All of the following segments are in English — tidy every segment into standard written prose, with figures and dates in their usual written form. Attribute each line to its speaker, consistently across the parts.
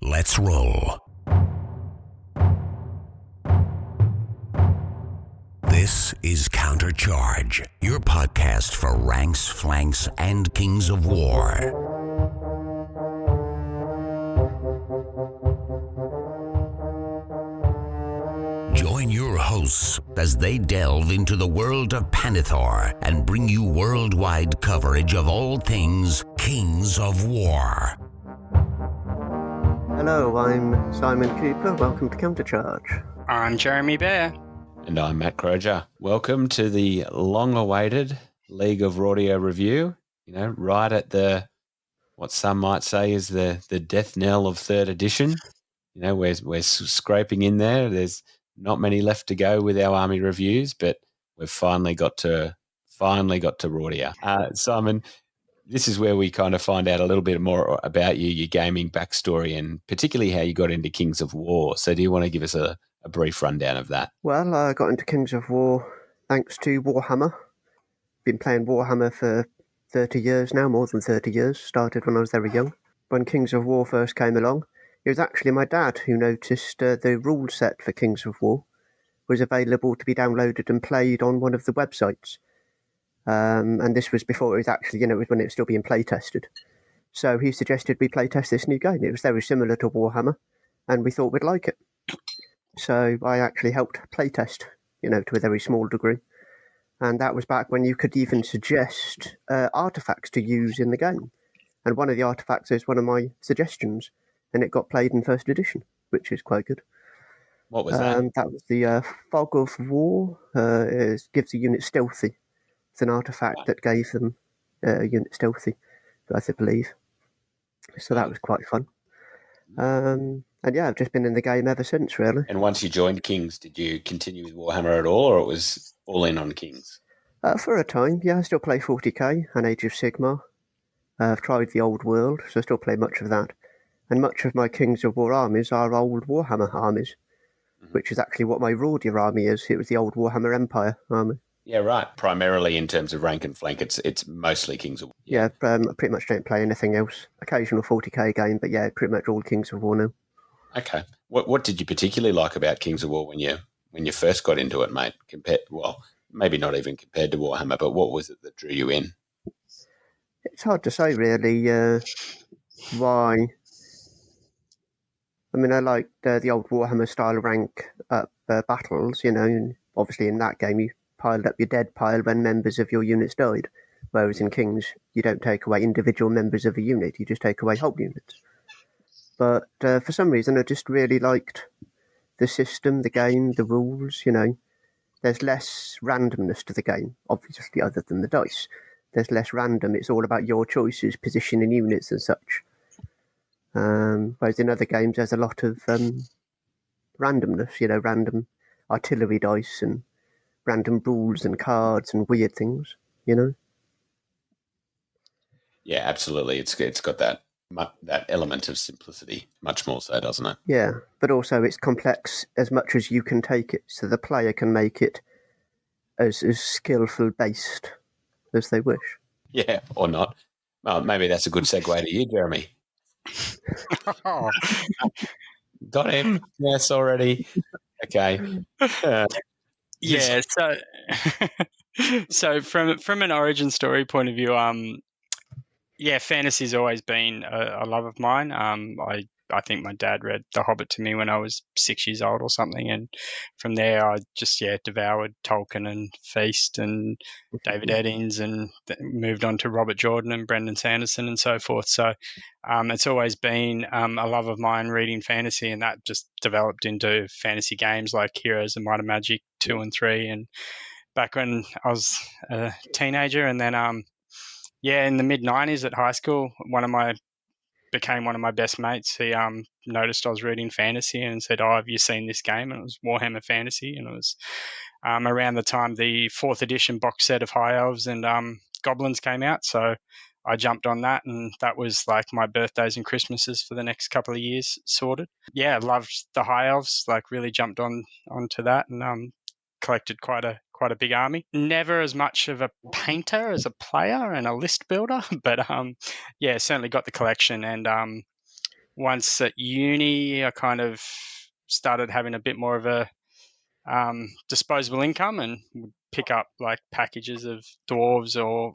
Speaker 1: Let's roll. This is Countercharge, your podcast for ranks, flanks, and kings of war. Join your hosts as they delve into the world of Panithor and bring you worldwide coverage of all things Kings of War.
Speaker 2: Hello, I'm Simon Cooper. Welcome to Countercharge.
Speaker 3: I'm Jeremy Bear.
Speaker 4: And I'm Matt Croger. Welcome to the long-awaited League of Rhordia review. You know, right at the, what some might say is the death knell of third edition. You know, we're scraping in there. There's not many left to go with our army reviews, but we've finally got to Rhordia. Simon, this is where we kind of find out a little bit more about you, your gaming backstory, and particularly how you got into Kings of War. So do you want to give us a brief rundown of that?
Speaker 2: Well, I got into Kings of War thanks to Warhammer. Been playing Warhammer for 30 years now, more than 30 years. Started when I was very young. When Kings of War first came along, it was actually my dad who noticed the rule set for Kings of War was available to be downloaded and played on one of the websites. And this was before it was actually, it was when it was still being play tested. So he suggested we play test this new game. It was very similar to Warhammer, and we thought we'd like it. So I actually helped play test, to a very small degree. And that was back when you could even suggest artifacts to use in the game. And one of the artifacts is one of my suggestions, and it got played in first edition, which is quite good.
Speaker 4: What was that?
Speaker 2: That was the Fog of War. It gives the unit stealthy. It's an artifact that gave them a unit stealthy, I believe. So that was quite fun. And yeah, I've just been in the game ever since, really.
Speaker 4: And once you joined Kings, did you continue with Warhammer at all, or it was all in on Kings?
Speaker 2: For a time, yeah, I still play 40k and Age of Sigmar. I've tried the Old World, so I still play much of that. And much of my Kings of War armies are old Warhammer armies, which is actually what my Rhordia army is. It was the old Warhammer Empire army.
Speaker 4: Yeah, right. Primarily in terms of rank and flank, it's mostly Kings of War.
Speaker 2: Yeah, I pretty much don't play anything else. Occasional 40k game, but yeah, pretty much all Kings of War now.
Speaker 4: Okay. What did you particularly like about Kings of War when you first got into it, mate? Maybe not even compared to Warhammer, but what was it that drew you in?
Speaker 2: It's hard to say, really, why. I mean, I liked the old Warhammer style rank up battles, and obviously in that game you piled up your dead pile when members of your units died, whereas in Kings you don't take away individual members of a unit, you just take away whole units. But for some reason I just really liked the system, the game, the rules, There's less randomness to the game, obviously, other than the dice. There's less random. It's all about your choices, positioning units and such. Whereas in other games, there's a lot of randomness, random artillery dice and random rules and cards and weird things,
Speaker 4: Yeah, absolutely. It's got that element of simplicity, much more so, doesn't it?
Speaker 2: Yeah, but also it's complex as much as you can take it, so the player can make it as skillful based as they wish.
Speaker 4: Yeah, or not. Well, maybe that's a good segue to you, Jeremy.
Speaker 3: Oh.
Speaker 4: Got him. Yes, already. Okay.
Speaker 3: Yeah, so from an origin story point of view, fantasy's always been a love of mine. I think my dad read The Hobbit to me when I was 6 years old or something, and from there I just devoured Tolkien and Feast and David Eddings, and moved on to Robert Jordan and Brendan Sanderson and so forth. So it's always been a love of mine reading fantasy, and that just developed into fantasy games like Heroes of Might and Magic 2 and 3, and back when I was a teenager, and then in the mid-90s at high school, became one of my best mates. He noticed I was reading fantasy and said, "Oh, have you seen this game?" And it was Warhammer Fantasy, and it was around the time the 4th edition box set of High Elves and Goblins came out. So I jumped on that, and that was like my birthdays and Christmases for the next couple of years sorted. Yeah, I loved the High Elves, really jumped onto that, and collected quite a big army. Never as much of a painter as a player and a list builder, but certainly got the collection. And once at uni, I kind of started having a bit more of a disposable income and would pick up like packages of dwarves or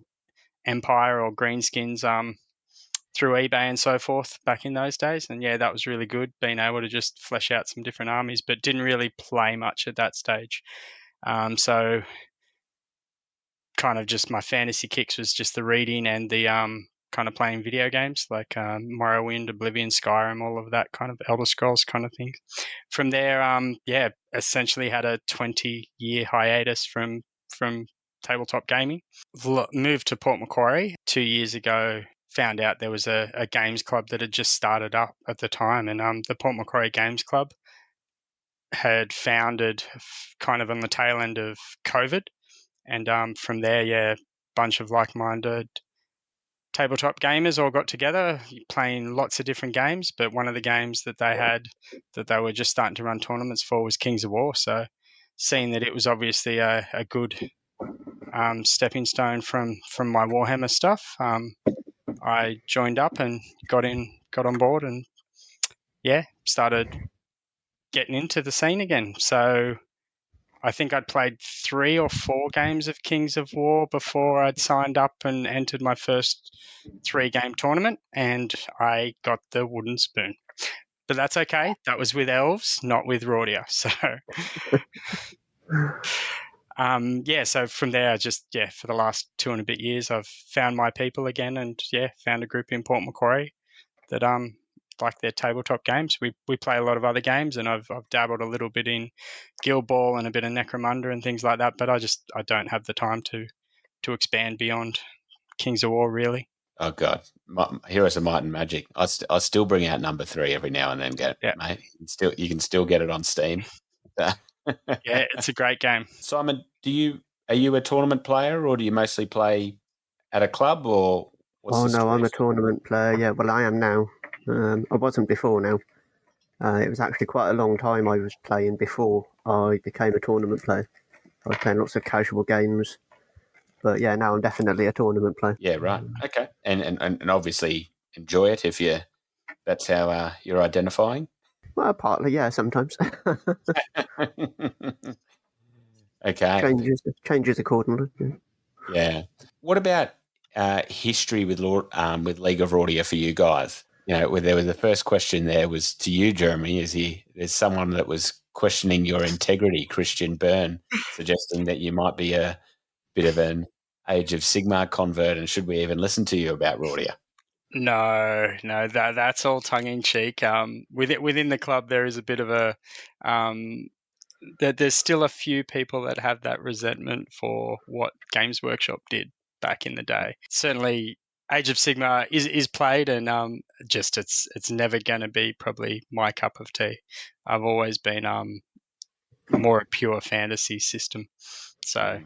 Speaker 3: Empire or Greenskins through eBay and so forth back in those days. And yeah, that was really good, being able to just flesh out some different armies, but didn't really play much at that stage. So kind of just my fantasy kicks was just the reading and the kind of playing video games like Morrowind, Oblivion, Skyrim, all of that kind of Elder Scrolls kind of thing. From there, essentially had a 20-year hiatus from tabletop gaming. Moved to Port Macquarie 2 years ago. Found out there was a games club that had just started up at the time, and the Port Macquarie Games Club had founded kind of on the tail end of COVID. And from there, a bunch of like-minded tabletop gamers all got together, playing lots of different games. But one of the games that they had that they were just starting to run tournaments for was Kings of War. So seeing that it was obviously a good stepping stone from my Warhammer stuff, I joined up and got on board, and started getting into the scene again. So I think I'd played 3 or 4 games of Kings of War before I'd signed up and entered my first 3-game tournament, and I got the wooden spoon. But that's okay. That was with elves, not with Rhordia. So, so from there, I just, for the last 2 and a bit years, I've found my people again, and found a group in Port Macquarie that like their tabletop games. We play a lot of other games, and I've dabbled a little bit in Guild Ball and a bit of Necromunda and things like that, but I don't have the time to expand beyond Kings of War, really.
Speaker 4: Oh God, Heroes of Might and Magic. I still bring out number 3 every now and then. Mate, you can still get it on Steam.
Speaker 3: Yeah, it's a great game.
Speaker 4: Simon, are you a tournament player, or do you mostly play at a club, or what's the
Speaker 2: no, I'm a tournament player. Yeah, well, I am now. I wasn't before now. It was actually quite a long time I was playing before I became a tournament player. I was playing lots of casual games. But yeah, now I'm definitely a tournament player.
Speaker 4: Yeah, right. Okay. And obviously enjoy it if that's how you're identifying.
Speaker 2: Well, partly, yeah, sometimes.
Speaker 4: Okay.
Speaker 2: Changes accordingly.
Speaker 4: Yeah. What about history with League of Rhordia for you guys? Where there was the first question there was to you, Jeremy. There's someone that was questioning your integrity, Christian Byrne, suggesting that you might be a bit of an Age of Sigmar convert, and should we even listen to you about Rhordia?
Speaker 3: No, that's all tongue in cheek. Within the club, there is a bit of a there's still a few people that have that resentment for what Games Workshop did back in the day. Certainly, Age of Sigmar is played, and it's never going to be probably my cup of tea. I've always been more a pure fantasy system. So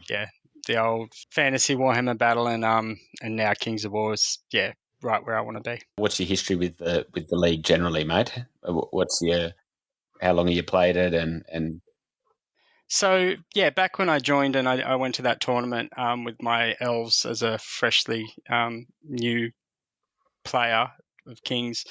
Speaker 3: the old fantasy Warhammer battle, and now Kings of War is right where I want to be.
Speaker 4: What's your history with the league generally, mate? How long have you played it, and
Speaker 3: So, back when I joined and I went to that tournament with my elves as a freshly new player of Kings,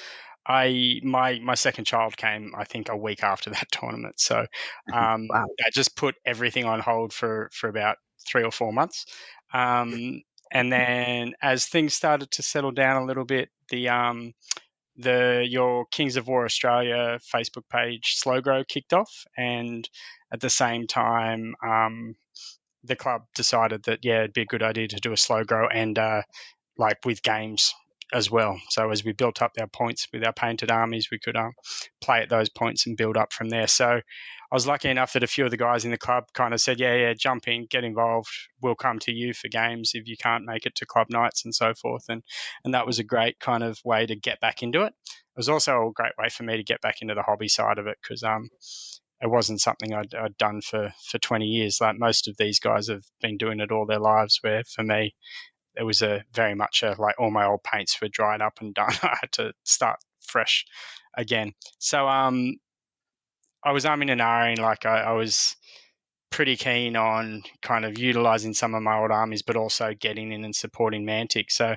Speaker 3: my second child came, I think, a week after that tournament. So
Speaker 2: Wow.
Speaker 3: I just put everything on hold for about 3 or 4 months. And then as things started to settle down a little bit, your Kings of War Australia Facebook page Slow Grow kicked off, and at the same time the club decided that it'd be a good idea to do a slow grow and like with games as well. So as we built up our points with our painted armies, we could play at those points and build up from there. So I was lucky enough that a few of the guys in the club kind of said, jump in, get involved. We'll come to you for games if you can't make it to club nights and so forth. And that was a great kind of way to get back into it. It was also a great way for me to get back into the hobby side of it, because it wasn't something I'd done for 20 years. Like most of these guys have been doing it all their lives, where for me, it was very much like all my old paints were dried up and done. I had to start fresh again. So I was umming and ahhing, like I was pretty keen on kind of utilising some of my old armies, but also getting in and supporting Mantic. So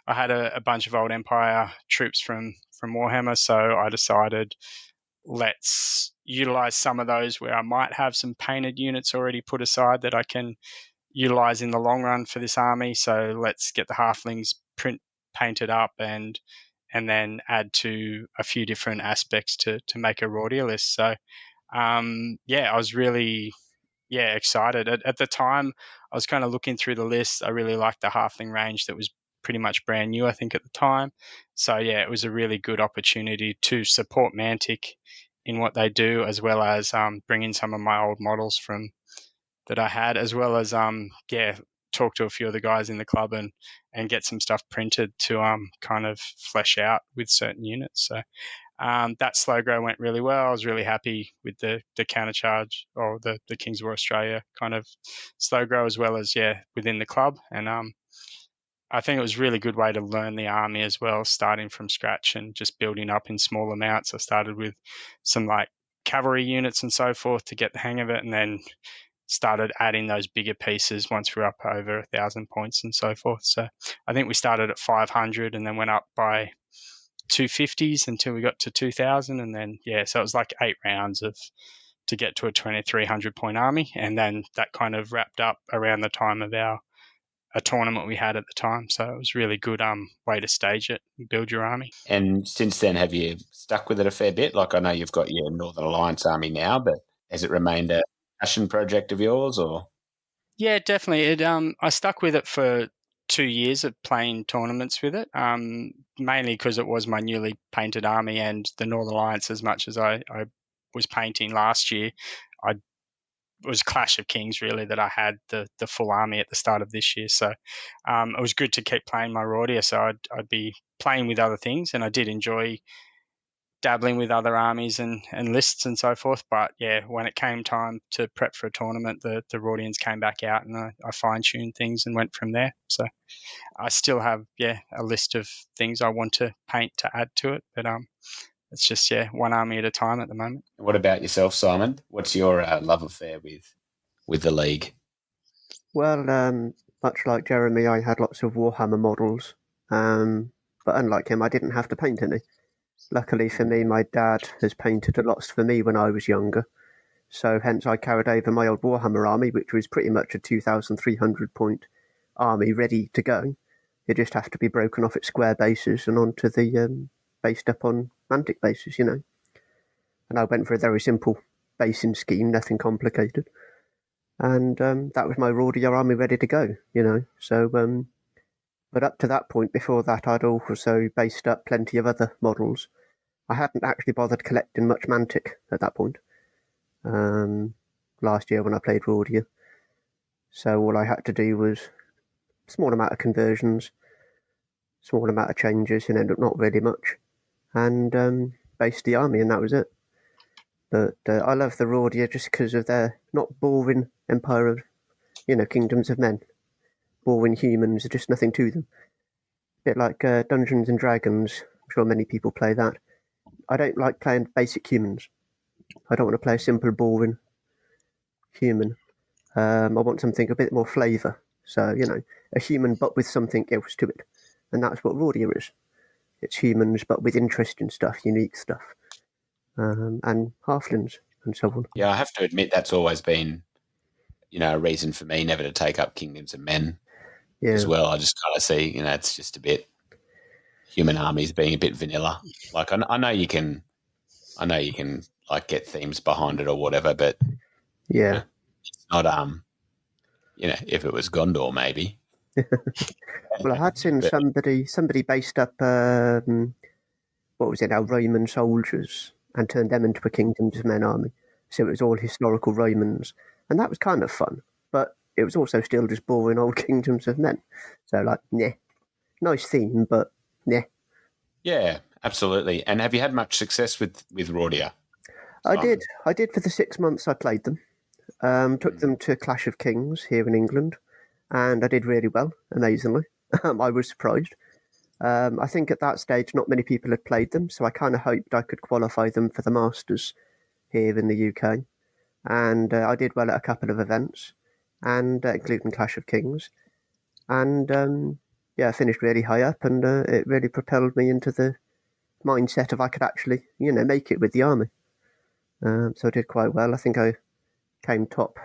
Speaker 3: I had a bunch of old Empire troops from Warhammer, so I decided let's utilise some of those where I might have some painted units already put aside that I can utilise in the long run for this army. So let's get the halflings painted up and then add to a few different aspects to make a Rhordia list. So I was really excited. At the time, I was kind of looking through the list. I really liked the halfling range that was pretty much brand new, I think, at the time. So, it was a really good opportunity to support Mantic in what they do, as well as bring in some of my old models from that I had, as well as talk to a few of the guys in the club and get some stuff printed to kind of flesh out with certain units. So that slow grow went really well. I was really happy with the countercharge or the Kings of War Australia kind of slow grow, as well as within the club. And I think it was a really good way to learn the army as well, starting from scratch and just building up in small amounts. I started with some like cavalry units and so forth to get the hang of it, and then started adding those bigger pieces once we were up over 1,000 points and so forth. So I think we started at 500 and then went up by 250s until we got to 2,000, and then so it was like 8 rounds to get to a 2,300 point army, and then that kind of wrapped up around the time of a tournament we had at the time. So it was really good way to stage it and build your army.
Speaker 4: And since then, have you stuck with it a fair bit? Like, I know you've got your Northern Alliance army now, but has it remained a passion project of yours, or?
Speaker 3: Yeah, definitely. I stuck with it for 2 years of playing tournaments with it, mainly because it was my newly painted army, and the Northern Alliance, as much as I was painting last year, it was Clash of Kings really that I had the full army at the start of this year. So it was good to keep playing my Rhordia. So I'd be playing with other things, and I did enjoy dabbling with other armies and lists and so forth. But when it came time to prep for a tournament, the Rhordians came back out, and I fine-tuned things and went from there. So I still have a list of things I want to paint to add to it, but it's just one army at a time at the moment.
Speaker 4: What about yourself, Simon? What's your love affair with the league?
Speaker 2: Well, much like Jeremy, I had lots of Warhammer models, but unlike him, I didn't have to paint any. Luckily for me, my dad has painted a lot for me when I was younger, so hence I carried over my old Warhammer army, which was pretty much a 2,300 point army ready to go. It just have to be broken off at square bases and onto the based up on Mantic bases, And I went for a very simple basing scheme, nothing complicated. And that was my Rhordia army ready to go, So, but up to that point, before that, I'd also based up plenty of other models. I hadn't actually bothered collecting much Mantic at that point. Last year when I played Rhordia. So all I had to do was a small amount of conversions, small amount of changes, not really much, and based the army, and that was it. But I love the Rhordia just because of their not boring empire of, kingdoms of men. Boring humans, just nothing to them. A bit like Dungeons and Dragons. I'm sure many people play that. I don't like playing basic humans. I don't want to play a simple, boring human. I want something a bit more flavour. So, a human but with something else to it. And that's what Rhordia is. It's humans but with interesting stuff, unique stuff. And halflings and so on.
Speaker 4: Yeah, I have to admit that's always been, a reason for me never to take up Kingdoms of Men as well. I just kind of see, it's just a bit human armies being a bit vanilla. Like I know you can like get themes behind it or whatever, but it's not if it was Gondor maybe.
Speaker 2: Well, I had seen somebody based up what was it now, Roman soldiers, and turned them into a Kingdoms of Men army. So it was all historical Romans, and that was kind of fun. But it was also still just boring old Kingdoms of Men. So nice theme, but
Speaker 4: Yeah, absolutely. And have you had much success with Rhordia?
Speaker 2: I did for the 6 months I played them. Took them to Clash of Kings here in England, and I did really well, amazingly. I was surprised. I think at that stage not many people had played them, so I kind of hoped I could qualify them for the Masters here in the UK. and I did well at a couple of events, and including Clash of Kings, and I finished really high up, and it really propelled me into the mindset of I could actually, make it with the army. So I did quite well. I think I came top,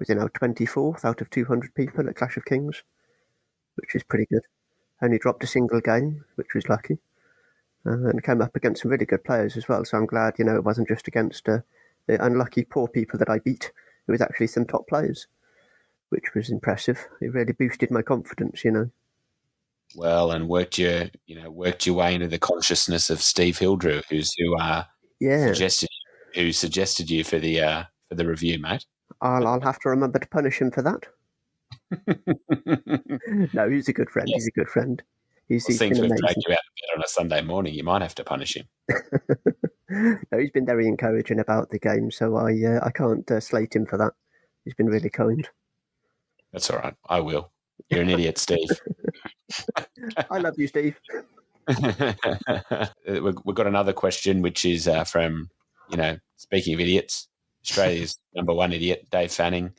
Speaker 2: 24th out of 200 people at Clash of Kings, which is pretty good. Only dropped a single game, which was lucky. And came up against some really good players as well. So I'm glad, it wasn't just against the unlucky poor people that I beat. It was actually some top players, which was impressive. It really boosted my confidence,
Speaker 4: Well, and worked your way into the consciousness of Steve Hildrew,
Speaker 2: Yeah,
Speaker 4: suggested you for the review, mate.
Speaker 2: I'll have to remember to punish him for that. No, he's a good friend.
Speaker 4: Yes.
Speaker 2: He's a good friend. He's
Speaker 4: Seems
Speaker 2: been
Speaker 4: to have
Speaker 2: amazing.
Speaker 4: dragged you out of bed on a Sunday morning. You might have to punish him.
Speaker 2: No, he's been very encouraging about the game, so I can't slate him for that. He's been really kind.
Speaker 4: That's all right. I will. You're an idiot, Steve.
Speaker 2: I love you, Steve.
Speaker 4: We've got another question, which is from, speaking of idiots, Australia's number one idiot, Dave Fanning.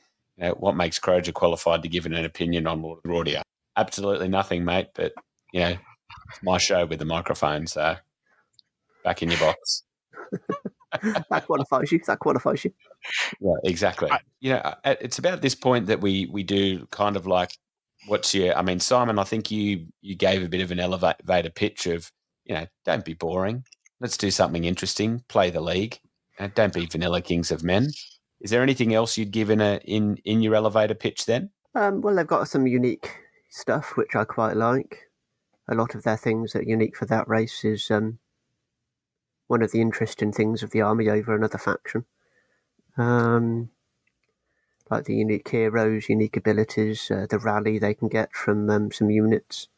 Speaker 4: What makes Croja qualified to give an opinion on Rhordia? Absolutely nothing, mate. But it's my show with the microphone, so back in your box.
Speaker 2: That qualifies you. That qualifies you.
Speaker 4: Yeah, exactly. It's about this point that we do kind of like, Simon, I think you gave a bit of an elevator pitch of, don't be boring. Let's do something interesting. Play the league. Don't be vanilla kings of men. Is there anything else you'd give in your elevator pitch then?
Speaker 2: Well, they've got some unique stuff which I quite like. A lot of their things that are unique for that race is one of the interesting things of the army over another faction. Like the unique heroes, unique abilities, the rally they can get from some units.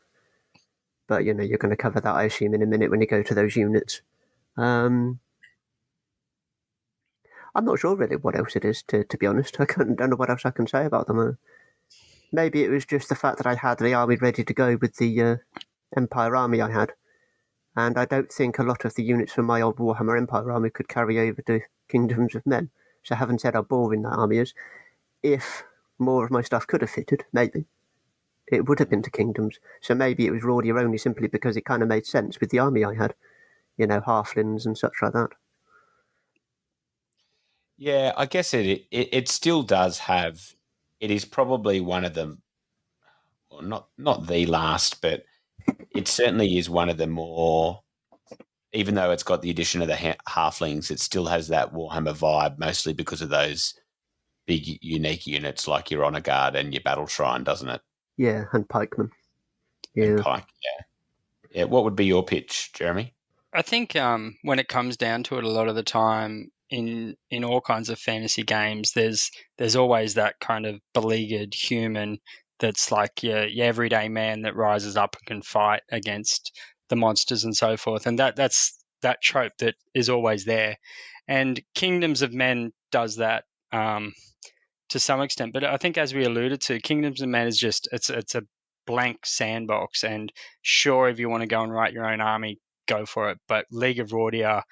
Speaker 2: But you're going to cover that, I assume, in a minute when you go to those units. I'm not sure really what else it is, to be honest. I don't know what else I can say about them. Maybe it was just the fact that I had the army ready to go with the Empire army I had. And I don't think a lot of the units from my old Warhammer Empire army could carry over to Kingdoms of Men. So having said how boring that army is, if more of my stuff could have fitted, maybe, it would have been to Kingdoms. So maybe it was Rhordia only simply because it kind of made sense with the army I had. Halflings and such like that.
Speaker 4: Yeah, I guess it still does have. It is probably one of them, well, not the last, but it certainly is one of the more. Even though it's got the addition of the halflings, it still has that Warhammer vibe, mostly because of those big unique units like your Honor Guard and your Battle Shrine, doesn't it?
Speaker 2: Yeah, and pikemen. Yeah.
Speaker 4: And pike, yeah. What would be your pitch, Jeremy?
Speaker 3: I think when it comes down to it, a lot of the time in all kinds of fantasy games, there's always that kind of beleaguered human that's like your everyday man that rises up and can fight against the monsters and so forth, and that's that trope that is always there. And Kingdoms of Men does that to some extent, but I think, as we alluded to, Kingdoms of Men is just it's a blank sandbox, and sure, if you want to go and write your own army, go for it. But League of Rhordia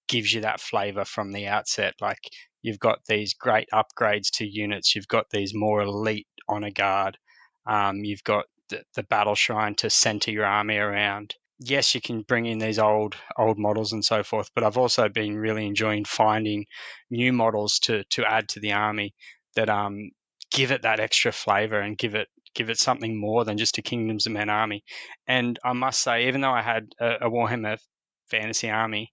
Speaker 3: gives you that flavor from the outset. Like, you've got these great upgrades to units. You've got these more elite honor guard. You've got the battle shrine to center your army around. Yes, you can bring in these old models and so forth, but I've also been really enjoying finding new models to add to the army that give it that extra flavor and give it something more than just a Kingdoms of Men army. And I must say, even though I had a Warhammer fantasy army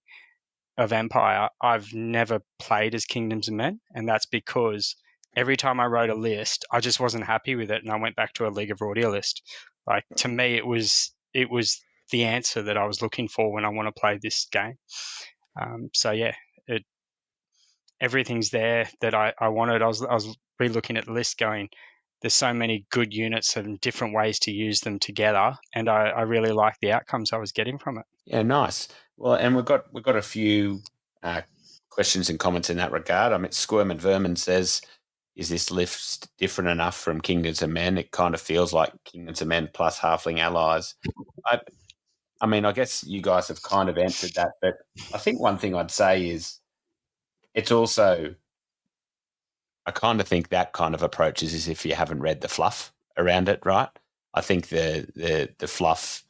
Speaker 3: of Empire, I've never played as Kingdoms of Men, and that's because every time I wrote a list, I just wasn't happy with it, and I went back to a League of Rhordia list. Like, to me, it was the answer that I was looking for when I want to play this game. So yeah, everything's there that I wanted. I was re-looking at the list going, there's so many good units and different ways to use them together, and I really like the outcomes I was getting from it.
Speaker 4: Yeah, nice. Well, and we've got a few questions and comments in that regard. I mean, Squirm and Vermin says, is this list different enough from Kingdoms of Men? It kind of feels like Kingdoms of Men plus Halfling allies. I mean, I guess you guys have kind of answered that, but I think one thing I'd say is it's also I kind of think that kind of approach is as if you haven't read the fluff around it, right? I think the fluff,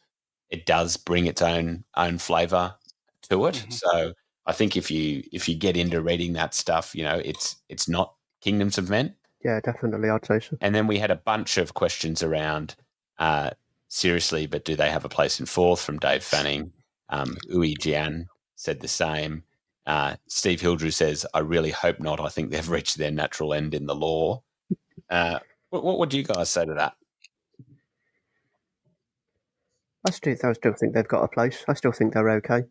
Speaker 4: it does bring its own flavour to it.
Speaker 3: Mhm.
Speaker 4: So I think if you get into reading that stuff, it's not Kingdoms of Men.
Speaker 2: Yeah, definitely, I'd say so.
Speaker 4: And then we had a bunch of questions around, seriously, but do they have a place in fourth from Dave Fanning? Uwe Jian said the same. Steve Hildrew says, I really hope not. I think they've reached their natural end in the law. What would you guys say to that?
Speaker 2: I still think they've got a place. I still think they're okay.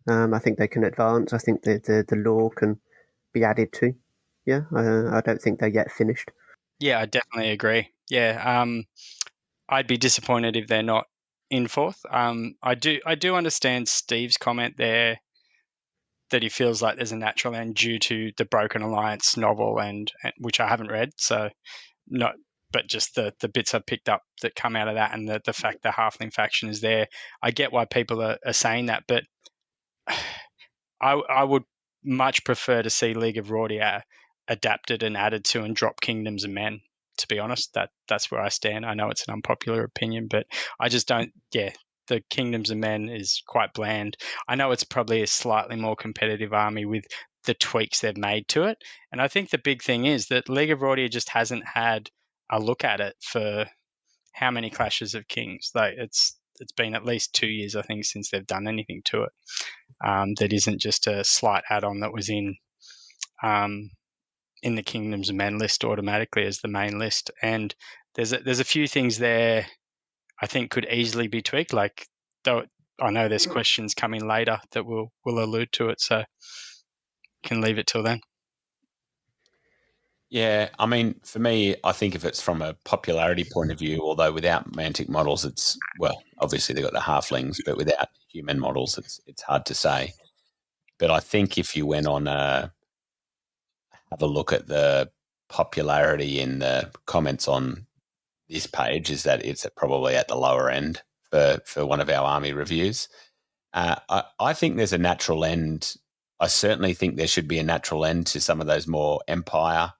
Speaker 2: I think they can advance. I think the law can be added to. Yeah, I don't think they're yet finished.
Speaker 3: Yeah, I definitely agree. Yeah, I'd be disappointed if they're not in fourth. I do understand Steve's comment there that he feels like there's a natural end due to the Broken Alliance novel, and which I haven't read, so not. But just the bits I've picked up that come out of that, and the fact the Halfling faction is there, I get why people are saying that, but I would much prefer to see League of Rhordia adapted and added to and drop Kingdoms of Men. To be honest, that's where I stand. I know it's an unpopular opinion, but I just don't. Yeah, the Kingdoms of Men is quite bland. I know it's probably a slightly more competitive army with the tweaks they've made to it, and I think the big thing is that League of Rhordia just hasn't had a look at it for how many Clashes of Kings. Like it's been at least 2 years, I think, since they've done anything to it. That isn't just a slight add-on that was in the Kingdoms of Men list automatically as the main list. And there's a few things there I think could easily be tweaked. Like, though I know there's questions coming later that will allude to it, so can leave it till then.
Speaker 4: Yeah, I mean, for me, I think if it's from a popularity point of view, although without Mantic models, it's, well, obviously they've got the halflings, but without human models, it's hard to say. But I think if you went on have a look at the popularity in the comments on this page, is that it's probably at the lower end for one of our army reviews. I think there's a natural end. I certainly think there should be a natural end to some of those more empire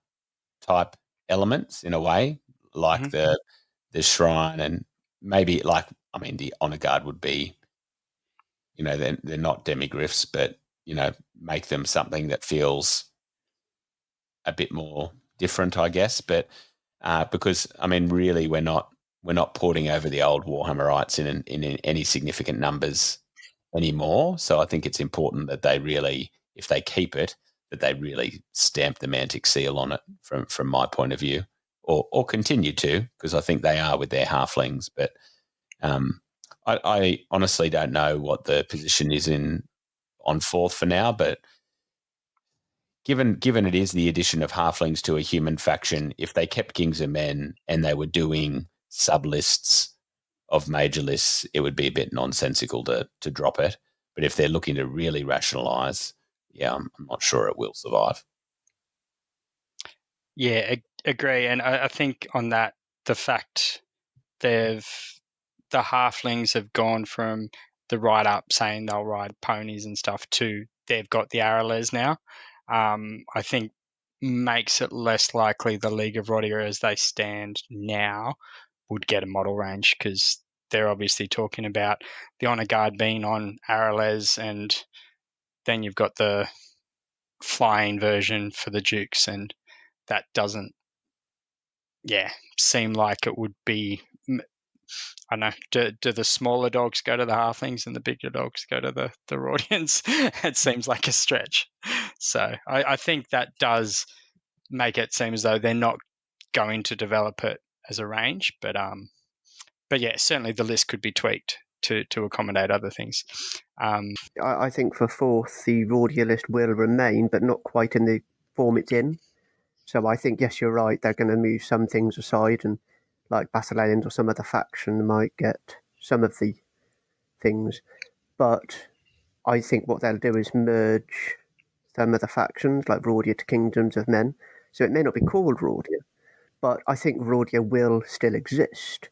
Speaker 4: type elements in a way, like the shrine, and maybe the honor guard would be, they're not demigryphs, but make them something that feels a bit more different, I guess. But because really we're not porting over the old Warhammerites in any significant numbers anymore. So I think it's important that they really, if they keep it, that they really stamp the Mantic seal on it from my point of view, or continue to, because I think they are with their halflings. But I honestly don't know what the position is on fourth for now, but given it is the addition of halflings to a human faction, if they kept Kings of Men and they were doing sub-lists of major lists, it would be a bit nonsensical to drop it. But if they're looking to really rationalise, I'm not sure it will survive.
Speaker 3: Yeah, agree. And I think on that, the fact the halflings have gone from the ride up saying they'll ride ponies and stuff to they've got the aralez now, I think makes it less likely the League of Rhordia as they stand now would get a model range, because they're obviously talking about the honor guard being on aralez, and then you've got the flying version for the dukes, and that doesn't seem like it would be. I don't know. Do the smaller dogs go to the halflings and the bigger dogs go to the Rhordians? It seems like a stretch. So I think that does make it seem as though they're not going to develop it as a range. But yeah, certainly the list could be tweaked to accommodate other things.
Speaker 2: I think for fourth, the Rhordia list will remain, but not quite in the form it's in. So I think, yes, you're right, they're going to move some things aside, and like Basileans or some other faction might get some of the things. But I think what they'll do is merge some of the factions, like Rhordia to Kingdoms of Men. So it may not be called Rhordia, but I think Rhordia will still exist.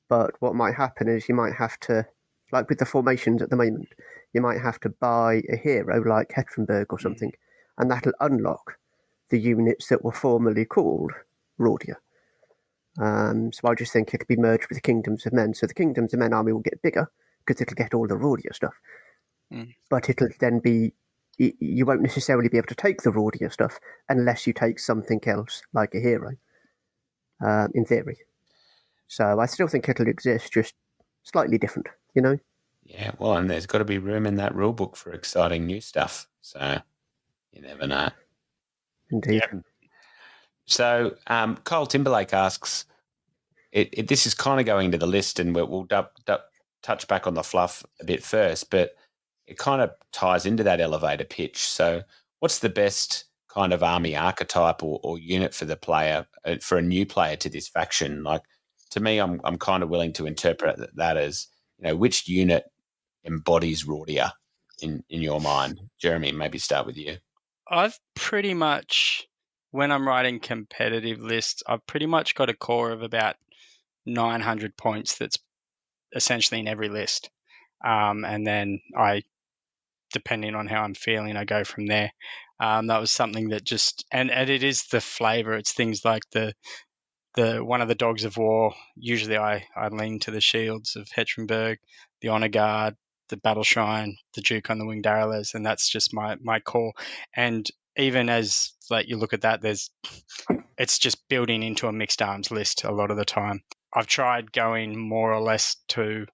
Speaker 2: But what might happen is you might have to, like with the formations at the moment, you might have to buy a hero like Hetrenberg or something, and that'll unlock the units that were formerly called Rhordia. So I just think it'll be merged with the Kingdoms of Men. So the Kingdoms of Men army will get bigger because it'll get all the Rhordia stuff. But it'll then be, you won't necessarily be able to take the Rhordia stuff unless you take something else, like a hero, in theory. So I still think it'll exist, just slightly different, you know?
Speaker 4: Yeah, well, and there's got to be room in that rule book for exciting new stuff. So you never know.
Speaker 2: Indeed.
Speaker 4: Yep. So Kyle Timberlake asks, this is kind of going to the list, and we'll touch back on the fluff a bit first, but it kind of ties into that elevator pitch. So what's the best kind of army archetype or unit for the player, for a new player to this faction? Like, to me, I'm kind of willing to interpret that as, you know, which unit embodies Rhordia in your mind? Jeremy, maybe start with you.
Speaker 3: I've pretty much, when I'm writing competitive lists, I've pretty much got a core of about 900 points that's essentially in every list. And then depending on how I'm feeling, I go from there. That was something that just, and it is the flavor. It's things like the one of the dogs of war. Usually I lean to the shields of Hetrenberg, the honor guard, the battle shrine, the duke on the winged aralez, and that's just my core. And even as like you look at that, it's just building into a mixed arms list a lot of the time. I've tried going more or less to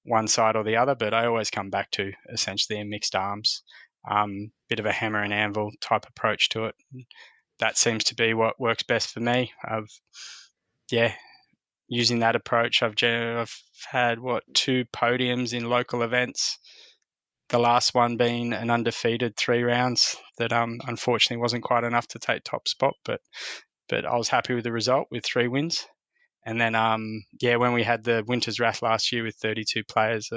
Speaker 3: one side or the other, but I always come back to essentially a mixed arms, bit of a hammer and anvil type approach to it. That seems to be what works best for me. Using that approach, I've had 2 podiums in local events. The last one being an undefeated 3 rounds that unfortunately wasn't quite enough to take top spot, but I was happy with the result with 3 wins. And then when we had the Winter's Wrath last year with 32 players,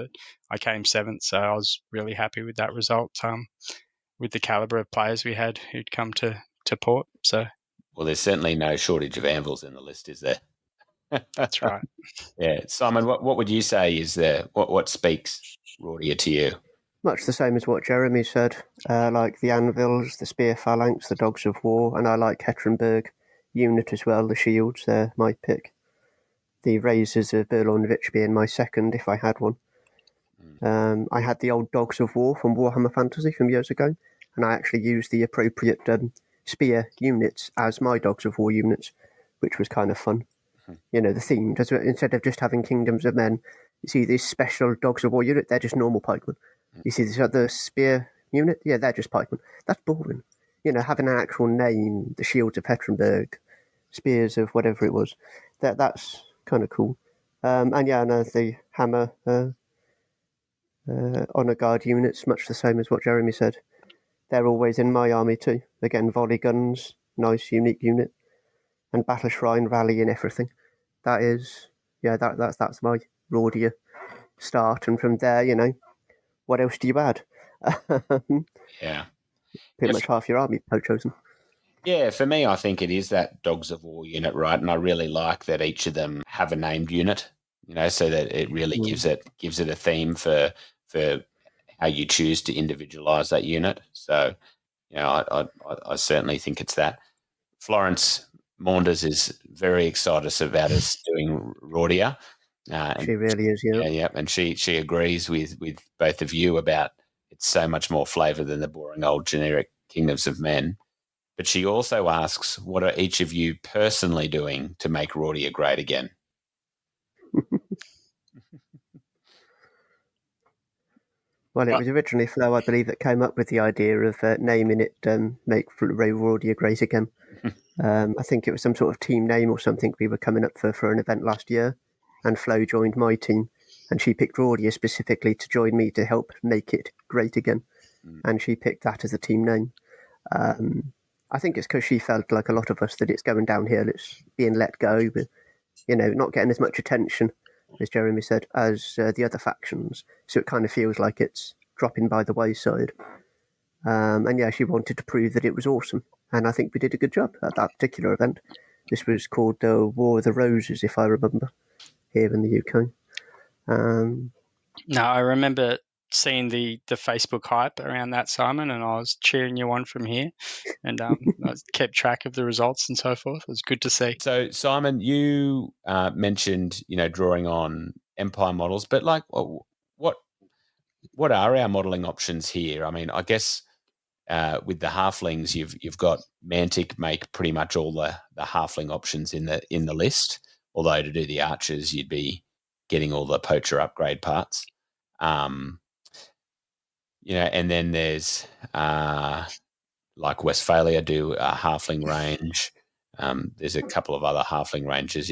Speaker 3: I came 7th, so I was really happy with that result. With the caliber of players we had who'd come to port. So,
Speaker 4: well, there's certainly no shortage of anvils in the list, is there?
Speaker 3: That's right.
Speaker 4: Yeah, Simon, what would you say is what speaks Rhordia to you?
Speaker 2: Much the same as what Jeremy said. Like the anvils, the spear phalanx, the dogs of war, and I like Hetrenberg unit as well. The shields, they're my pick. The razors of Berlornvich being my second if I had one. I had the old dogs of war from Warhammer Fantasy from years ago, and I actually used the appropriate spear units as my dogs of war units, which was kind of fun. You know, the theme, instead of just having Kingdoms of Men, you see these special dogs of war unit, they're just normal pikemen. You see this other spear unit, yeah, they're just pikemen. That's boring. You know, having an actual name, the shields of Hetrenberg, spears of whatever it was, that's kind of cool. The hammer honor guard units, much the same as what Jeremy said. They're always in my army too. Again, volley guns, nice, unique unit. And Battle Shrine, Rally, and everything. That is, that's my Rhordia start. And from there, you know, what else do you add?
Speaker 4: Yeah.
Speaker 2: Pretty much half your army chosen.
Speaker 4: Yeah, for me, I think it is that Dogs of War unit, right? And I really like that each of them have a named unit, you know, so that it really gives it a theme for how you choose to individualize that unit. So, you know, I certainly think it's that. Florence Maunders is very excited about us doing Rhordia.
Speaker 2: She really is, yeah.
Speaker 4: Yeah, and she agrees with both of you about it's so much more flavour than the boring old generic Kingdoms of Men. But she also asks, what are each of you personally doing to make Rhordia great again?
Speaker 2: Well, it was originally Flo, I believe, that came up with the idea of naming it Make Rhordia Great Again. I think it was some sort of team name or something we were coming up for an event last year, and Flo joined my team, and she picked Rhordia specifically to join me to help make it great again, and she picked that as a team name. I think it's because she felt like a lot of us that it's going downhill, it's being let go, but, you know, not getting as much attention, as Jeremy said, as the other factions. So it kind of feels like it's dropping by the wayside. She wanted to prove that it was awesome. And I think we did a good job at that particular event. This was called the War of the Roses, if I remember, here in the UK.
Speaker 3: No, I remember seen the Facebook hype around that, Simon, and I was cheering you on from here, and I kept track of the results and so forth. It was good to see.
Speaker 4: So, Simon, you mentioned, drawing on Empire models, but like, what are our modelling options here? I mean, I guess with the halflings, you've got Mantic make pretty much all the halfling options in the list. Although to do the archers, you'd be getting all the poacher upgrade parts. And then there's like Westphalia do a halfling range. There's a couple of other halfling ranges.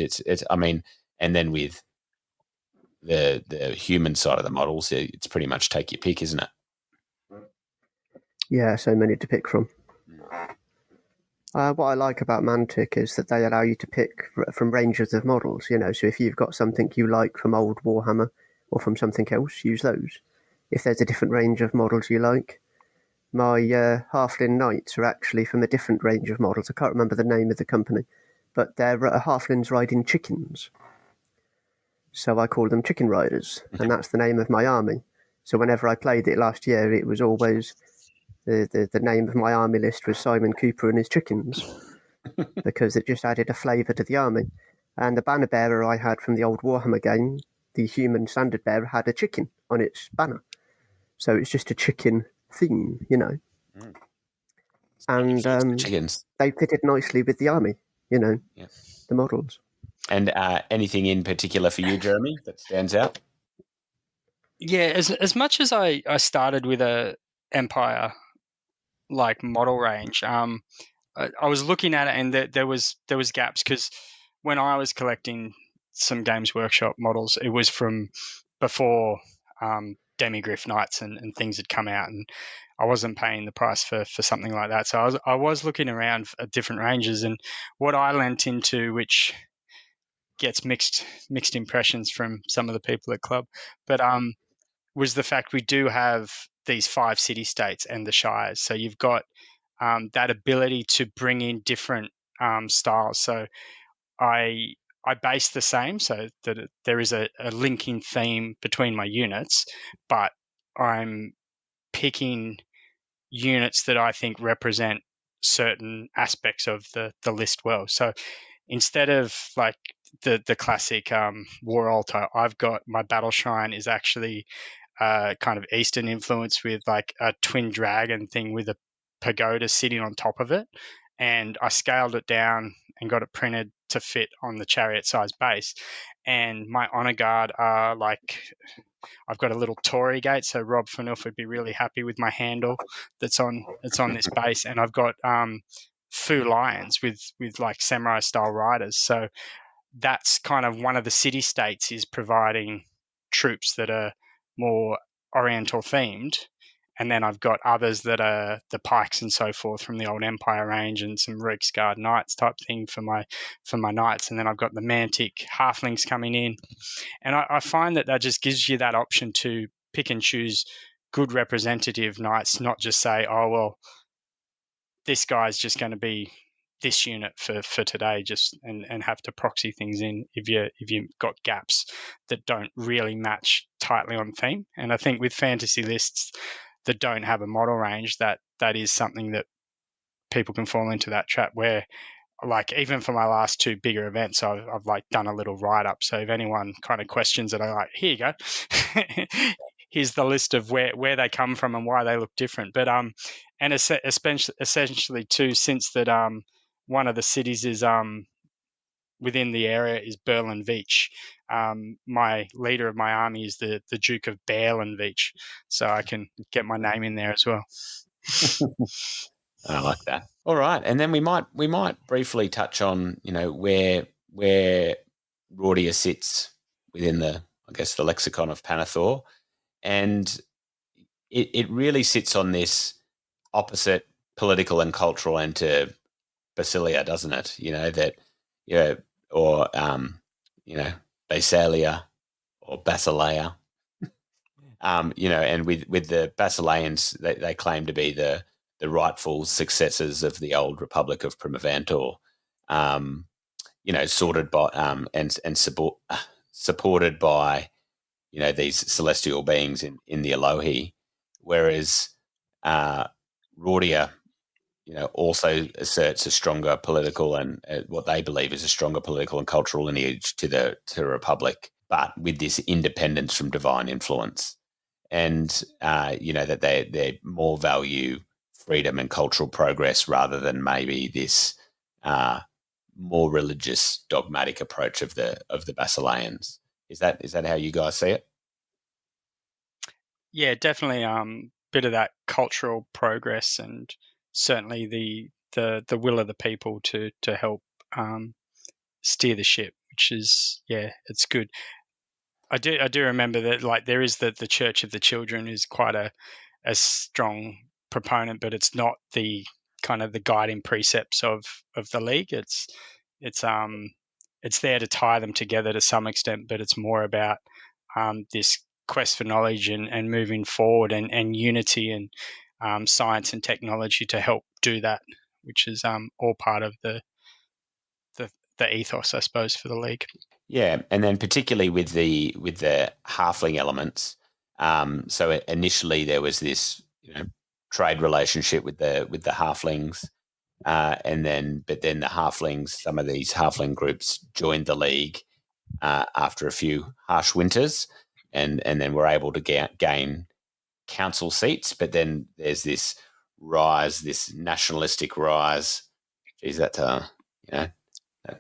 Speaker 4: And then with the human side of the models, it's pretty much take your pick, isn't it?
Speaker 2: Yeah, so many to pick from. What I like about Mantic is that they allow you to pick from ranges of models, so if you've got something you like from old Warhammer or from something else, use those. If there's a different range of models you like, my Halfling Knights are actually from a different range of models. I can't remember the name of the company, but they're Halflings riding chickens. So I call them Chicken Riders, and that's the name of my army. So whenever I played it last year, it was always... The name of my army list was Simon Cooper and his chickens, because it just added a flavour to the army. And the banner bearer I had from the old Warhammer game, the human standard bearer, had a chicken on its banner. So it's just a chicken theme, And
Speaker 4: chickens.
Speaker 2: They fitted nicely with the army, the models.
Speaker 4: And anything in particular for you, Jeremy, that stands out?
Speaker 3: Yeah, as much as I started with a Empire like model range, I was looking at it, and there was gaps, because when I was collecting some Games Workshop models, it was from before Demigryph Knights and things had come out, and I wasn't paying the price for something like that. So I was looking around at different ranges, and what I lent into, which gets mixed impressions from some of the people at club, but was the fact we do have these 5 city-states and the shires. So you've got that ability to bring in different styles. So I base the same, so that there is a linking theme between my units, but I'm picking units that I think represent certain aspects of the list well. So instead of like the classic war altar, I've got my battle shrine is actually kind of Eastern influence, with like a twin dragon thing with a pagoda sitting on top of it. And I scaled it down and got it printed to fit on the chariot size base. And my honor guard are like, I've got a little Tory gate, so Rob Fanuff would be really happy with my handle that's on this base. And I've got Fu lions with like samurai style riders. So that's kind of one of the city states is providing troops that are more Oriental themed. And then I've got others that are the pikes and so forth from the old Empire range, and some Reiksguard Knights type thing for my Knights. And then I've got the Mantic Halflings coming in. And I find that just gives you that option to pick and choose good representative Knights, not just say, oh, well, this guy's just going to be this unit for today, just and have to proxy things in if you've got gaps that don't really match tightly on theme. And I think with fantasy lists that don't have a model range, that is something that people can fall into that trap where, like, even for my last 2 bigger events, I've like done a little write up. So if anyone kind of questions it, I like, here you go. Here's the list of where they come from and why they look different. But and essentially too, since that one of the cities is within the area is Berlin Veitch. My leader of my army is the Duke of Berlin Veitch, so I can get my name in there as well.
Speaker 4: I like that. All right, and then we might briefly touch on where Rhordia sits within the lexicon of Panathor, and it really sits on this opposite political and cultural end to Basilia, doesn't it? Or Basalia or Basileia. And with the Basileans, they claim to be the rightful successors of the old Republic of Primavantor, sorted by and supported by these celestial beings in the Elohi, whereas Rhordia, also asserts a stronger political and what they believe is a stronger political and cultural lineage to the Republic, but with this independence from divine influence, and that they more value freedom and cultural progress rather than maybe this more religious, dogmatic approach of the Basileans. Is that how you guys see it?
Speaker 3: Yeah, definitely. Bit of that cultural progress, and certainly the will of the people to help steer the ship, which is it's good. I do remember that, like, there is the Church of the Children is quite a strong proponent, but it's not the kind of the guiding precepts of the league. It's there to tie them together to some extent, but it's more about this quest for knowledge and moving forward and unity and science and technology to help do that, which is all part of the ethos, I suppose, for the league.
Speaker 4: Yeah, and then particularly with the halfling elements. So initially there was this trade relationship with the halflings, and then the halflings, some of these halfling groups joined the league after a few harsh winters, and then were able to gain council seats. But then there's this rise, this nationalistic rise. Geez, that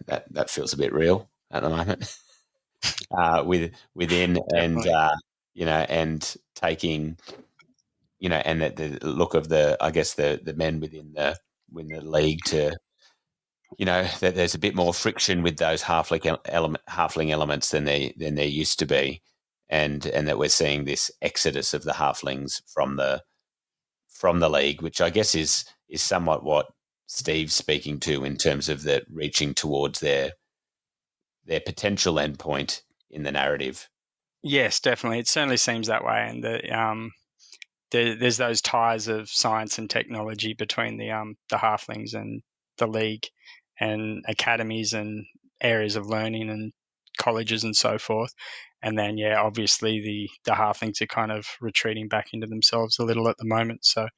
Speaker 4: that feels a bit real at the moment. Within and and taking and the look of the men within the league to that there's a bit more friction with those halfling elements than there used to be, and that we're seeing this exodus of the halflings from the league, which I guess is somewhat what Steve's speaking to in terms of that reaching towards their potential endpoint in the narrative.
Speaker 3: Yes, definitely. It certainly seems that way, and there's those ties of science and technology between the halflings and the league, and academies and areas of learning and colleges and so forth. And then obviously the halflings are kind of retreating back into themselves a little at the moment. So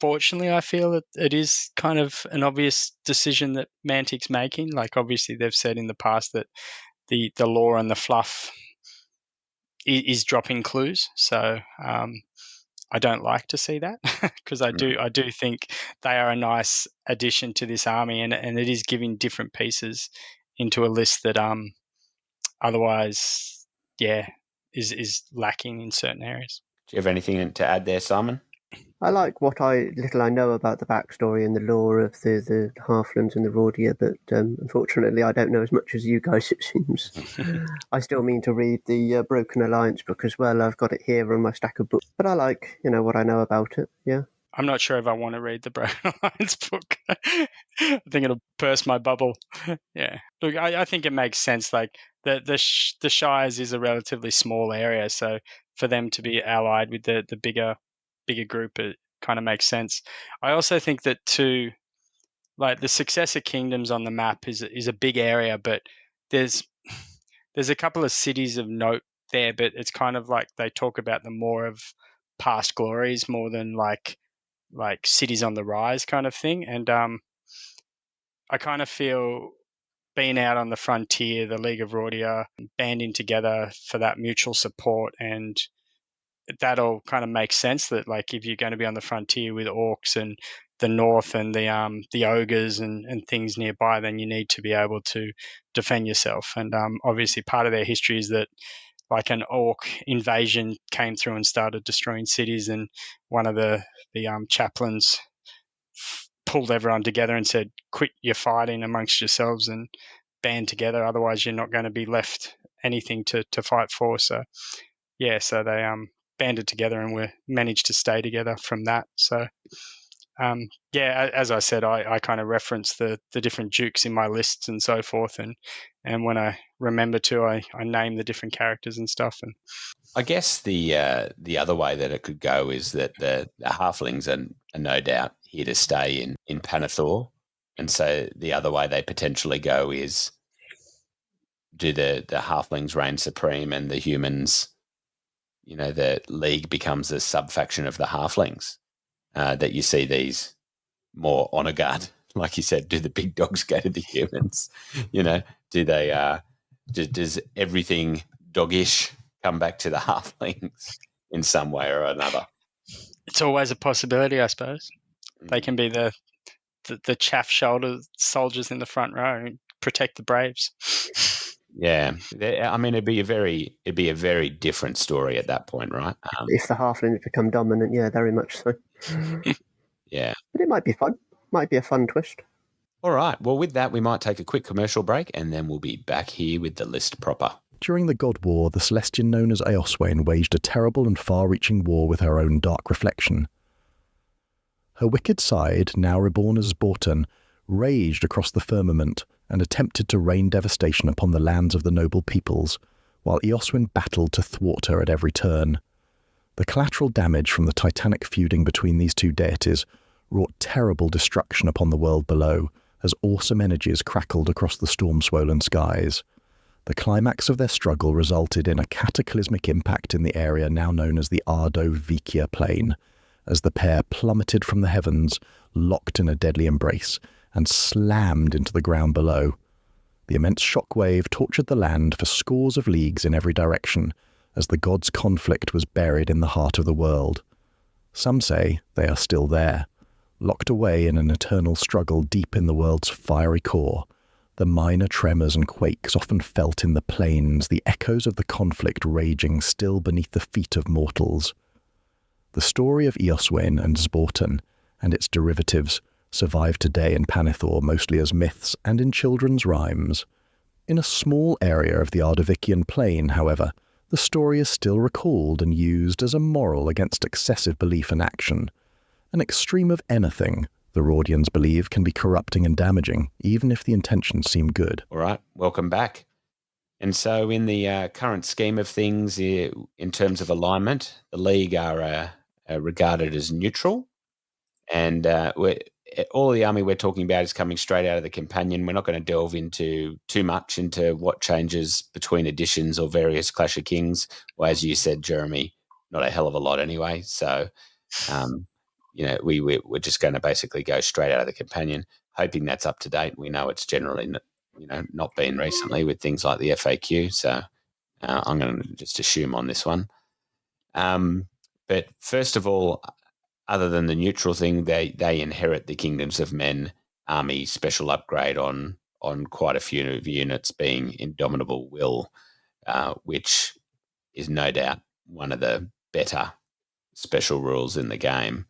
Speaker 3: unfortunately, I feel that it is kind of an obvious decision that Mantic's making. Like, obviously they've said in the past that the lore and the fluff is dropping clues. So I don't like to see that, because I do think they are a nice addition to this army, and it is giving different pieces into a list that otherwise is lacking in certain areas.
Speaker 4: Do you have anything to add there, Simon?
Speaker 2: I like what little I know about the backstory and the lore of the halflings and the Rhordia, but unfortunately I don't know as much as you guys, it seems. I still mean to read the Broken Alliance book as well. I've got it here on my stack of books, but I like, what I know about it, yeah.
Speaker 3: I'm not sure if I want to read the Broken Alliance book. I think it'll burst my bubble. Yeah. Look, I think it makes sense. Like, the Shires is a relatively small area, so for them to be allied with the bigger group, it kind of makes sense. I also think that too, like, the Successor Kingdoms on the map is a big area, but there's a couple of cities of note there, but it's kind of like they talk about them more of past glories more than like cities on the rise kind of thing. And I kind of feel, being out on the frontier, the League of Rhordia banding together for that mutual support, and that all kind of makes sense, that, like, if you're going to be on the frontier with orcs and the north and the ogres and things nearby, then you need to be able to defend yourself. And obviously part of their history is that, like, an orc invasion came through and started destroying cities, and one of the chaplains pulled everyone together and said, quit your fighting amongst yourselves and band together, otherwise you're not going to be left anything to fight for. So so they banded together and were managed to stay together from that. So as I said, I kind of reference the different dukes in my lists and so forth, and when I remember to, I name the different characters and stuff. And
Speaker 4: I guess the other way that it could go is that the halflings are no doubt here to stay in Panathor, and so the other way they potentially go is do the halflings reign supreme and the humans, the league becomes a sub-faction of the halflings, that you see these more honor guard, like you said, do the big dogs go to the humans? Do they, does everything doggish come back to the halflings in some way or another?
Speaker 3: It's always a possibility, I suppose. They can be the chaff-shouldered soldiers in the front row and protect the Braves.
Speaker 4: Yeah, I mean, it'd be a very different story at that point, right?
Speaker 2: If the halflings become dominant, yeah, very much so.
Speaker 4: Yeah.
Speaker 2: But it might be fun. Might be a fun twist.
Speaker 4: All right. Well, with that, we might take a quick commercial break, and then we'll be back here with the list proper.
Speaker 5: During the God War, the Celestian known as Eoswain waged a terrible and far-reaching war with her own dark reflection. Her wicked side, now reborn as Zborten, raged across the firmament and attempted to rain devastation upon the lands of the noble peoples, while Eoswin battled to thwart her at every turn. The collateral damage from the titanic feuding between these two deities wrought terrible destruction upon the world below, as awesome energies crackled across the storm-swollen skies. The climax of their struggle resulted in a cataclysmic impact in the area now known as the Ardo-Vikia Plain, as the pair plummeted from the heavens, locked in a deadly embrace, and slammed into the ground below. The immense shockwave tortured the land for scores of leagues in every direction, as the gods' conflict was buried in the heart of the world. Some say they are still there, locked away in an eternal struggle deep in the world's fiery core. The minor tremors and quakes often felt in the plains, the echoes of the conflict raging still beneath the feet of mortals. The story of Eoswain and Zborten and its derivatives survive today in Panithor mostly as myths and in children's rhymes. In a small area of the Ardovikian plain, however, the story is still recalled and used as a moral against excessive belief and action. An extreme of anything, the Rhordians believe, can be corrupting and damaging, even if the intentions seem good.
Speaker 4: All right, welcome back. And so in the current scheme of things, in terms of alignment, the League are regarded as neutral. And all the army we're talking about is coming straight out of the Companion. We're not going to delve into too much into what changes between editions or various Clash of Kings. Well, as you said, Jeremy, not a hell of a lot anyway. So, we're just going to basically go straight out of the Companion, hoping that's up to date. We know it's generally, not been recently with things like the FAQ. So I'm going to just assume on this one. But first of all, other than the neutral thing, they inherit the Kingdoms of Men army special upgrade on quite a few of units being Indomitable Will, which is no doubt one of the better special rules in the game.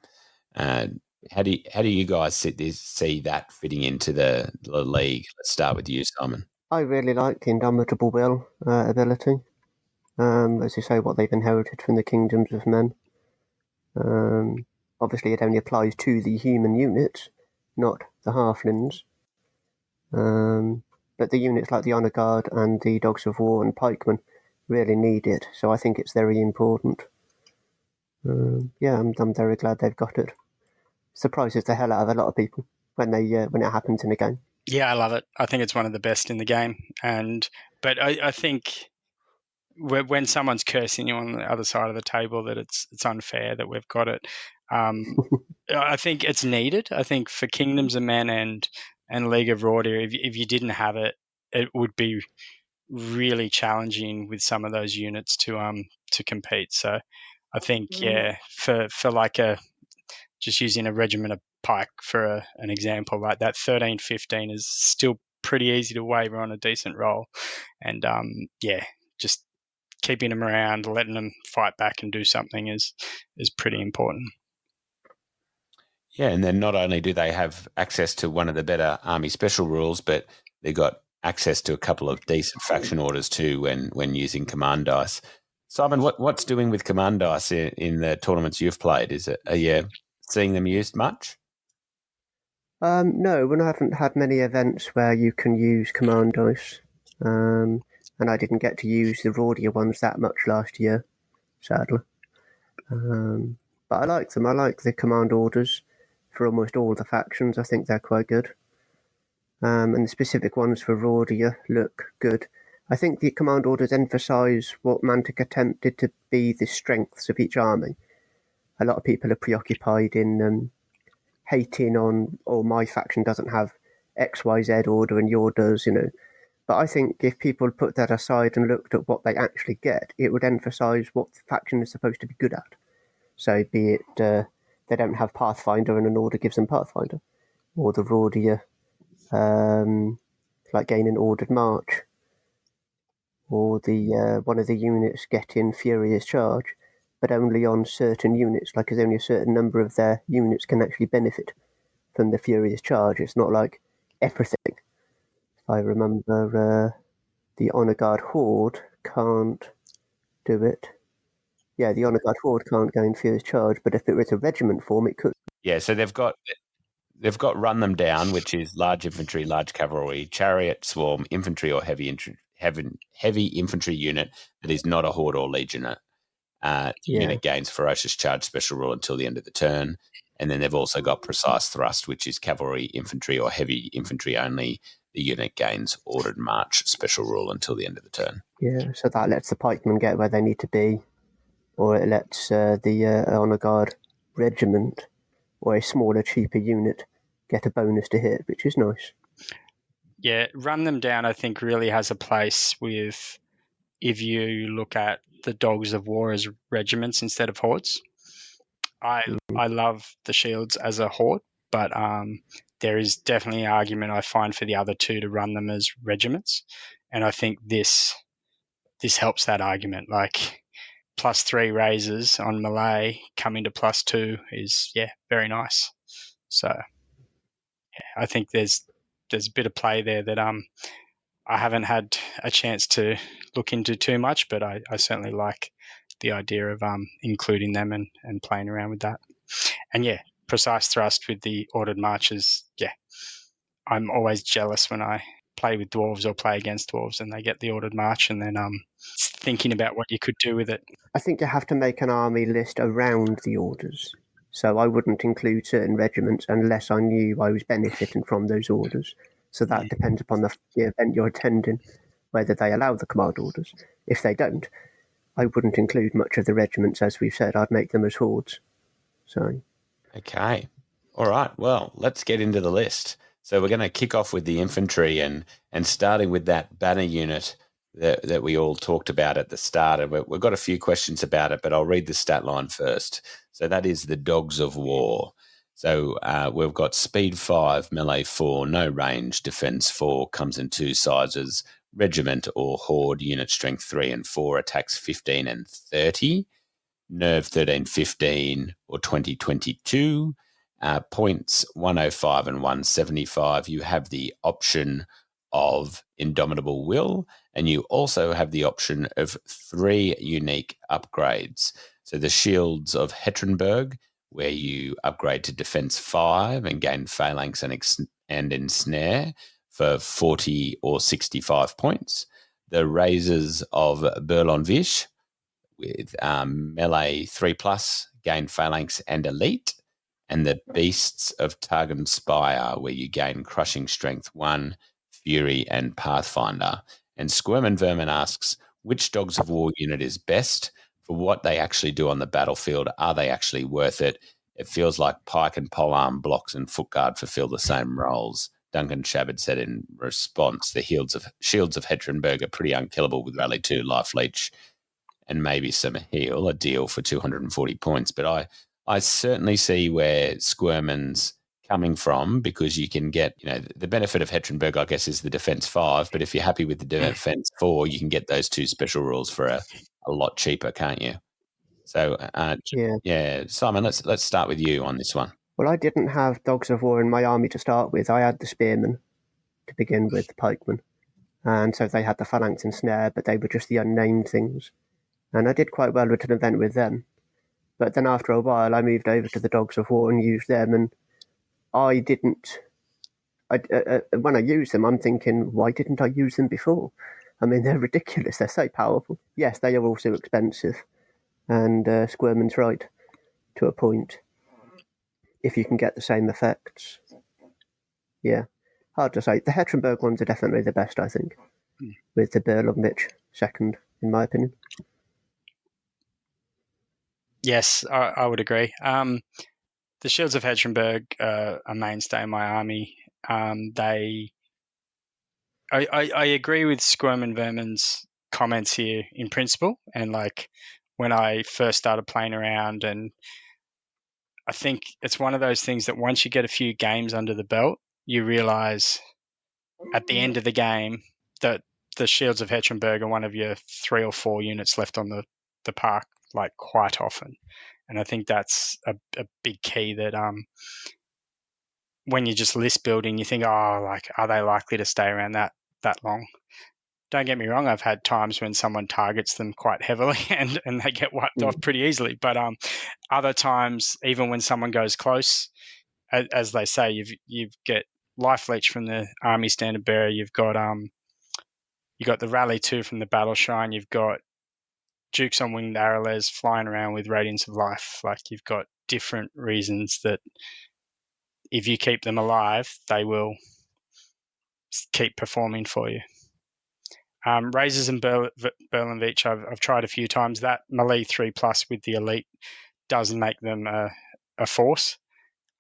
Speaker 4: How do you guys see that fitting into the League? Let's start with you, Simon.
Speaker 2: I really like the Indomitable Will ability. As you say, what they've inherited from the Kingdoms of Men. Obviously, it only applies to the human units, not the halflings. But the units like the Honor Guard and the Dogs of War and Pikemen really need it, so I think it's very important. I'm very glad they've got it. Surprises the hell out of a lot of people when it happens in a game.
Speaker 3: Yeah, I love it. I think it's one of the best in the game. But I think when someone's cursing you on the other side of the table that it's unfair that we've got it, I think it's needed. I think for Kingdoms of Men and League of Rhordia, if you didn't have it, it would be really challenging with some of those units to compete. So I think for like just using a regiment of pike for an example, like that 13-15 is still pretty easy to waver on a decent roll, and just keeping them around, letting them fight back and do something is pretty important.
Speaker 4: Yeah, and then not only do they have access to one of the better army special rules, but they've got access to a couple of decent faction orders too when using command dice. Simon, what's doing with command dice in the tournaments you've played? Are you seeing them used much?
Speaker 2: No, I haven't had many events where you can use command dice. And I didn't get to use the Rhordia ones that much last year, sadly. But I like them. I like the command orders for almost all the factions. I think they're quite good. And the specific ones for Rhordia look good. I think the command orders emphasise what Mantic attempted to be the strengths of each army. A lot of people are preoccupied in hating on, oh, my faction doesn't have XYZ order and yours does, But I think if people put that aside and looked at what they actually get, it would emphasise what the faction is supposed to be good at. So be it they don't have Pathfinder and an order gives them Pathfinder, or the Rhordia, like gaining Ordered March, or the one of the units getting Furious Charge, but only on certain units, like there's only a certain number of their units can actually benefit from the Furious Charge. It's not like everything. If I remember, the Honor Guard Horde can't do it. Yeah, the Honor Guard Horde can't gain Furious Charge, but if it was a regiment form, it could.
Speaker 4: Yeah, so they've got Run Them Down, which is large infantry, large cavalry, chariot, swarm, infantry or heavy infantry unit that is not a horde or legionnaire. Unit gains ferocious charge special rule until the end of the turn. And then they've also got precise thrust, which is cavalry, infantry or heavy infantry only. The unit gains ordered march special rule until the end of the turn.
Speaker 2: Yeah, so that lets the pikemen get where they need to be, or it lets the Honor Guard regiment or a smaller, cheaper unit get a bonus to hit, which is nice.
Speaker 3: Yeah, Run Them Down, I think, really has a place with if you look at the Dogs of War as regiments instead of hordes. I love the shields as a horde, but there is definitely an argument I find for the other two to run them as regiments, and I think this helps that argument. Like +3 raises on melee coming to +2 is very nice. So I think there's a bit of play there that I haven't had a chance to look into too much, but I certainly like the idea of including them and playing around with that. And precise thrust with the ordered marches. I'm always jealous when I play with dwarves or play against dwarves and they get the ordered march, and then thinking about what you could do with it.
Speaker 2: I think you have to make an army list around the orders. So I wouldn't include certain regiments unless I knew I was benefiting from those orders. So that depends upon the event you're attending, whether they allow the command orders. If they don't, I wouldn't include much of the regiments, as we've said. I'd make them as hordes. So,
Speaker 4: okay. All right. Well, let's get into the list. So we're going to kick off with the infantry and starting with that banner unit that we all talked about at the start. And we've got a few questions about it, but I'll read the stat line first. So that is the Dogs of War. So we've got speed 5, melee 4, no range, defense 4, comes in two sizes, regiment or horde, unit strength 3 and 4, attacks 15 and 30, nerve 13, 15 or 20, 22, points 105 and 175. You have the option of Indomitable Will, and you also have the option of 3 unique upgrades. So the Shields of Hetrenberg, where you upgrade to Defense 5 and gain Phalanx and Ensnare for 40 or 65 points. The Razors of Berlonvish, with melee 3+, gain Phalanx and Elite. And the Beasts of Targon Spire, where you gain Crushing Strength 1, Fury, and Pathfinder. And Squirmin Vermin asks, which Dogs of War unit is best for what they actually do on the battlefield? Are they actually worth it? It feels like Pike and Polearm blocks and Footguard fulfill the same roles. Duncan Shabbat said in response, the Shields of Hetrenberg are pretty unkillable with Rally 2, Life Leech, and maybe some heal, a deal for 240 points. But I certainly see where Squirmin's coming from, because you can get, the benefit of Hetrenberg, I guess, is the defense 5. But if you're happy with the defense 4, you can get those 2 special rules for a lot cheaper, can't you? So, Simon, let's start with you on this one.
Speaker 2: Well, I didn't have Dogs of War in my army to start with. I had the Spearmen to begin with, the Pikemen. And so they had the Phalanx and Snare, but they were just the unnamed things. And I did quite well at an event with them. But then after a while, I moved over to the Dogs of War and used them. And when I used them, I'm thinking, why didn't I use them before? I mean, they're ridiculous. They're so powerful. Yes, they are also expensive. And Squirmin's right, to a point. If you can get the same effects. Yeah, hard to say. The Hetrenberg ones are definitely the best, I think. with the Berlovich second, in my opinion.
Speaker 3: Yes, I would agree. The Shields of Hetrenberg are a mainstay in my army. I agree with Squirm and Vermin's comments here in principle, and like when I first started playing around, and I think it's one of those things that once you get a few games under the belt, you realize at the end of the game that the Shields of Hetrenberg are one of your 3 or 4 units left on the park, like quite often. And I think that's a big key that when you're just list building, you think, oh, like, are they likely to stay around that long? Don't get me wrong, I've had times when someone targets them quite heavily and they get wiped off pretty easily. But other times, even when someone goes close, as they say, you've get Life Leech from the Army Standard Bearer, you've got the Rally 2 from the Battle Shrine, you've got Dukes on Winged Aralez flying around with Radiance of Life. Like, you've got different reasons that if you keep them alive, they will keep performing for you. Razors and Berlinvich, I've tried a few times. That melee 3+ with the elite does make them a force.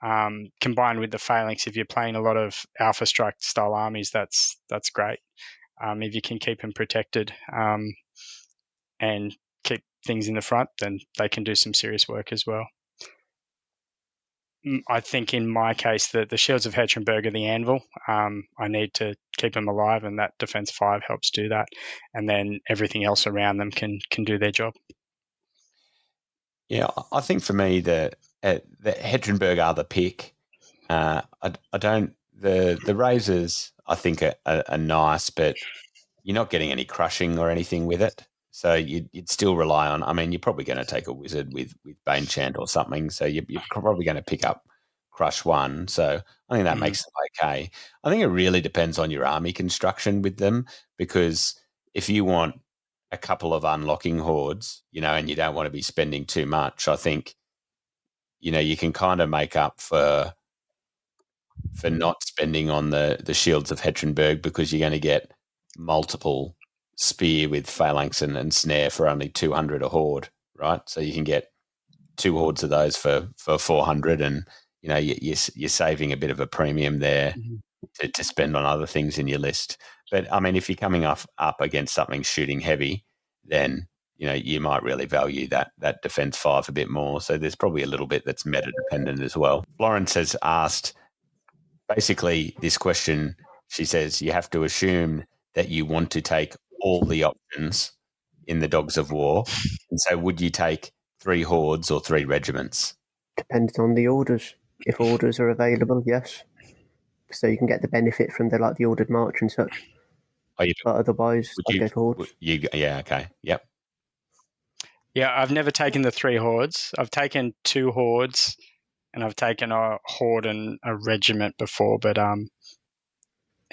Speaker 3: Combined with the phalanx, if you're playing a lot of Alpha Strike style armies, that's great. If you can keep them protected and keep things in the front, then they can do some serious work as well. I think in my case, the Shields of Hetrenberg are the anvil. I need to keep them alive, and that Defense 5 helps do that. And then everything else around them can do their job.
Speaker 4: Yeah, I think for me, the Hetrenberg are the pick. I don't the razors I think are nice, but you're not getting any crushing or anything with it. So you'd still rely on. I mean, you're probably going to take a wizard with Bane Chant or something. So you're probably going to pick up Crush 1. So I think that makes them okay. I think it really depends on your army construction with them, because if you want a couple of unlocking hordes, and you don't want to be spending too much, I think, you can kind of make up for not spending on the Shields of Hetrenberg, because you're going to get multiple spear with phalanx and snare for only 200 a horde, right? So you can get 2 hordes of those for 400, and you're saving a bit of a premium there to spend on other things in your list. But I mean, if you're coming up against something shooting heavy, then you might really value that Defense 5 a bit more. So there's probably a little bit that's meta dependent as well. Florence has asked, basically, this question, she says, you have to assume that you want to take all the options in the Dogs of War. And so would you take 3 hordes or 3 regiments?
Speaker 2: Depends on the orders. If orders are available, yes. So you can get the benefit from the ordered march and such. But otherwise, I'd go for hordes.
Speaker 4: Yeah, okay. Yep.
Speaker 3: Yeah, I've never taken the 3 hordes. I've taken 2 hordes, and I've taken a horde and a regiment before, but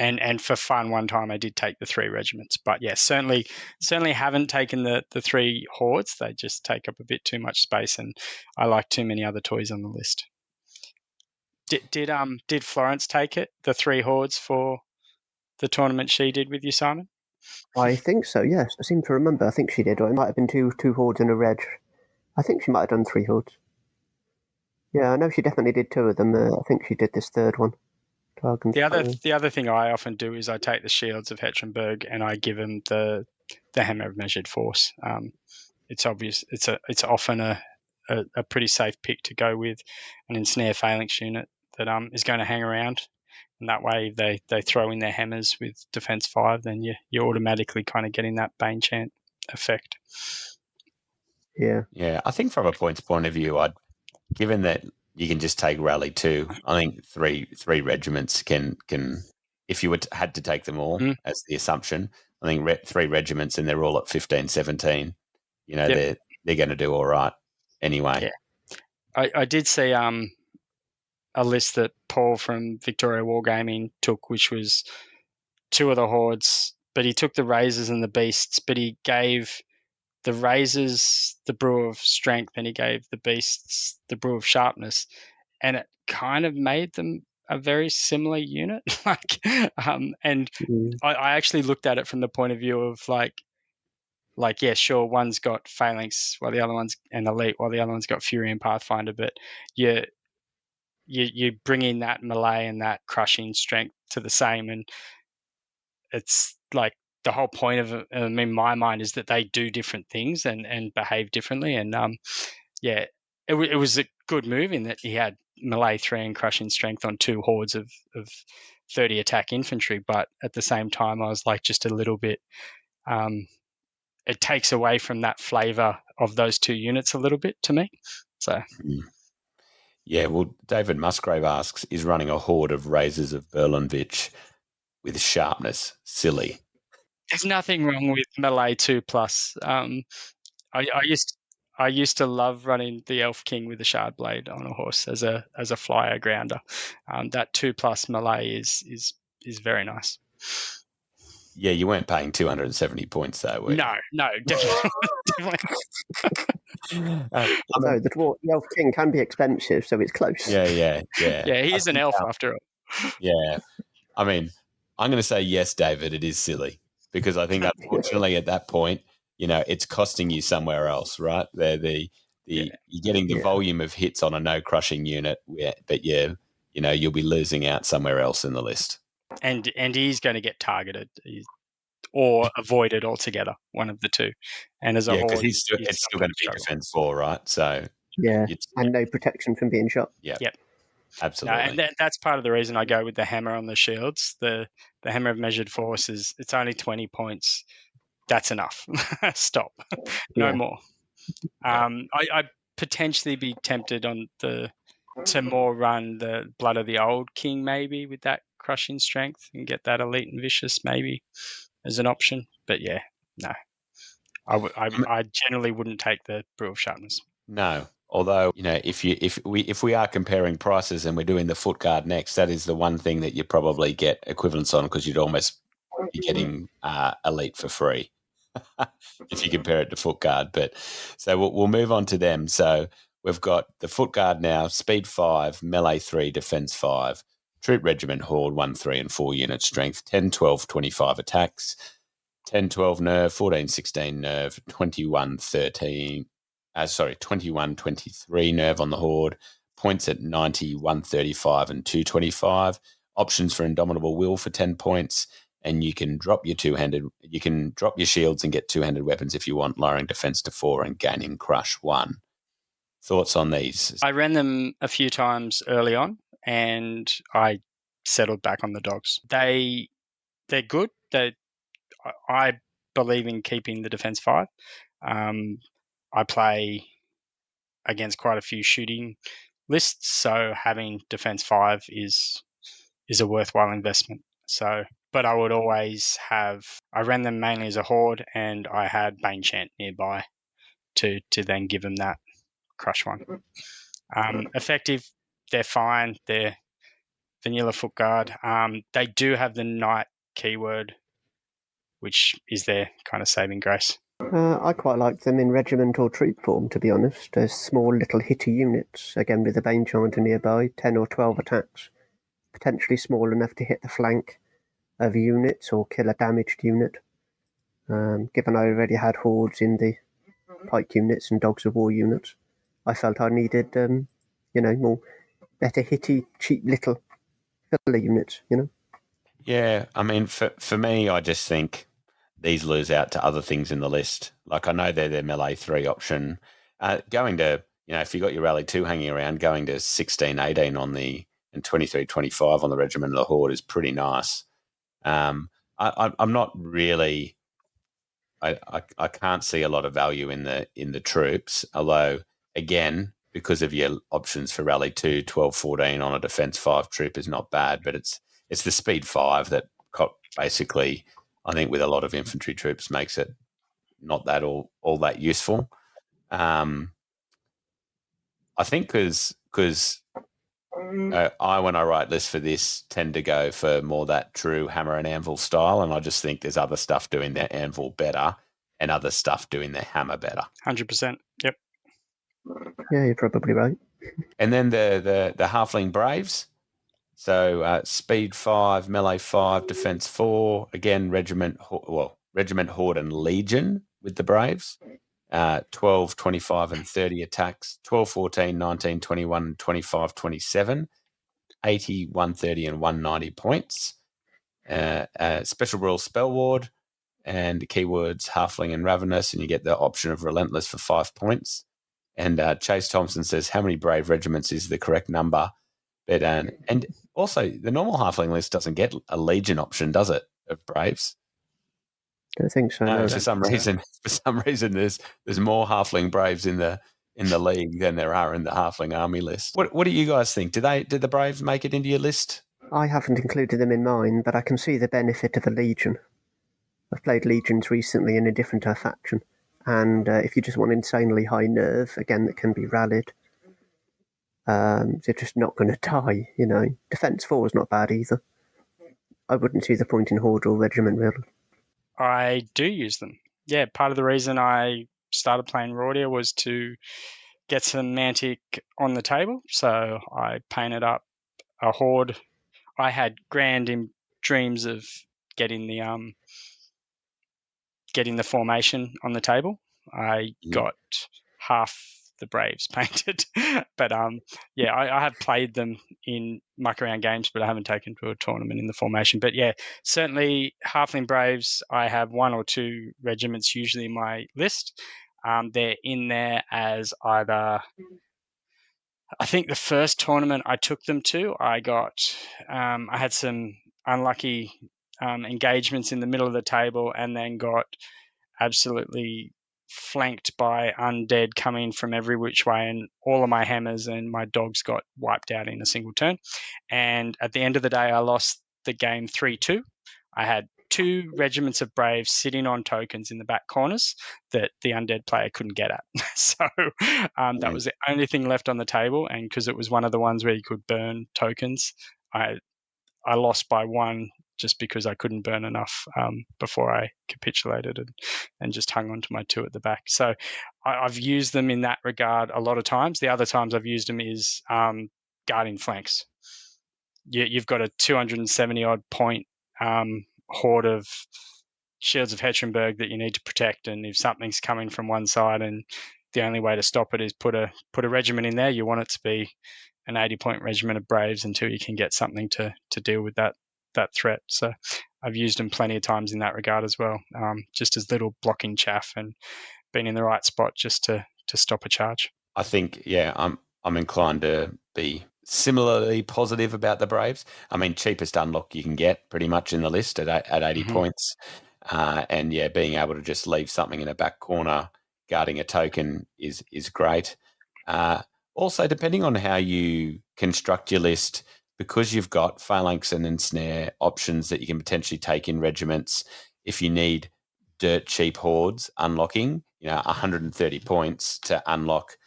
Speaker 3: and for fun, one time I did take the 3 regiments. But yeah, certainly haven't taken the 3 hordes. They just take up a bit too much space, and I like too many other toys on the list. Did Florence take it, the 3 hordes, for the tournament she did with you, Simon?
Speaker 2: I think so, yes. I seem to remember. I think she did. Or it might have been two hordes and a reg. I think she might have done 3 hordes. Yeah, I know she definitely did 2 of them. I think she did this 3rd one.
Speaker 3: The other thing I often do is I take the Shields of Hetrenberg and I give them the Hammer of Measured Force. It's obvious. It's often a pretty safe pick to go with an ensnare phalanx unit that is going to hang around. And that way, they throw in their hammers with Defense 5, then you're automatically kind of getting that Bane Chant effect.
Speaker 2: Yeah.
Speaker 4: Yeah, I think from a points point of view, given that you can just take Rally 2, I think three regiments can if you had to take them all as the assumption, I think 3 regiments, and they're all at 15, 17. They're going to do all right anyway.
Speaker 3: Yeah. I did see a list that Paul from Victoria Wargaming took, which was 2 of the hordes, but he took the Razors and the Beasts, but he gave the Razors the Brew of Strength and he gave the Beasts the Brew of Sharpness, and it kind of made them a very similar unit. And I actually looked at it from the point of view of yeah, sure, one's got Phalanx while the other one's an Elite, while the other one's got Fury and Pathfinder, but you bring in that melee and that crushing strength to the same, and it's like the whole point of it, in my mind, is that they do different things and behave differently. And yeah, it was a good move in that he had melee 3 and crushing strength on 2 hordes of 30 attack infantry, but at the same time, I was like just a little bit. It takes away from that flavour of those 2 units a little bit to me. So.
Speaker 4: Yeah, well, David Musgrave asks, is running a horde of Razors of Berlinvich with sharpness silly?
Speaker 3: There's nothing wrong with melee 2+. I used to love running the Elf King with the Shard Blade on a horse as a flyer grounder. That 2+ melee is very nice.
Speaker 4: Yeah, you weren't paying 270 points though, were you?
Speaker 3: No, definitely.
Speaker 2: No, the Elf King can be expensive, so it's close.
Speaker 4: Yeah.
Speaker 3: Yeah, he's an elf after all.
Speaker 4: Yeah. I mean, I'm going to say yes, David, it is silly, because I think unfortunately at that point, it's costing you somewhere else, right? You're getting the volume of hits on a no crushing unit, but you'll be losing out somewhere else in the list.
Speaker 3: And he's going to get targeted or avoided altogether, one of the two. And as a horde,
Speaker 4: because it's still going to be defense 4, right? So
Speaker 2: and no protection from being shot.
Speaker 3: Yep.
Speaker 4: Absolutely.
Speaker 3: No, and that's part of the reason I go with the hammer on the shields. The hammer of measured force it's only 20 points. That's enough. Stop. No more. I potentially be tempted to more run the Blood of the Old King maybe with that crushing strength and get that Elite and Vicious maybe as an option. But yeah, no. I generally wouldn't take the Brew of Sharpness.
Speaker 4: No. Although, if we are comparing prices and we're doing the foot guard next, that is the one thing that you probably get equivalents on, because you'd almost be getting Elite for free if you compare it to foot guard. But so we'll move on to them. So we've got the foot guard now: speed 5, melee 3, defense 5, troop regiment horde 1, 3, and 4 unit strength, 10, 12, 25 attacks, 10, 12 nerve, 14, 16 nerve, 21, 23 nerve on the horde, points at 90, 135, and 225. Options for Indomitable Will for 10 points, and you can drop your shields and get 2-handed weapons if you want, lowering defense to 4 and gaining crush 1. Thoughts on these?
Speaker 3: I ran them a few times early on, and I settled back on the dogs. They're good. I believe in keeping the defense 5. I play against quite a few shooting lists, so having defense 5 is a worthwhile investment. So, but I would always I ran them mainly as a horde, and I had Bane Chant nearby to then give them that crush 1. Effective, they're fine. They're vanilla foot guard. They do have the knight keyword, which is their kind of saving grace.
Speaker 2: I quite like them in regiment or troop form, to be honest, as small little hitty units, again with a Bane Chanter nearby, 10 or 12 attacks, potentially small enough to hit the flank of units or kill a damaged unit. Given I already had hordes in the pike units and dogs of war units, I felt I needed, more better hitty, cheap little filler units,
Speaker 4: Yeah, I mean, for me, I just think these lose out to other things in the list. Like, I know they're their melee 3 option. Going to, if you got your rally 2 hanging around, going to 16, 18 on and 23, 25 on the regiment of the horde is pretty nice. I'm not really. I can't see a lot of value in the troops. Although, again, because of your options for rally 2, 12, 14 on a defense 5 troop is not bad. But it's the speed 5 that basically, I think, with a lot of infantry troops, makes it not that all that useful. I think because when I write lists for this, tend to go for more that true hammer and anvil style, and I just think there's other stuff doing their anvil better and other stuff doing their hammer better.
Speaker 3: 100%. Yep.
Speaker 2: Yeah, you're probably right.
Speaker 4: And then the halfling braves. So speed 5, melee 5, defense 4. Again, regiment, horde, and legion with the Braves. 12, 25, and 30 attacks. 12, 14, 19, 21, 25, 27. 80, 130, and 190 points. Special rules spell ward and keywords halfling and ravenous, and you get the option of relentless for 5 points. And Chase Thompson says, how many brave regiments is the correct number? But and also the normal halfling list doesn't get a legion option, does it, of braves?
Speaker 2: I don't think so.
Speaker 4: No,
Speaker 2: No.
Speaker 4: for some reason, there's more halfling braves in the league than there are in the halfling army list. What do you guys think? Did the braves make it into your list?
Speaker 2: I haven't included them in mine, but I can see the benefit of a legion. I've played legions recently in a different faction, and if you just want insanely high nerve, again, that can be rallied, they're just not going to die, you know. Defense 4 is not bad either. I wouldn't see the point in horde or regiment, really.
Speaker 3: I do use them. Yeah, part of the reason I started playing Rhordia was to get some Mantic on the table, so I painted up a horde. I had grand dreams of getting the formation on the table. I got half the Braves painted, but yeah, I have played them in muck around games, but I haven't taken to a tournament in the formation. But yeah, certainly halfling Braves. I have 1 or 2 regiments usually in my list. They're in there as either. I think the first tournament I took them to, I had some unlucky engagements in the middle of the table, and then got absolutely flanked by undead coming from every which way, and all of my hammers and my dogs got wiped out in a single turn. And at the end of the day, I lost the game 3-2. I had 2 regiments of Braves sitting on tokens in the back corners that the undead player couldn't get at. So that was the only thing left on the table, and because it was one of the ones where you could burn tokens, I lost by 1 just because I couldn't burn enough before I capitulated and just hung on to my 2 at the back. So I've used them in that regard a lot of times. The other times I've used them is guarding flanks. You've got a 270-odd point horde of Shields of Hettrenberg that you need to protect, and if something's coming from one side and the only way to stop it is put a regiment in there, you want it to be an 80-point regiment of Braves until you can get something to deal with that threat. So I've used them plenty of times in that regard as well, just as little blocking chaff and being in the right spot just to stop a charge.
Speaker 4: I think, yeah, I'm inclined to be similarly positive about the Braves. I mean, cheapest unlock you can get pretty much in the list at 80 points. And yeah, being able to just leave something in a back corner guarding a token is great. Also, depending on how you construct your list, because you've got phalanx and ensnare options that you can potentially take in regiments, if you need dirt cheap hordes unlocking, 130 points to unlock,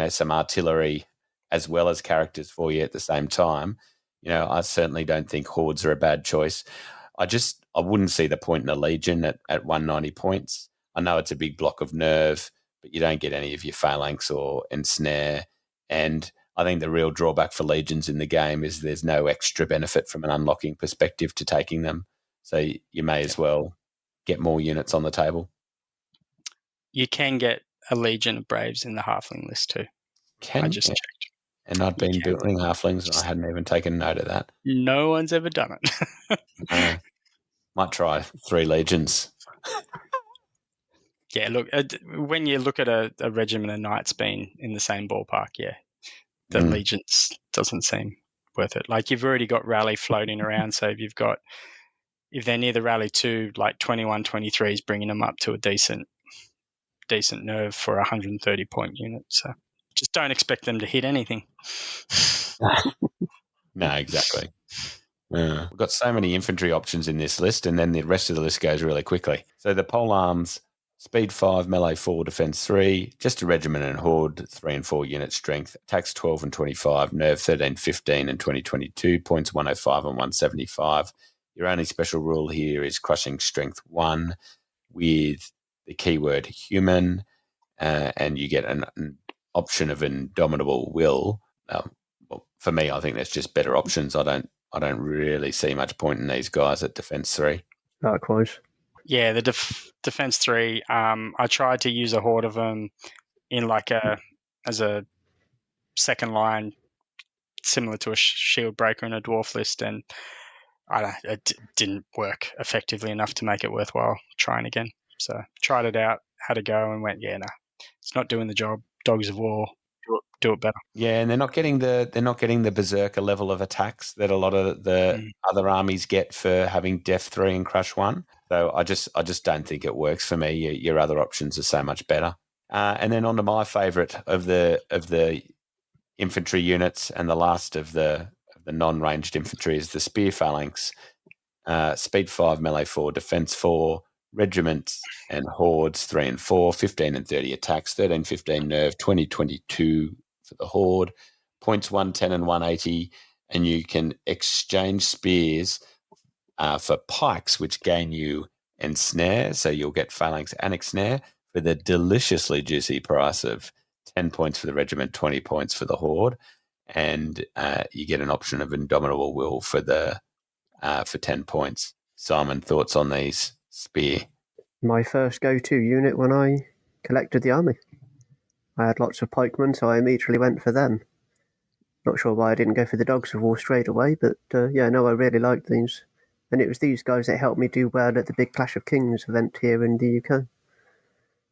Speaker 4: some artillery as well as characters for you at the same time, I certainly don't think hordes are a bad choice. I wouldn't see the point in a legion at 190 points. I know it's a big block of nerve, but you don't get any of your phalanx or ensnare. And I think the real drawback for legions in the game is there's no extra benefit from an unlocking perspective to taking them. So you may as well get more units on the table.
Speaker 3: You can get a legion of Braves in the halfling list too. I just checked.
Speaker 4: And I'd been building halflings and I hadn't even taken note of that.
Speaker 3: No one's ever done it.
Speaker 4: Might try 3 legions.
Speaker 3: Yeah, look, when you look at a regiment of knights being in the same ballpark, yeah, the legions doesn't seem worth it. Like, you've already got rally floating around, so if they're near the rally 2, like 21, 23 is bringing them up to a decent nerve for a 130 point unit. So just don't expect them to hit anything.
Speaker 4: No, exactly. We've got so many infantry options in this list, and then the rest of the list goes really quickly. So the pole arms, speed 5, melee 4, defense 3, just a regiment and horde, 3 and 4 unit strength, attacks 12 and 25, nerve 13, 15 and 2022, points 105 and 175. Your only special rule here is crushing strength 1 with the keyword human, and you get an option of indomitable will. Well, for me, I think there's just better options. I don't I don't really see much point in these guys at defence 3.
Speaker 2: Likewise.
Speaker 3: Yeah, the defense 3. I tried to use a horde of them in as a second line, similar to a shield breaker in a dwarf list, and it didn't work effectively enough to make it worthwhile trying again. So tried it out, had a go, and went, yeah, no, it's not doing the job. Dogs of War, do it better.
Speaker 4: Yeah, and they're not getting the berserker level of attacks that a lot of the other armies get for having Def 3 and Crush 1. So I just don't think it works for me. Your other options are so much better. And then on to my favourite of the infantry units, and the last of the non-ranged infantry is the Spear Phalanx. Speed 5, melee 4, defense 4, regiments and hordes 3 and 4, 15 and 30 attacks, 13, 15 nerve, 20, 22 for the horde, points 110 and 180, and you can exchange spears for pikes, which gain you ensnare, so you'll get phalanx and ensnare for the deliciously juicy price of 10 points for the regiment, 20 points for the horde, and you get an option of Indomitable Will for 10 points. Simon, thoughts on these spear?
Speaker 2: My first go-to unit when I collected the army. I had lots of pikemen, so I immediately went for them. Not sure why I didn't go for the Dogs of War straight away, but I really liked these. And it was these guys that helped me do well at the big Clash of Kings event here in the UK.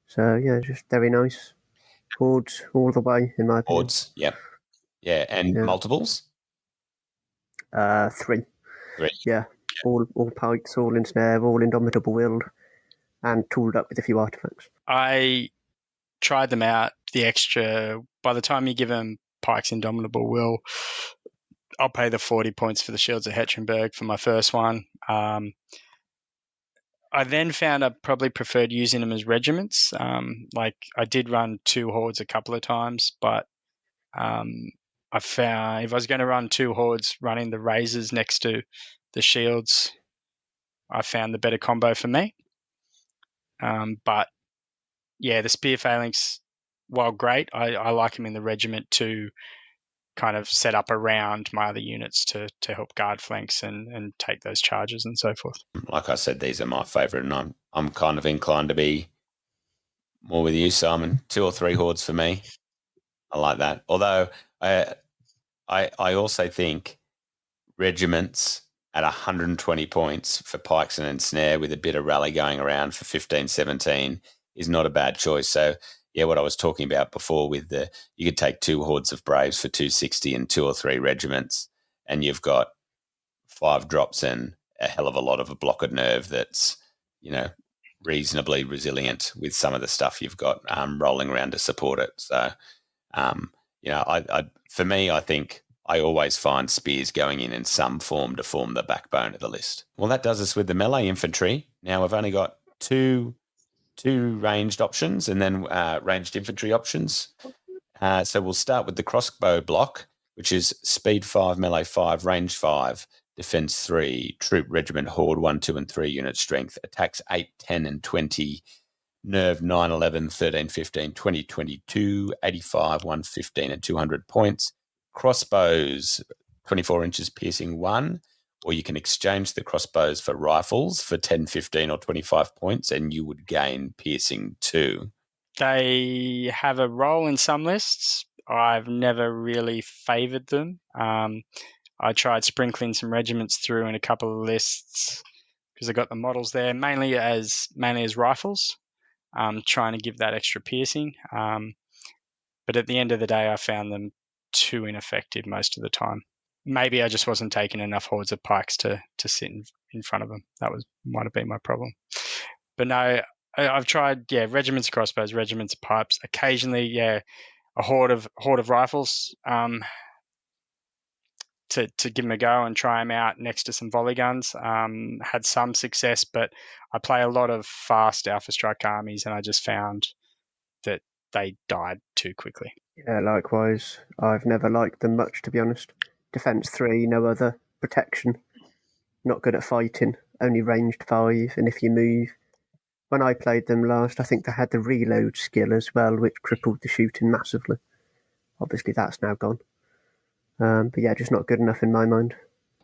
Speaker 2: So, yeah, just very nice. Hordes all the way, in my opinion.
Speaker 4: Hordes, yep. Yeah, and multiples?
Speaker 2: 3.
Speaker 4: 3.
Speaker 2: Yeah, all pikes, all ensnare, all Indomitable Will, and tooled up with a few artifacts.
Speaker 3: I tried them out. The extra, by the time you give them pikes Indomitable Will, I'll pay the 40 points for the Shields of Hetchenberg for my first one. I then found I probably preferred using them as regiments. Like I did run 2 hordes a couple of times, but I found if I was going to run 2 hordes, running the razors next to the shields, I found the better combo for me. But yeah, the Spear Phalanx, while great, I like them in the regiment to kind of set up around my other units to help guard flanks and take those charges and so forth.
Speaker 4: Like I said, these are my favourite, and I'm kind of inclined to be more with you, Simon. 2 or 3 hordes for me. I like that. Although I also think regiments at 120 points for pikes and ensnare with a bit of rally going around for 15, 17 is not a bad choice. So, yeah, what I was talking about before with you could take 2 hordes of Braves for 260 and 2 or 3 regiments, and you've got 5 drops and a hell of a lot of a blocked nerve that's, reasonably resilient with some of the stuff you've got rolling around to support it. So, for me, I think I always find spears going in some form to form the backbone of the list. Well, that does us with the melee infantry. Now we've only got two ranged options and then ranged infantry options. So we'll start with the crossbow block, which is speed 5, melee 5, range 5, defense 3, troop, regiment, horde 1, 2, and 3 unit strength, attacks 8, 10, and 20, nerve 9, 11, 13, 15, 20, 22, 85, 115, and 200 points. Crossbows, 24 inches piercing 1, or you can exchange the crossbows for rifles for 10, 15, or 25 points, and you would gain piercing 2.
Speaker 3: They have a role in some lists. I've never really favoured them. I tried sprinkling some regiments through in a couple of lists because I got the models there, mainly as rifles, trying to give that extra piercing. But at the end of the day, I found them too ineffective most of the time. Maybe I just wasn't taking enough hordes of pikes to sit in front of them. That might have been my problem. But no, I've tried, regiments of crossbows, regiments of pipes. Occasionally, a horde of rifles to give them a go and try them out next to some volley guns. Had some success, but I play a lot of fast Alpha Strike armies, and I just found that they died too quickly.
Speaker 2: Yeah, likewise. I've never liked them much, to be honest. Defense 3, no other. Protection. Not good at fighting. Only ranged 5, and if you move. When I played them last, I think they had the reload skill as well, which crippled the shooting massively. Obviously, that's now gone. But yeah, just not good enough in my mind.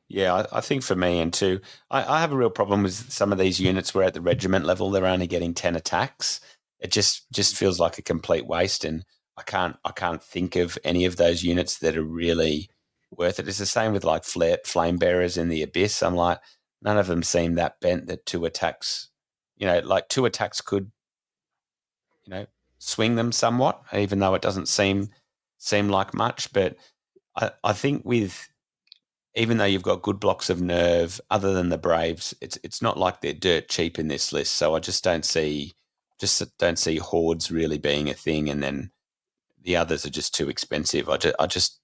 Speaker 4: Yeah, I think for me and two, I have a real problem with some of these units where at the regiment level they're only getting 10 attacks. It just feels like a complete waste, and I can't think of any of those units that are really worth it. It's the same with like flame bearers in the abyss. I'm like, none of them seem that bent that two attacks, like two attacks could, swing them somewhat, even though it doesn't seem like much. But I think with even though you've got good blocks of nerve, other than the Braves, it's not like they're dirt cheap in this list. So I just don't see hordes really being a thing, and then the others are just too expensive. I just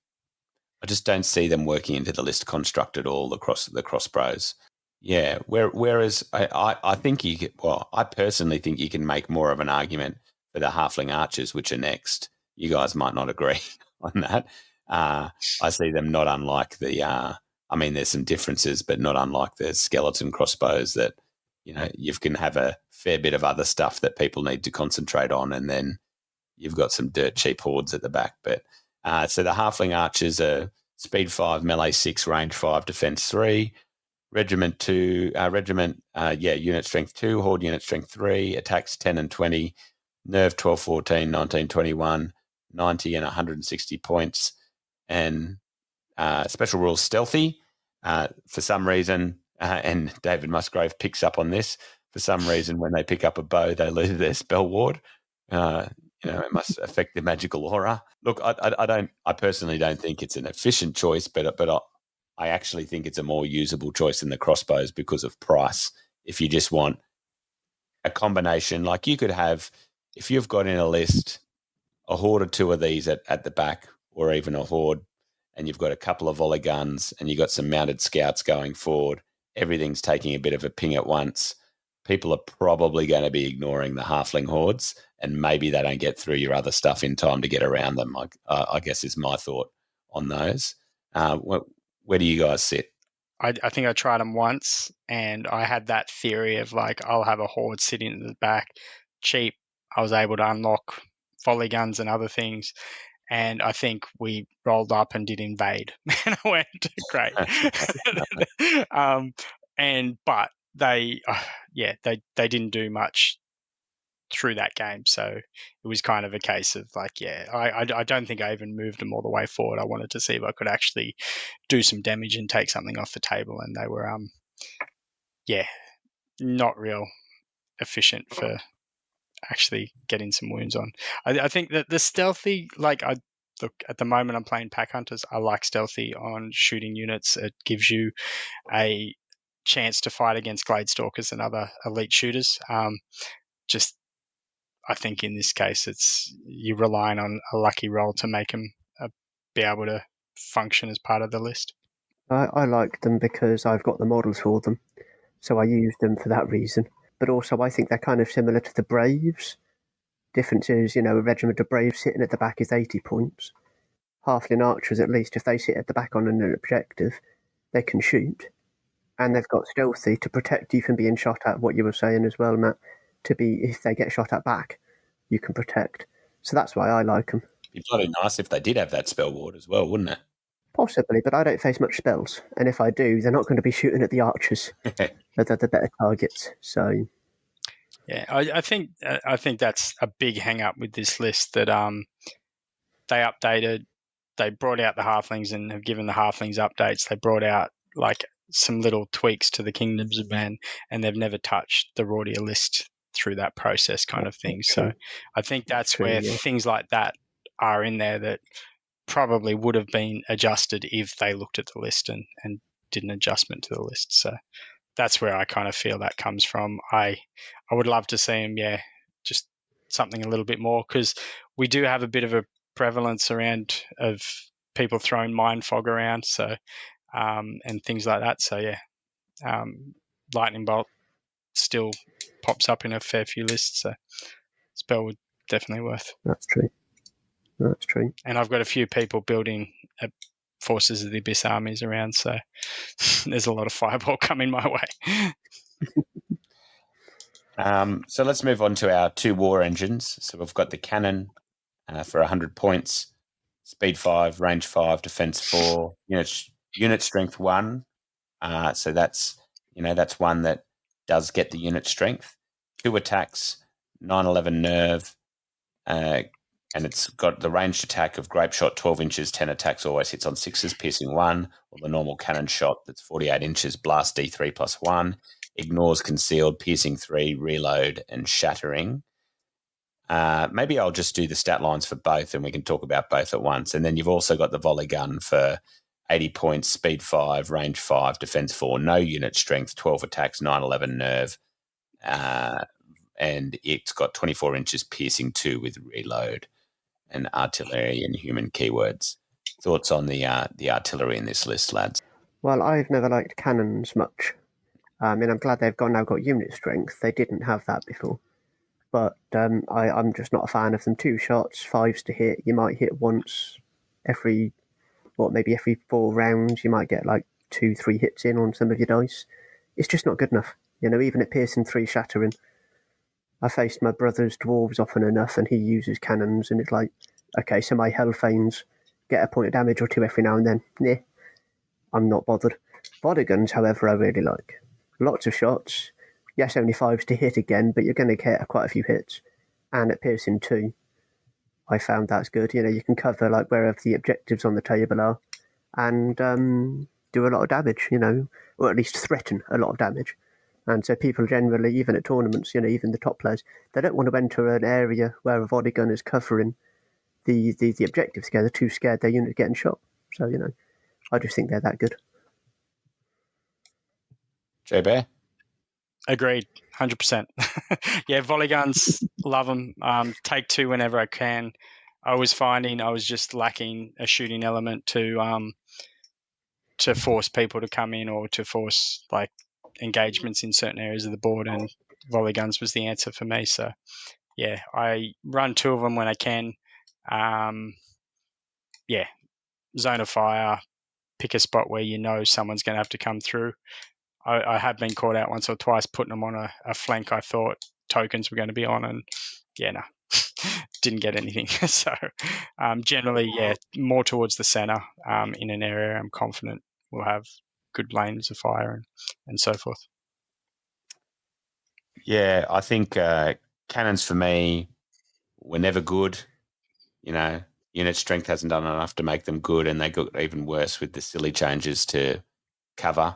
Speaker 4: don't see them working into the list construct at all. The crossbows. Yeah. Whereas I think I personally think you can make more of an argument for the halfling archers, which are next. You guys might not agree on that. I see them not unlike the. There's some differences, but not unlike the skeleton crossbows that you can have a fair bit of other stuff that people need to concentrate on, and then you've got some dirt cheap hordes at the back. But so the halfling archers are speed 5, melee 6, range 5, defense 3. Regiment 2, unit strength 2, horde unit strength 3, attacks 10 and 20, nerve 12, 14, 19, 21, 90 and 160 points. And special rules stealthy. For some reason, and David Musgrave picks up on this, for some reason when they pick up a bow, they lose their spell ward. It must affect the magical aura. Look, I personally don't think it's an efficient choice, but I actually think it's a more usable choice than the crossbows because of price. If you just want a combination, like you could have, if you've got in a list a horde or two of these at the back, or even a horde, and you've got a couple of volley guns and you've got some mounted scouts going forward, everything's taking a bit of a ping at once. People are probably going to be ignoring the halfling hordes, and maybe they don't get through your other stuff in time to get around them, I guess is my thought on those. Where do you guys sit?
Speaker 3: I think I tried them once, and I had that theory of like, I'll have a horde sitting in the back, cheap. I was able to unlock volley guns and other things, and I think we rolled up and did invade, and I went, great. But they didn't do much through that game, so it was kind of a case of like, I don't think I even moved them all the way forward. I wanted to see if I could actually do some damage and take something off the table, and they were not real efficient for actually getting some wounds on. I think that the stealthy, look, at the moment I'm playing pack hunters. I like stealthy on shooting units. It gives you a chance to fight against glade stalkers and other elite shooters. I think in this case, you're relying on a lucky roll to make them be able to function as part of the list.
Speaker 2: I like them because I've got the models for them, so I use them for that reason. But also, I think they're kind of similar to the Braves. Difference is, a regiment of Braves sitting at the back is 80 points. Halfling archers, at least, if they sit at the back on an objective, they can shoot. And they've got stealthy to protect you from being shot at, what you were saying as well, Matt. If they get shot at back, you can protect. So that's why I like them.
Speaker 4: It'd be bloody nice if they did have that spell ward as well, wouldn't it?
Speaker 2: Possibly, but I don't face much spells. And if I do, they're not going to be shooting at the archers. They're the better targets. So,
Speaker 3: yeah, I think that's a big hang up with this list, that they brought out the halflings and have given the halflings updates. They brought out like some little tweaks to the Kingdoms of Men, and they've never touched the Rhordia list through that process kind of thing. So I think that's where things like that are in there that probably would have been adjusted if they looked at the list and did an adjustment to the list. So that's where I kind of feel that comes from. I would love to see them, just something a little bit more, because we do have a bit of a prevalence around of people throwing mind fog around, so and things like that. So lightning bolt still pops up in a fair few lists, so spell would definitely worth.
Speaker 2: That's true.
Speaker 3: And I've got a few people building Forces of the Abyss armies around, so there's a lot of fireball coming my way.
Speaker 4: So let's move on to our 2 war engines. So we've got the cannon for 100 points, speed 5, range 5, defense 4, unit strength 1, So that's one that does get the unit strength. 2 attacks, 911 nerve, and it's got the ranged attack of grape shot 12 inches, 10 attacks, always hits on 6s, piercing 1, or the normal cannon shot that's 48 inches, blast D3 plus 1, ignores concealed, piercing 3, reload, and shattering. Maybe I'll just do the stat lines for both and we can talk about both at once. And then you've also got the volley gun for 80 points, speed 5, range 5, defense 4, no unit strength, 12 attacks, 911 nerve. And it's got 24 inches, piercing 2 with reload, and artillery and human keywords. Thoughts on the artillery in this list, lads?
Speaker 2: Well, I've never liked cannons much. I mean, I'm glad they've now got unit strength. They didn't have that before. But I'm just not a fan of them. 2 shots, 5s to hit. You might hit once maybe every 4 rounds. You might get like 2-3 hits in on some of your dice. It's just not good enough. Even at piercing 3, shattering. I faced my brother's dwarves often enough, and he uses cannons, and it's like, okay, so my Hellfanes get a point of damage or 2 every now and then. Nah, I'm not bothered. Body guns, however, I really like. Lots of shots. Yes, only 5s to hit again, but you're going to get quite a few hits. And at piercing 2, I found that's good. You can cover like wherever the objectives on the table are, and do a lot of damage. Or at least threaten a lot of damage. And so people generally, even at tournaments, even the top players, they don't want to enter an area where a body gun is covering the objectives together. They're too scared their unit getting shot. So, I just think they're that good.
Speaker 4: J Bear?
Speaker 3: Agreed, 100%. Yeah, volley guns, love them. Take 2 whenever I can. I was finding I was just lacking a shooting element to force people to come in or to force like engagements in certain areas of the board, and volley guns was the answer for me. So yeah, I run 2 of them when I can. Zone of fire, pick a spot where someone's going to have to come through. I have been caught out once or twice putting them on a flank I thought tokens were going to be on, and didn't get anything. So generally, more towards the center in an area I'm confident we'll have good lanes of fire and so forth.
Speaker 4: Yeah, I think cannons for me were never good. Unit strength hasn't done enough to make them good, and they got even worse with the silly changes to cover,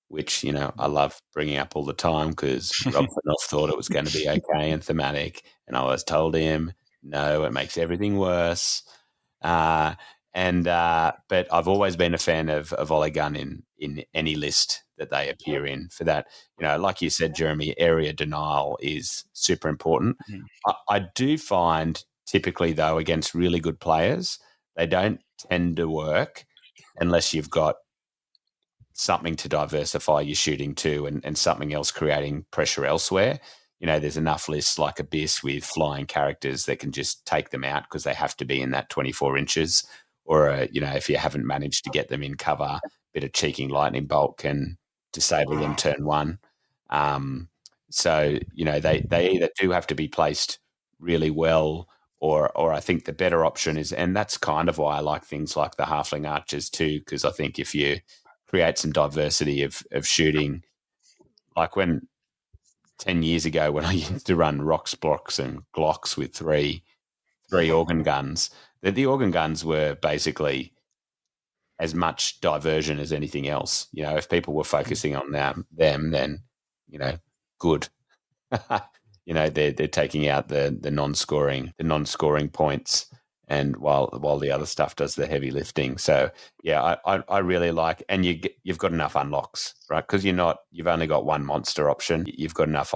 Speaker 4: which, I love bringing up all the time because Rob Fanoff thought it was going to be okay and thematic, and I always told him, no, it makes everything worse. But I've always been a fan of a volley gun in any list that they appear in for that. Like you said, Jeremy, area denial is super important. Mm. I do find typically, though, against really good players, they don't tend to work unless you've got something to diversify your shooting to and something else creating pressure elsewhere. There's enough lists like Abyss with flying characters that can just take them out because they have to be in that 24 inches. Or, if you haven't managed to get them in cover, a bit of cheeking lightning bolt can disable them turn 1. So, they either do have to be placed really well, or I think the better option is, and that's kind of why I like things like the halfling archers too, because I think if you create some diversity of shooting, like when 10 years ago when I used to run rocks, blocks and glocks with three organ guns, the organ guns were basically as much diversion as anything else. If people were focusing on them then, good. They're taking out the non-scoring points, and while the other stuff does the heavy lifting. So yeah, I really like, and you've got enough unlocks, right? Because you've only got one monster option. You've got enough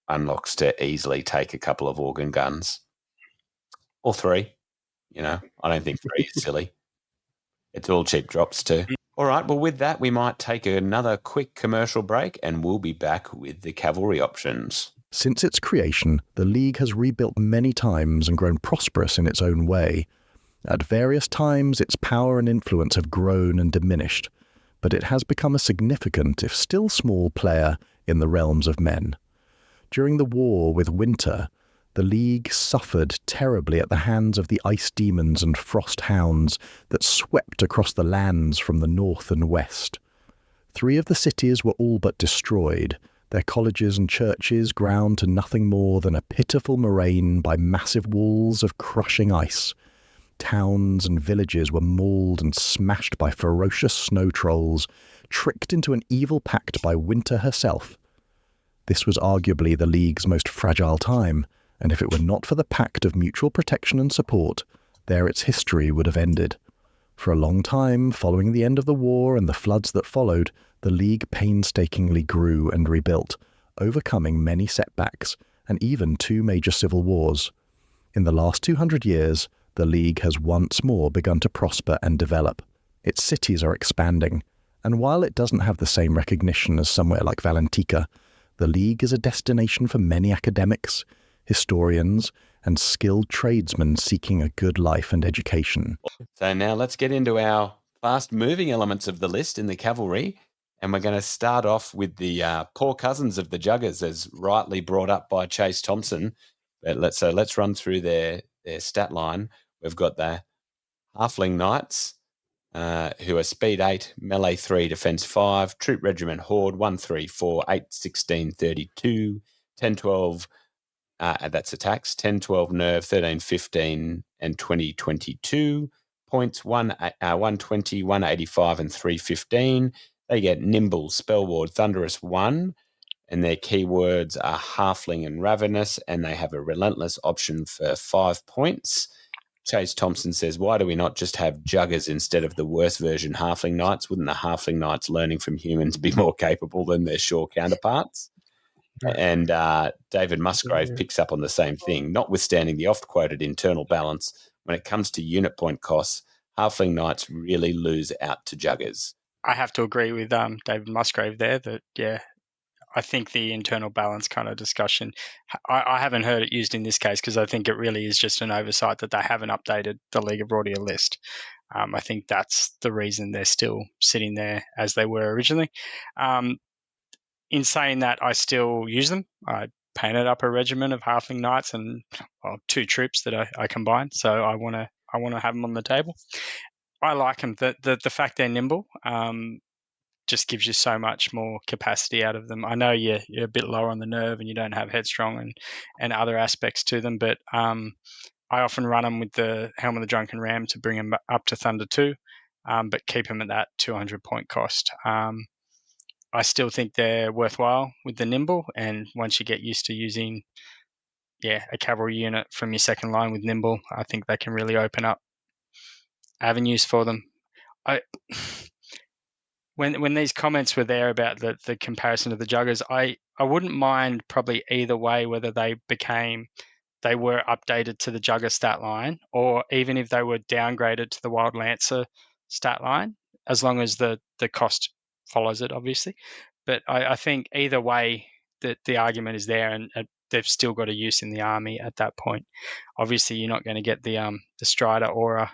Speaker 4: unlocks to easily take a couple of organ guns, or 3. I don't think 3 is silly. It's all cheap drops too. All right, well, with that, we might take another quick commercial break, and we'll be back with the cavalry options.
Speaker 5: Since its creation, the League has rebuilt many times and grown prosperous in its own way. At various times, its power and influence have grown and diminished, but it has become a significant, if still small, player in the realms of men. During the war with Winter, the League suffered terribly at the hands of the ice demons and frost hounds that swept across the lands from the north and west. 3 of the cities were all but destroyed, their colleges and churches ground to nothing more than a pitiful moraine by massive walls of crushing ice. Towns and villages were mauled and smashed by ferocious snow trolls, tricked into an evil pact by winter herself. This was arguably the League's most fragile time, and if it were not for the pact of mutual protection and support, there its history would have ended. For a long time, following the end of the war and the floods that followed, the League painstakingly grew and rebuilt, overcoming many setbacks and even 2 major civil wars. In the last 200 years, the League has once more begun to prosper and develop. Its cities are expanding, and while it doesn't have the same recognition as somewhere like Valentika, the League is a destination for many academics, historians, and skilled tradesmen seeking a good life and education.
Speaker 4: So now let's get into our fast-moving elements of the list in the cavalry, and we're going to start off with the poor cousins of the Juggers, as rightly brought up by Chase Thompson. But let's run through their stat line. We've got the Halfling Knights, who are speed 8, melee 3, defense 5, troop regiment horde 1, 3, 4, 8, 16, 32, 10, 12, that's attacks, 10, 12 nerve, 13, 15, and 20, 22. Points 120, 185, and 315. They get nimble, spell ward, thunderous 1, and their keywords are halfling and ravenous, and they have a relentless option for 5 points. Chase Thompson says, why do we not just have Juggers instead of the worst version Halfling Knights? Wouldn't the Halfling Knights learning from humans be more capable than their Shore counterparts? And David Musgrave picks up on the same thing. Notwithstanding the oft-quoted internal balance, when it comes to unit point costs, Halfling Knights really lose out to Juggers.
Speaker 3: I have to agree with David Musgrave there that, yeah, I think the internal balance kind of discussion, I haven't heard it used in this case because I think it really is just an oversight that they haven't updated the League of Rhordia list. I think that's the reason they're still sitting there as they were originally. In saying that, I still use them. I painted up a regiment of Halfling Knights and 2 troops that I combined, so I want to have them on the table. I like them. The fact they're nimble just gives you so much more capacity out of them. I know you're a bit lower on the nerve and you don't have headstrong and other aspects to them, but I often run them with the Helm of the Drunken Ram to bring them up to Thunder 2, but keep them at that 200 point cost. I still think they're worthwhile with the nimble, and once you get used to using a cavalry unit from your second line with nimble, I think they can really open up avenues for them. When these comments were there about the comparison to the Juggers, I wouldn't mind probably either way whether they were updated to the Jugger stat line, or even if they were downgraded to the Wild Lancer stat line, as long as the cost follows it, obviously. But I think either way, the argument is there, and they've still got a use in the army at that point. Obviously, you're not going to get the Strider aura.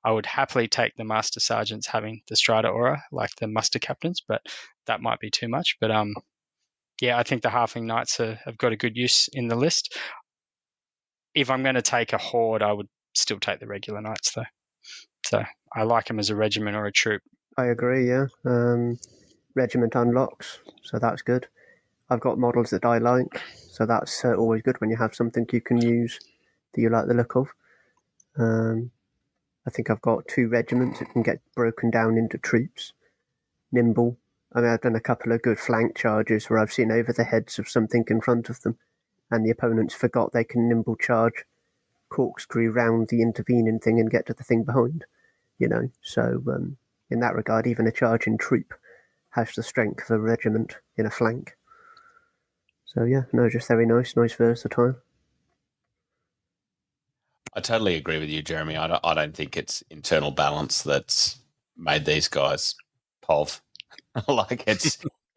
Speaker 3: I would happily take the Master Sergeants having the Strider aura, like the Muster Captains, but that might be too much. But I think the Halfling Knights have got a good use in the list. If I'm going to take a horde, I would still take the regular Knights, though. So I like them as a regiment or a troop.
Speaker 2: I agree, yeah. Regiment unlocks, so that's good. I've got models that I like, so that's always good when you have something you can use that you like the look of. I think I've got 2 regiments that can get broken down into troops. Nimble. I mean, I've done a couple of good flank charges where I've seen over the heads of something in front of them, and the opponents forgot they can nimble charge, corkscrew round the intervening thing and get to the thing behind. So in that regard, even a charging troop has the strength of a regiment in a flank. So just very nice versatile.
Speaker 4: I totally agree with you, Jeremy. I don't think it's internal balance that's made these guys POV. Like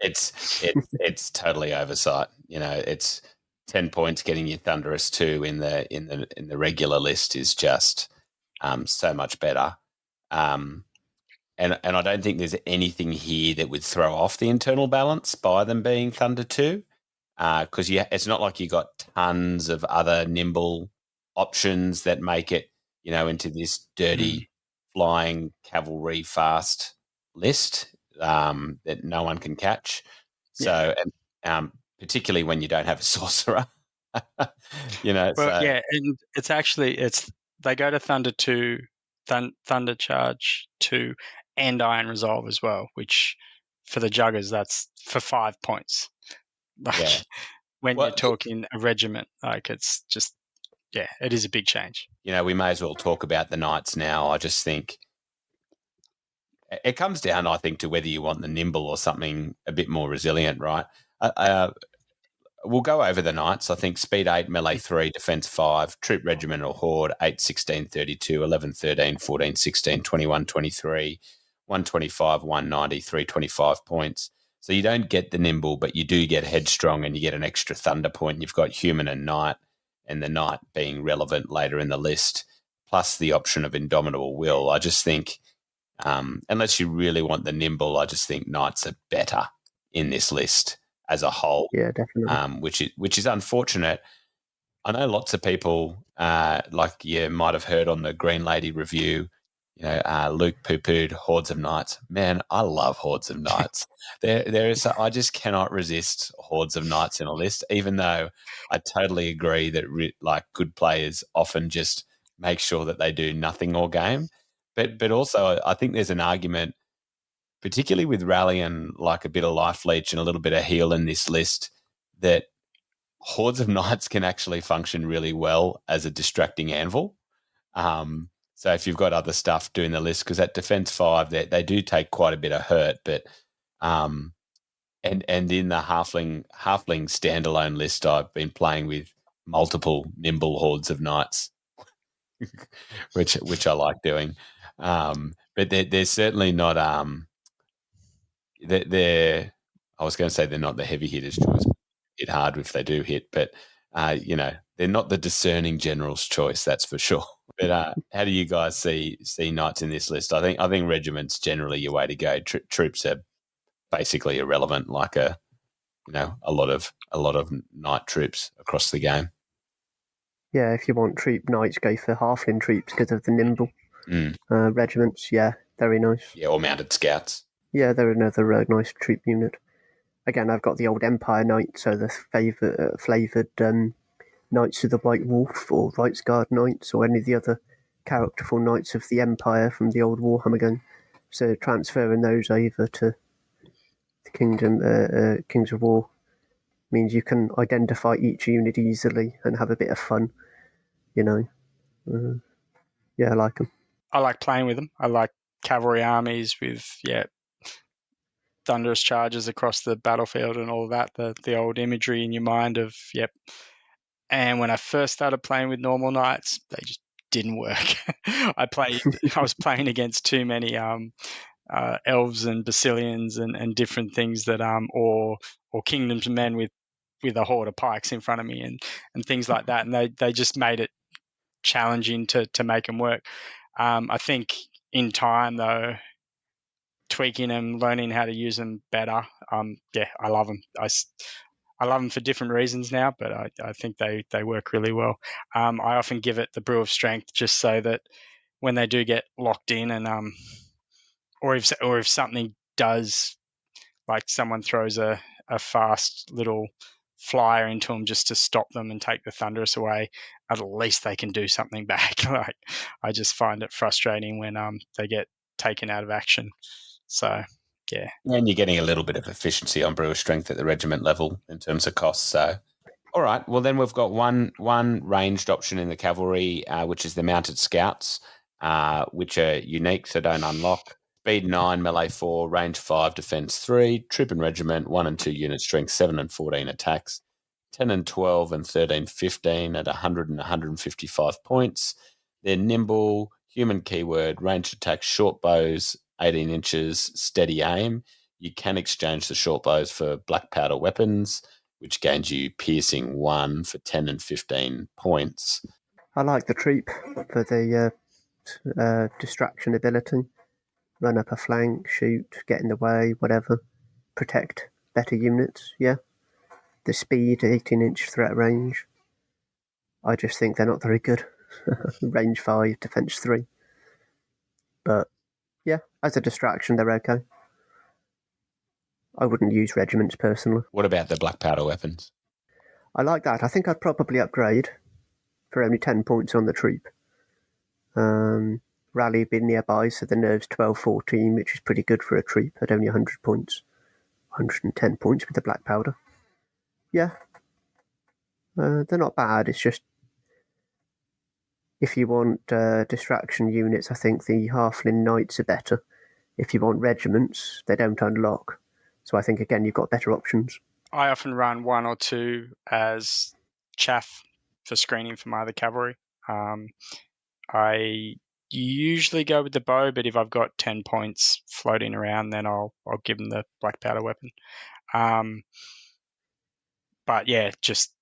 Speaker 4: it's totally oversight. It's 10 points getting you Thunderous 2 in the regular list is just so much better. And I don't think there's anything here that would throw off the internal balance by them being Thunder 2, because it's not like you got tons of other nimble options that make it, into this dirty flying cavalry fast list. that no one can catch. So, and particularly when you don't have a sorcerer,
Speaker 3: Well,
Speaker 4: So
Speaker 3: and they go to Thunder 2, Thunder Charge 2, and Iron Resolve as well, which for the Juggers, that's for 5 points. Like, when you're talking a regiment, like, it's just, it is a big change.
Speaker 4: We may as well talk about the Knights now. I just think it comes down, I think, to whether you want the nimble or something a bit more resilient, right? We'll go over the Knights. I think speed 8, melee 3, defense 5, troop regiment or horde 8, 16, 32, 11, 13, 14, 16, 21, 23, 125, 190, 325 points. So you don't get the nimble, but you do get headstrong and you get an extra thunder point. You've got human and knight, and the knight being relevant later in the list, plus the option of indomitable will. I just think, unless you really want the nimble, I just think knights are better in this list as a whole.
Speaker 2: Yeah, definitely.
Speaker 4: Which is unfortunate. I know lots of people, like you might have heard on the Green Lady review, Luke poo-pooed Hordes of Knights. Man, I love Hordes of Knights. I just cannot resist Hordes of Knights in a list, even though I totally agree that good players often just make sure that they do nothing all game. But also I think there's an argument, particularly with rally and like a bit of life leech and a little bit of heal in this list, that Hordes of Knights can actually function really well as a distracting anvil. So if you've got other stuff doing the list, because at defense 5, they do take quite a bit of hurt, but and in the halfling standalone list, I've been playing with multiple nimble Hordes of Knights, which I like doing. But they're certainly not they're I was going to say they're not the heavy hitters' choice. Hit hard if they do hit, but they're not the discerning general's choice, that's for sure. But how do you guys see knights in this list? I think regiments generally your way to go. Troops are basically irrelevant, like a lot of knight troops across the game.
Speaker 2: Yeah, if you want troop knights, go for halfling troops because of the nimble. Regiments, yeah, very nice.
Speaker 4: Yeah, or mounted scouts.
Speaker 2: Yeah, they're another nice troop unit. Again, I've got the old Empire Knight, so the flavoured Knights of the White Wolf or Rights Guard Knights or any of the other characterful Knights of the Empire from the old Warhammer game. So transferring those over to the Kings of War means you can identify each unit easily and have a bit of fun, Yeah, I like them.
Speaker 3: I like playing with them. I like cavalry armies with, thunderous charges across the battlefield and all of that, the old imagery in your mind of, And when I first started playing with normal knights, they just didn't work. I was playing against too many elves and basilians and different things that or kingdoms men with a horde of pikes in front of me and things like that, and they just made it challenging to make them work. I think in time though, tweaking them, learning how to use them better. I love them. I love them for different reasons now, but I think they work really well. I often give it the brew of strength just so that when they do get locked in and or if something does, like someone throws a fast little flyer into them just to stop them and take the thunderous away, at least they can do something back. Like, I just find it frustrating when they get taken out of action. So, yeah.
Speaker 4: And you're getting a little bit of efficiency on brewer strength at the regiment level in terms of costs. So, all right. Well, then we've got one ranged option in the cavalry, which is the mounted scouts, which are unique, so don't unlock. Speed 9, melee 4, range 5, defense 3, troop and regiment 1 and 2 unit strength, 7 and 14 attacks, 10 and 12 and 13, 15 at 100 and 155 points. They're nimble, human keyword, ranged attack, short bows, 18 inches, steady aim. You can exchange the short bows for black powder weapons, which gains you piercing 1 for 10 and 15 points.
Speaker 2: I like the troop for the distraction ability. Run up a flank, shoot, get in the way, whatever. Protect better units, yeah. The speed, 18-inch threat range. I just think they're not very good. Range 5, defense 3. But, yeah, as a distraction, they're okay. I wouldn't use regiments personally.
Speaker 4: What about the black powder weapons?
Speaker 2: I like that. I think I'd probably upgrade for only 10 points on the troop. Rally being nearby, so the nerve's 12-14, which is pretty good for a troop at only 100 points. 110 points with the black powder. Yeah. They're not bad. It's just, if you want distraction units, I think the Halfling Knights are better. If you want regiments, they don't unlock. So I think, again, you've got better options.
Speaker 3: I often run 1 or 2 as chaff for screening for my other cavalry. I usually go with the bow, but if I've got 10 points floating around, then I'll give them the black powder weapon. But yeah, just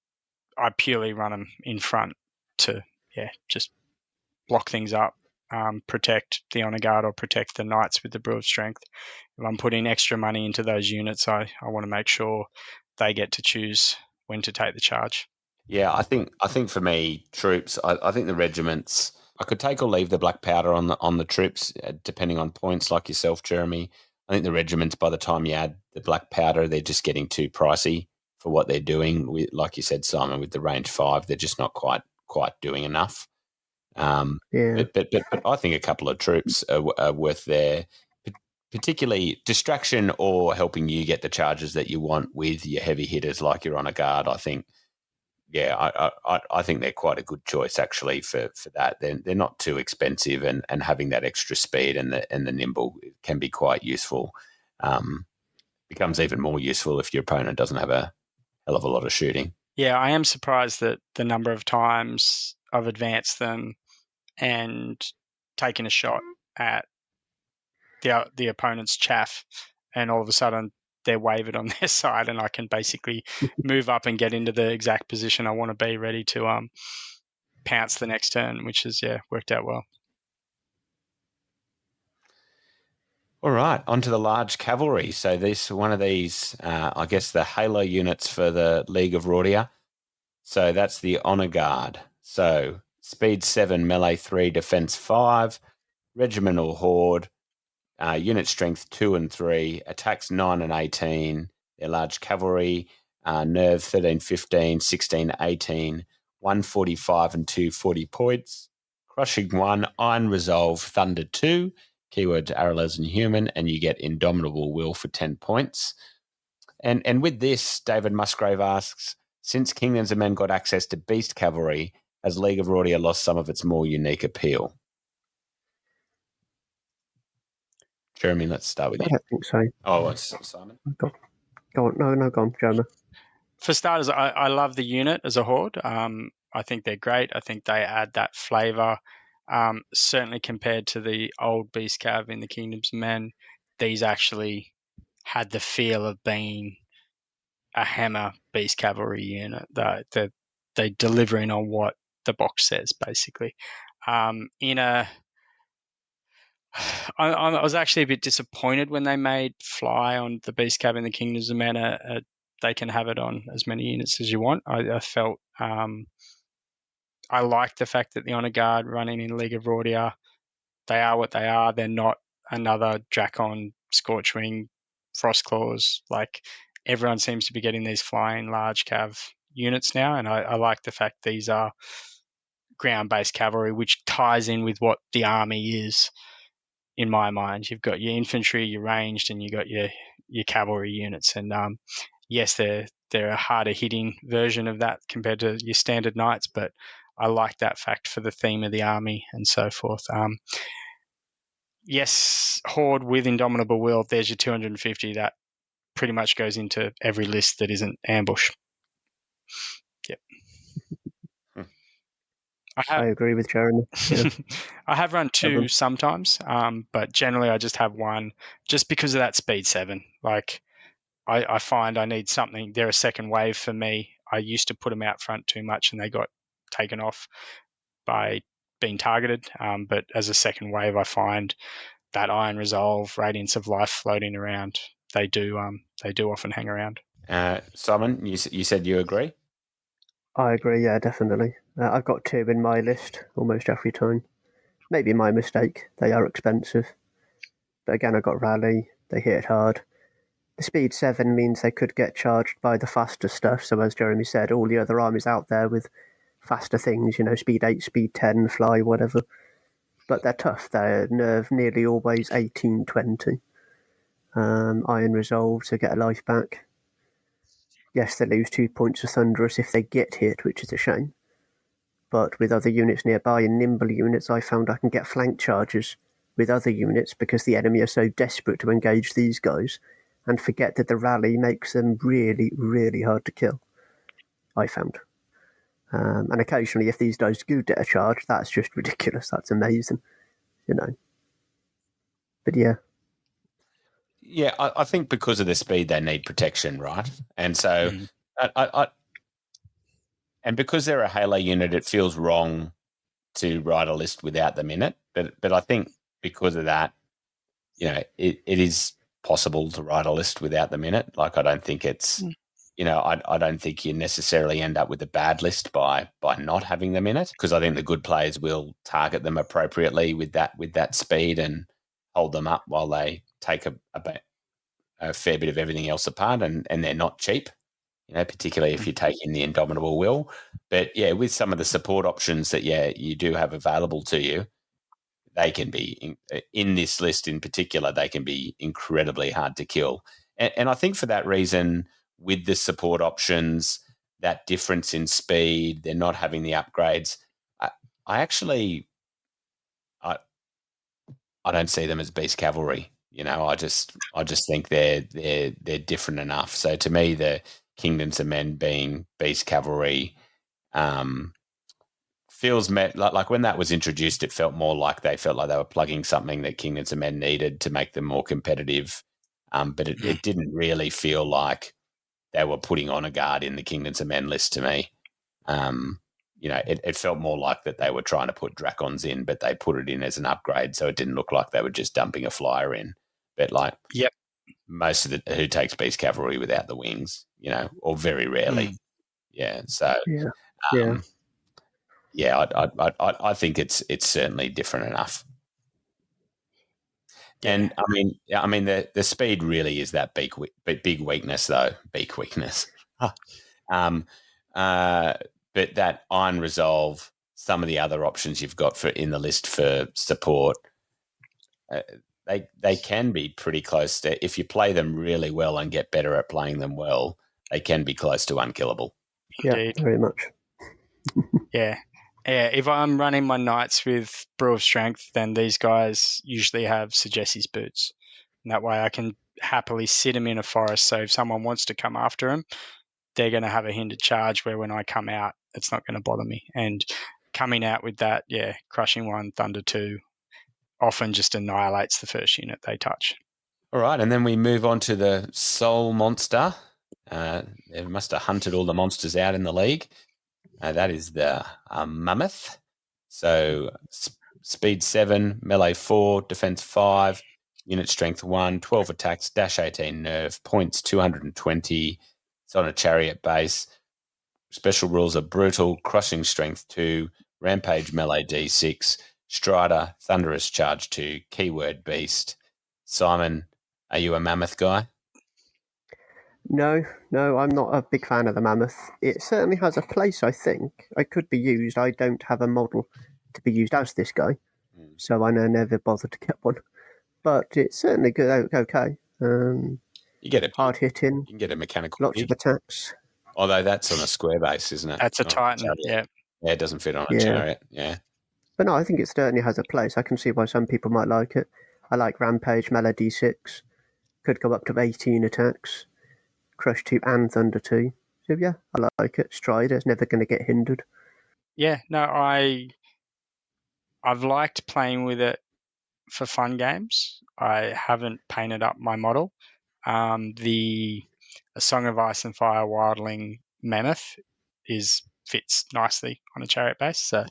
Speaker 3: I purely run them in front to just block things up, protect the honor guard or protect the knights with the brew of strength. If I'm putting extra money into those units, I want to make sure they get to choose when to take the charge.
Speaker 4: Yeah, I think for me, troops, I think the regiments, I could take or leave the black powder on the troops, depending on points, like yourself, Jeremy. I think the regiments, by the time you add the black powder, they're just getting too pricey for what they're doing. With, like you said, Simon, with the range 5, they're just not quite doing enough. But I think a couple of troops are worth their, particularly distraction or helping you get the charges that you want with your heavy hitters like your honor guard. I think. Yeah, I think they're quite a good choice actually for that. They're not too expensive, and having that extra speed and the nimble can be quite useful. Becomes even more useful if your opponent doesn't have a hell of a lot of shooting.
Speaker 3: Yeah, I am surprised that the number of times I've advanced them and taken a shot at the opponent's chaff, and all of a sudden they're wavered on their side, and I can basically move up and get into the exact position I want to be, ready to pounce the next turn, which has worked out well.
Speaker 4: All right, onto the large cavalry. So this one of these, I guess, the halo units for the League of Rhordia. So that's the honor guard. So speed 7, melee 3, defense 5, regimental horde. Unit strength 2 and 3, attacks 9 and 18. They're large cavalry, nerve 13, 15, 16, 18, 145 and 240 points. Crushing 1, iron resolve, thunder 2, keywords aralez and human, and you get indomitable will for 10 points. And with this, David Musgrave asks, since Kingdoms of Men got access to beast cavalry, has League of Rhordia lost some of its more unique appeal? Jeremy, let's start with you.
Speaker 2: I don't think so.
Speaker 4: Oh, it's Simon.
Speaker 2: Go on. No, go on, Jeremy.
Speaker 3: For starters, I love the unit as a horde. I think they're great. I think they add that flavour. Certainly compared to the old Beast Cav in the Kingdoms of Men, these actually had the feel of being a hammer Beast Cavalry unit. They're delivering on what the box says, basically. I was actually a bit disappointed when they made Fly on the Beast Cav in the Kingdoms of Men. They can have it on as many units as you want. I felt I like the fact that the Honor Guard running in League of Rhordia, they are what they are. They're not another Drakon, Scorchwing, Frostclaws. Like, everyone seems to be getting these flying large cav units now, and I like the fact these are ground-based cavalry, which ties in with what the army is. In my mind, you've got your infantry, your ranged, and you got your cavalry units. And yes, they're a harder hitting version of that compared to your standard knights, but I like that fact for the theme of the army and so forth. Yes, horde with indomitable will. There's your 250. That pretty much goes into every list that isn't ambush. Yep.
Speaker 2: I agree with Jeremy. Yeah.
Speaker 3: I have run 2 sometimes, but generally I just have 1, just because of that speed 7. Like, I find I need something. They're a second wave for me. I used to put them out front too much, and they got taken off by being targeted. But as a second wave, I find that Iron Resolve, Radiance of Life floating around. They do often hang around.
Speaker 4: Simon, you said you agree?
Speaker 2: I agree, yeah, definitely. I've got 2 in my list almost every time. Maybe my mistake. They are expensive. But again, I got Rally. They hit it hard. The speed 7 means they could get charged by the faster stuff. So as Jeremy said, all the other armies out there with faster things, speed 8, speed 10, fly, whatever. But they're tough. They're nerve nearly always 18, 20. Iron Resolve to get a life back. Yes, they lose 2 points to Thunderous if they get hit, which is a shame. But with other units nearby and nimble units, I found I can get flank charges with other units because the enemy are so desperate to engage these guys and forget that the rally makes them really, really hard to kill, I found. And occasionally, if these guys do get a charge, that's just ridiculous. That's amazing, But yeah.
Speaker 4: Yeah, I think because of the speed, they need protection, right? And so, and because they're a Halo unit, it feels wrong to write a list without them in it. But I think because of that, it is possible to write a list without them in it. Like, I don't think it's, I don't think you necessarily end up with a bad list by not having them in it, because I think the good players will target them appropriately with that speed and hold them up while they take a fair bit of everything else apart, and they're not cheap, particularly if you take in the Indomitable Will. But yeah, with some of the support options that you do have available to you, they can be in this list in particular. They can be incredibly hard to kill, and I think for that reason, with the support options, that difference in speed, they're not having the upgrades. I don't see them as beast cavalry. I just think they're different enough. So to me, the Kingdoms of Men being beast cavalry feels like when that was introduced, it felt more like they felt like they were plugging something that Kingdoms of Men needed to make them more competitive. But it didn't really feel like they were putting on a guard in the Kingdoms of Men list to me. It felt more like that they were trying to put Dracons in, but they put it in as an upgrade, so it didn't look like they were just dumping a flyer in. But most of who takes beast cavalry without the wings, or very rarely. Yeah. So I think it's certainly different enough. Yeah. And I mean the speed really is that big weakness though. Beak weakness. But that Iron Resolve, some of the other options you've got in the list for support, they can be pretty close to, if you play them really well and get better at playing them well, they can be close to unkillable.
Speaker 2: Yeah, very much.
Speaker 3: Yeah. If I'm running my knights with Brew of Strength, then these guys usually have Sagesse's boots. And that way I can happily sit them in a forest. So if someone wants to come after them, they're going to have a hindered charge where when I come out, it's not going to bother me. And coming out with that, Crushing 1, Thunder 2 often just annihilates the first unit they touch.
Speaker 4: All right, and then we move on to the Soul Monster. They must have hunted all the monsters out in the league. That is the Mammoth. So speed 7, melee 4, defense 5, unit strength 1, 12 attacks, dash 18 nerve, points 220. It's on a chariot base. Special rules are brutal, crushing strength 2, rampage melee D6, Strider, thunderous charge 2, keyword beast. Simon, are you a Mammoth guy?
Speaker 2: No, I'm not a big fan of the Mammoth. It certainly has a place, I think. I could be used. I don't have a model to be used as this guy, so I never bothered to get one. But it's certainly good. Okay.
Speaker 4: You get it
Speaker 2: hard hitting.
Speaker 4: You can get a mechanical.
Speaker 2: Lots of attacks.
Speaker 4: Although that's on a square base, isn't it?
Speaker 3: That's a Titan. Yeah,
Speaker 4: it doesn't fit on a chariot. Yeah.
Speaker 2: But no, I think it certainly has a place. I can see why some people might like it. I like Rampage, Melee D6. Could go up to 18 attacks. Crush 2 and Thunder 2. So yeah, I like it. Strider is never going to get hindered.
Speaker 3: Yeah, no, I've liked playing with it for fun games. I haven't painted up my model. The A Song of Ice and Fire Wildling Mammoth fits nicely on a chariot base, so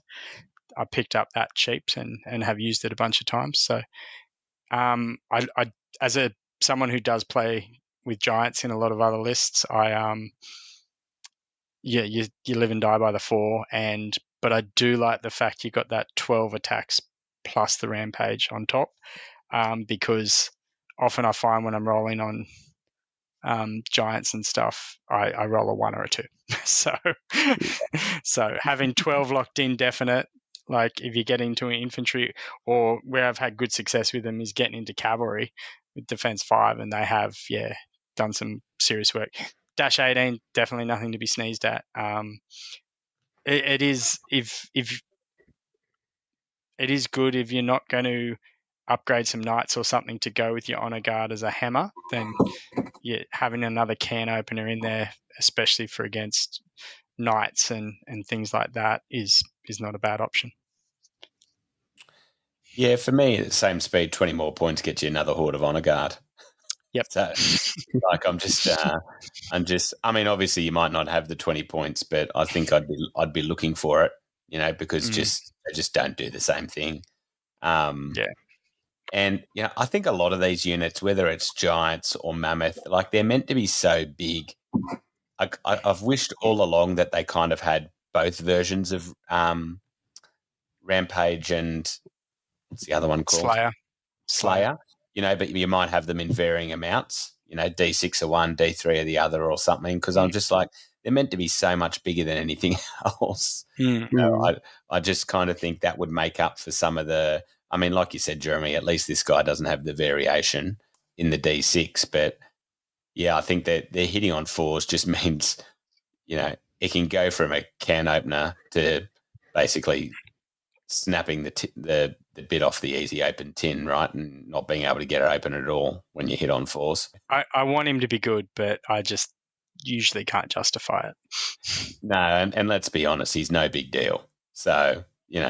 Speaker 3: I picked up that cheap and have used it a bunch of times. So I as someone who does play with giants in a lot of other lists, you live and die by the 4, but I do like the fact you got that 12 attacks plus the rampage on top, because often I find when I'm rolling on giants and stuff, I roll a 1 or a 2. So having 12 locked in definite, like if you get into an infantry, or where I've had good success with them is getting into cavalry with defense 5, and they have done some serious work. Dash 18, definitely nothing to be sneezed at. It is if it is good if you're not going to upgrade some knights or something to go with your honor guard as a hammer, then having another can opener in there, especially for against knights and things like that, is not a bad option.
Speaker 4: Yeah, for me, at the same speed, 20 more points gets you another horde of honor guard.
Speaker 3: Yep.
Speaker 4: So, like, I mean, obviously, you might not have the 20 points, but I think I'd be looking for it, because they just don't do the same thing. And I think a lot of these units, whether it's giants or mammoth, like they're meant to be so big. I've wished all along that they kind of had both versions of Rampage and what's the other one called? Slayer. But you might have them in varying amounts. D6 are one, D3 are the other, or something. Because I'm just like, they're meant to be so much bigger than anything else. I just kind of think that would make up for some of the. I mean, like you said, Jeremy, at least this guy doesn't have the variation in the D6. But yeah, I think that they're hitting on 4s just means, it can go from a can opener to basically snapping the bit off the easy open tin, right, and not being able to get it open at all when you hit on 4s.
Speaker 3: I want him to be good, but I just usually can't justify it.
Speaker 4: No, and let's be honest, he's no big deal. So you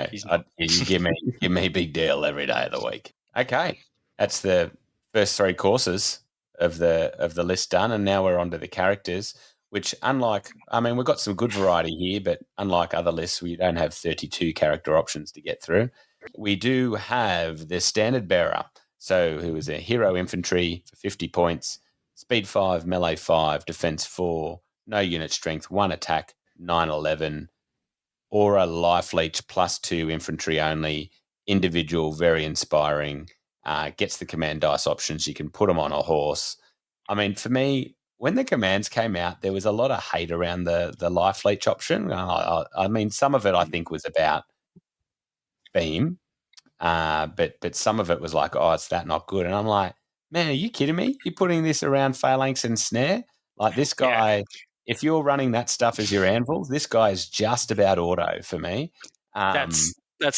Speaker 4: give me big deal every day of the week. Okay, that's the first 3 courses of the list done, and now we're on to the characters. Which, we've got some good variety here, but unlike other lists, we don't have 32 character options to get through. We do have the standard bearer, so who is a hero infantry for 50 points, speed 5, melee 5, defense 4, no unit strength, 1 attack, 9/11, aura life leech +2 infantry only, individual, very inspiring, gets the command dice options. You can put them on a horse. I mean, for me, when the commands came out, there was a lot of hate around the life leech option. I mean, some of it I think was about beam, but some of it was like, oh, it's that not good. And I'm like, man, are you kidding me? You're putting this around phalanx and snare? Like this guy, if you're running that stuff as your anvils, this guy is just about auto for me.
Speaker 3: That's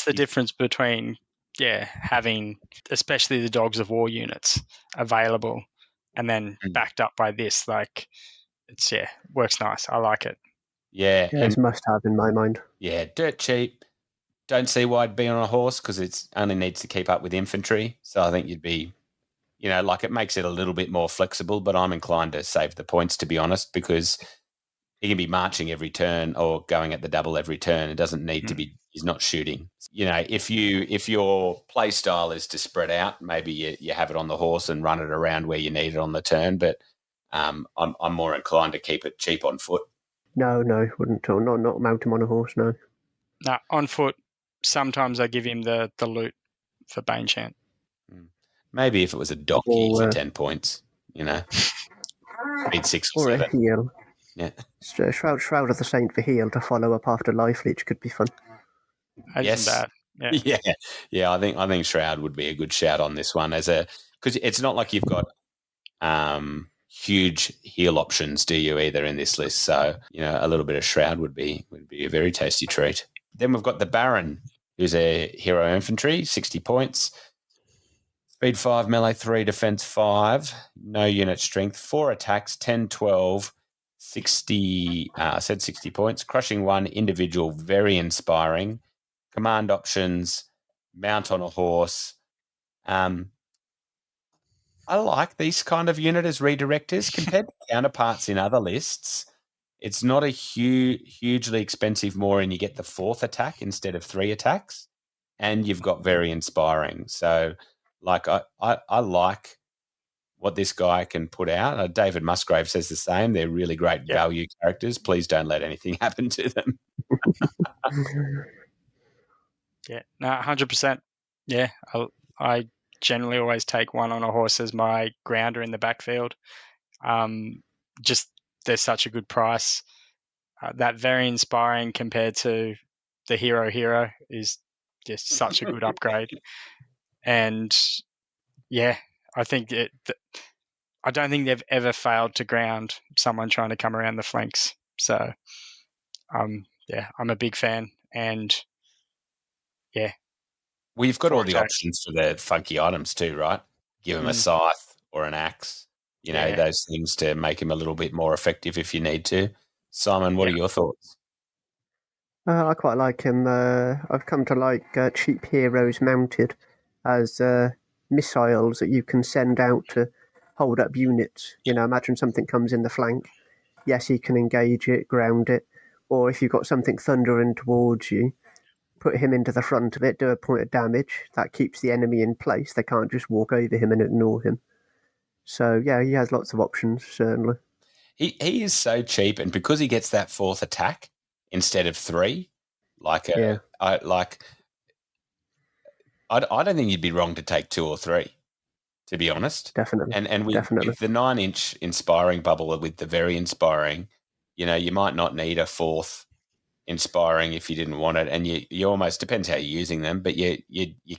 Speaker 3: the difference between having especially the Dogs of War units available and then backed up by this. Like it's works nice. I like it.
Speaker 4: Yeah,
Speaker 2: it's must have in my mind.
Speaker 4: Yeah, dirt cheap. Don't see why I'd be on a horse because it only needs to keep up with infantry. So I think you'd be, it makes it a little bit more flexible, but I'm inclined to save the points, to be honest, because he can be marching every turn or going at the double every turn. It doesn't need to be, he's not shooting. If your play style is to spread out, maybe you have it on the horse and run it around where you need it on the turn, but I'm more inclined to keep it cheap on foot.
Speaker 2: No, wouldn't. Not mount him on a horse, no.
Speaker 3: No, on foot. Sometimes I give him the loot for Bane Chant.
Speaker 4: Maybe if it was a donkey for 10 points, Speed 6 or 7.
Speaker 2: A heal.
Speaker 4: Yeah.
Speaker 2: Shroud of the Saint for heal to follow up after Life Leech could be fun.
Speaker 3: Yes. Bad.
Speaker 4: Yeah. I think Shroud would be a good shout on this one because it's not like you've got huge heal options, do you, either in this list? So a little bit of Shroud would be a very tasty treat. Then we've got the Baron, who's a hero infantry, 60 points, speed 5, melee 3, defense 5, no unit strength, 4 attacks, 10, 12, 60. I said 60 points, crushing 1, individual, very inspiring. Command options, mount on a horse. I like these kind of unit as redirectors compared to counterparts in other lists. It's not a hugely expensive more, and you get the 4th attack instead of 3 attacks, and you've got very inspiring. So, I like what this guy can put out. David Musgrave says the same. They're really great value characters. Please don't let anything happen to them.
Speaker 3: Yeah, no, 100%. Yeah, I generally always take one on a horse as my grounder in the backfield. Just they're such a good price. That very inspiring compared to the hero is just such a good upgrade. And yeah, I think I don't think they've ever failed to ground someone trying to come around the flanks. So, yeah, I'm a big fan. And yeah.
Speaker 4: Well, you've got all the
Speaker 3: attacks.
Speaker 4: options for the funky items too, right? Give him a scythe or an axe, those things to make him a little bit more effective if you need to. Simon, what are your thoughts?
Speaker 2: I quite like him. I've come to like cheap heroes mounted as missiles that you can send out to hold up units. Imagine something comes in the flank. Yes, he can engage it, ground it, or if you've got something thundering towards you, put him into the front of it, do a point of damage. That keeps the enemy in place. They can't just walk over him and ignore him. So, yeah, he has lots of options, certainly.
Speaker 4: He is so cheap, and because he gets that 4th attack instead of 3, I don't think you'd be wrong to take 2 or 3, to be honest.
Speaker 2: Definitely.
Speaker 4: And
Speaker 2: Definitely.
Speaker 4: with the 9-inch inspiring bubble with the very inspiring, you might not need a 4th inspiring if you didn't want it, and you almost, depends how you're using them, but you're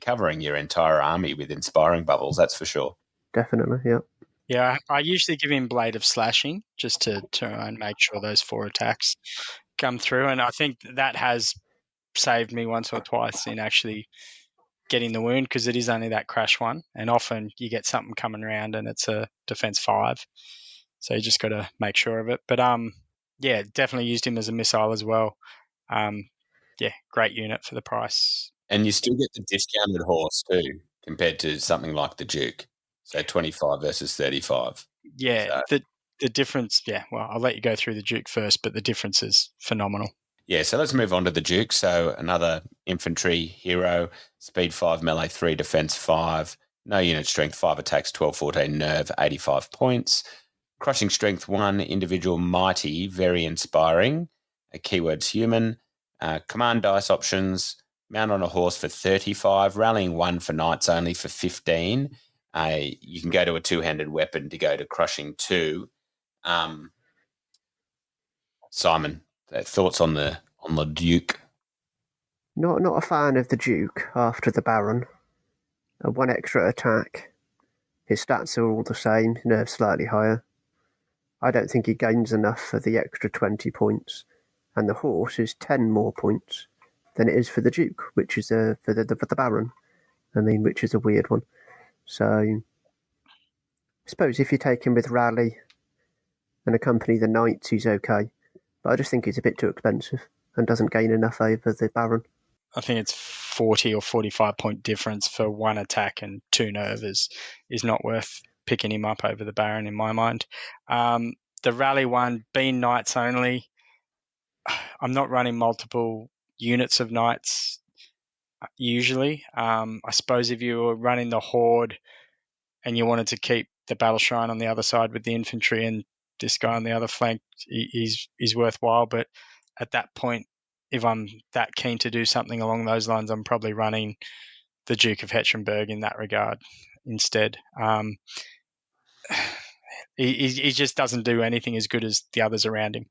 Speaker 4: covering your entire army with inspiring bubbles, that's for sure.
Speaker 2: Definitely, yeah.
Speaker 3: Yeah, I usually give him Blade of Slashing just to try and make sure those 4 attacks come through, and I think that has saved me once or twice in actually getting the wound, because it is only that crash one, and often you get something coming around and it's a defense 5, so you just got to make sure of it. But yeah, definitely used him as a missile as well. Yeah, great unit for the price.
Speaker 4: And you still get the discounted horse too, compared to something like the Duke. So 25 versus 35.
Speaker 3: Yeah, the difference, yeah, well, I'll let you go through the Duke first, but the difference is phenomenal.
Speaker 4: Yeah, so let's move on to the Duke. So another infantry hero, speed 5, melee 3, defense 5, no unit strength, 5 attacks, 12, 14 nerve, 85 points. Crushing strength 1, individual mighty, very inspiring. Keywords human. Command dice options, mount on a horse for 35, rallying 1 for knights only for 15. You can go to a 2-handed weapon to go to crushing 2. Simon, thoughts on the Duke?
Speaker 2: Not a fan of the Duke after the Baron. 1 extra attack. His stats are all the same, nerve slightly higher. I don't think he gains enough for the extra 20 points. And the horse is 10 more points than it is for the Duke, which is for the Baron. Which is a weird one. So, I suppose if you take him with Rally and accompany the Knights, he's okay. But I just think he's a bit too expensive and doesn't gain enough over the Baron.
Speaker 3: I think it's 40 or 45 point difference for 1 attack and 2 nerve is not worth picking him up over the Baron in my mind. The Rally one, being Knights only, I'm not running multiple units of Knights usually. I suppose if you were running the Horde and you wanted to keep the Battle Shrine on the other side with the infantry and this guy on the other flank, he's worthwhile. But at that point, if I'm that keen to do something along those lines, I'm probably running the Duke of Hechtrenberg in that regard instead. He just doesn't do anything as good as the others around him.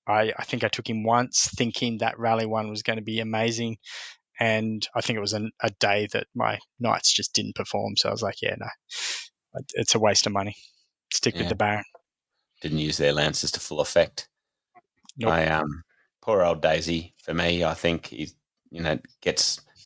Speaker 3: I think I took him once thinking that Rally one was going to be amazing, and I think it was a day that my Knights just didn't perform. So I was like, yeah, no, it's a waste of money. Stick with the Baron.
Speaker 4: Didn't use their lances to full effect.
Speaker 3: Nope.
Speaker 4: Poor old Daisy, for me, I think he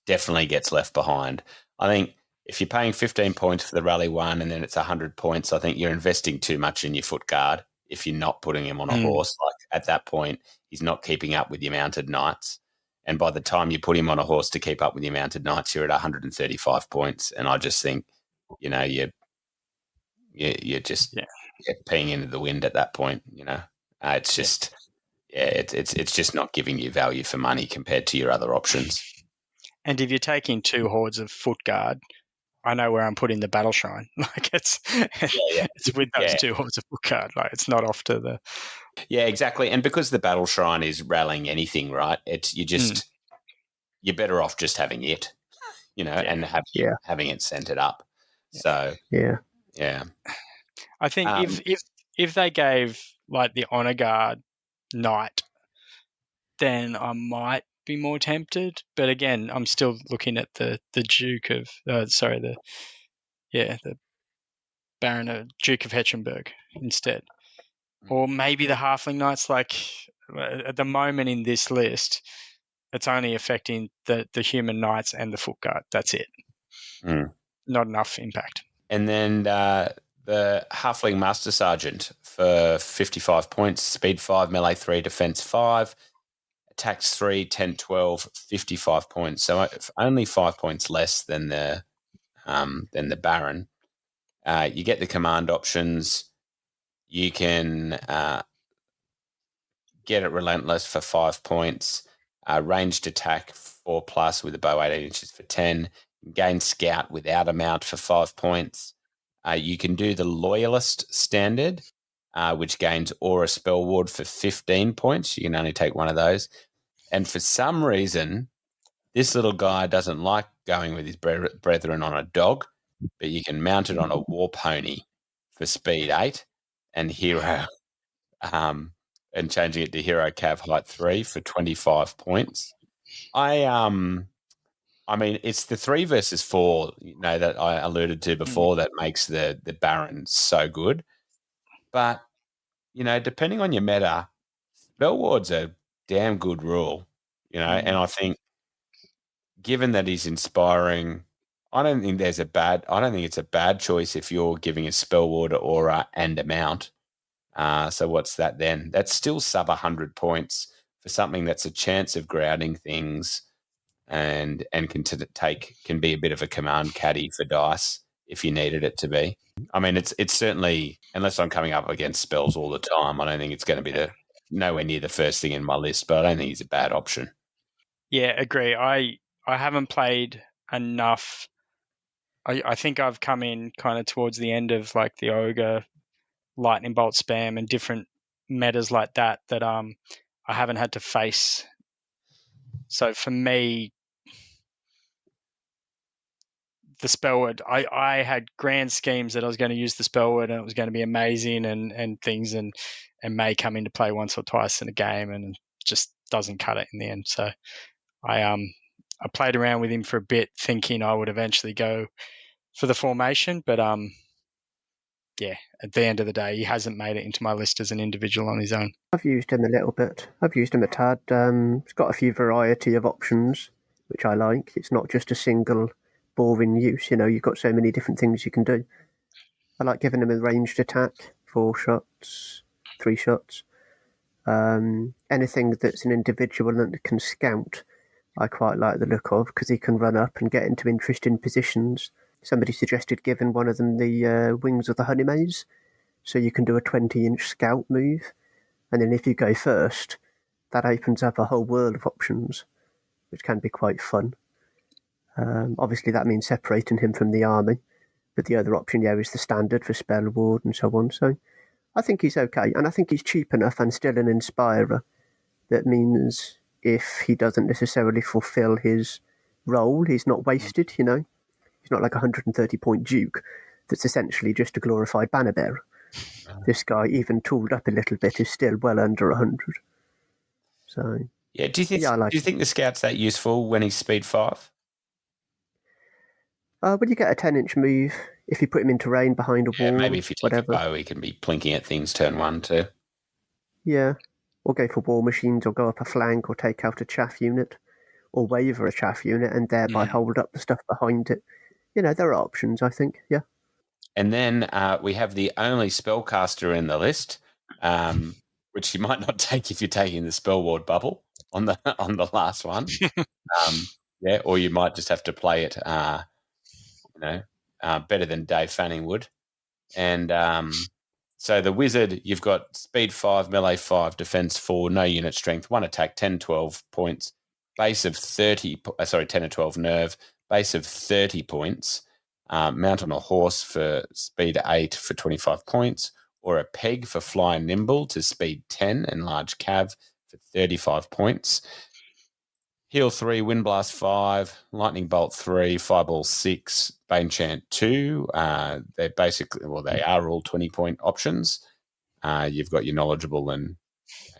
Speaker 4: definitely gets left behind. I think if you're paying 15 points for the Rally one and then it's 100 points, I think you're investing too much in your foot guard if you're not putting him on a horse. Like at that point, he's not keeping up with your mounted knights. And by the time you put him on a horse to keep up with your mounted knights, you're at 135 points. And I just think, you're just peeing into the wind at that point. It's just it's just not giving you value for money compared to your other options.
Speaker 3: And if you're taking 2 hordes of foot guard, I know where I'm putting the Battle Shrine. Like it's with those 2 hordes of foot guard. Like it's not off to the.
Speaker 4: Yeah, exactly. And because the Battle Shrine is rallying anything, right? It's you're better off just having it, and having it centered up. So
Speaker 2: yeah.
Speaker 3: I think if they gave like the honor guard knight, then I might be more tempted. But again, I'm still looking at the Duke of the Baron of Duke of Hetchenberg instead, or maybe the halfling knights. Like at the moment in this list, it's only affecting the human knights and the foot guard. That's it. Not enough impact.
Speaker 4: And then the Halfling Master Sergeant for 55 points, speed 5, melee 3, defense 5, attacks 3, 10, 12, 55 points. So only 5 points less than the Baron. You get the command options. You can get it relentless for 5 points. Ranged attack 4+ with a bow 18 inches for 10. Gain scout without a mount for 5 points. You can do the loyalist standard, which gains aura spell ward for 15 points. You can only take one of those. And for some reason, this little guy doesn't like going with his brethren on a dog, but you can mount it on a war pony for speed 8 and hero, and changing it to hero cav height 3 for 25 points. I mean, it's the 3 versus 4, that I alluded to before that makes the Baron so good. But, depending on your meta, spell ward's a damn good rule, and I think given that he's inspiring, I don't think it's a bad choice if you're giving a spell ward aura and a mount. So what's that then? That's still sub 100 points for something that's a chance of grounding things and can be a bit of a command caddy for dice if you needed it to be. I mean, it's certainly, unless I'm coming up against spells all the time, I don't think it's going to be nowhere near the first thing in my list, but I don't think he's a bad option.
Speaker 3: Yeah, agree. I haven't played enough. I think I've come in kind of towards the end of like the ogre, lightning bolt spam, and different metas like that I haven't had to face. So for me, the spell word, I had grand schemes that I was going to use the spell word and it was going to be amazing and things and may come into play once or twice in a game and just doesn't cut it in the end. So I played around with him for a bit thinking I would eventually go for the formation, but at the end of the day, he hasn't made it into my list as an individual on his own.
Speaker 2: I've used him a little bit. I've used him a tad. It's got a few variety of options, which I like. It's not just a single boring use. You've got so many different things you can do. I like giving him a ranged attack, 4 shots, 3 shots. Anything that's an individual and can scout, I quite like the look of, because he can run up and get into interesting positions. Somebody suggested giving one of them the wings of the honey maze, so you can do a 20-inch scout move, and then if you go first, that opens up a whole world of options, which can be quite fun. Obviously, that means separating him from the army, but the other option, is the standard for spell ward and so on. So I think he's okay, and I think he's cheap enough and still an inspirer. That means if he doesn't necessarily fulfill his role, he's not wasted, He's not like a 130-point Duke that's essentially just a glorified banner bearer. This guy, even tooled up a little bit, is still well under 100. So
Speaker 4: yeah, do you think the scout's that useful when he's speed 5?
Speaker 2: When you get a 10-inch move, if you put him in terrain behind a wall,
Speaker 4: maybe if you take a bow, he can be plinking at things turn 1 too.
Speaker 2: Yeah, or go for war machines, or go up a flank, or take out a chaff unit, or waver a chaff unit, and thereby hold up the stuff behind it. There are options, I think, yeah.
Speaker 4: And then we have the only spellcaster in the list, which you might not take if you're taking the spell ward bubble on the last one. Or you might just have to play it, better than Dave Fanning would. And so the wizard, you've got speed 5, melee 5, defense 4, no unit strength, 1 attack, 10, 12 points, base of 10 or 12 nerve, base of 30 points. Mount on a horse for speed 8 for 25 points, or a peg for fly and nimble to speed 10 and large cav for 35 points. Heal 3, Wind Blast 5, Lightning Bolt 3, Fireball 6, Bane Chant 2. They are all 20-point options. You've got your knowledgeable and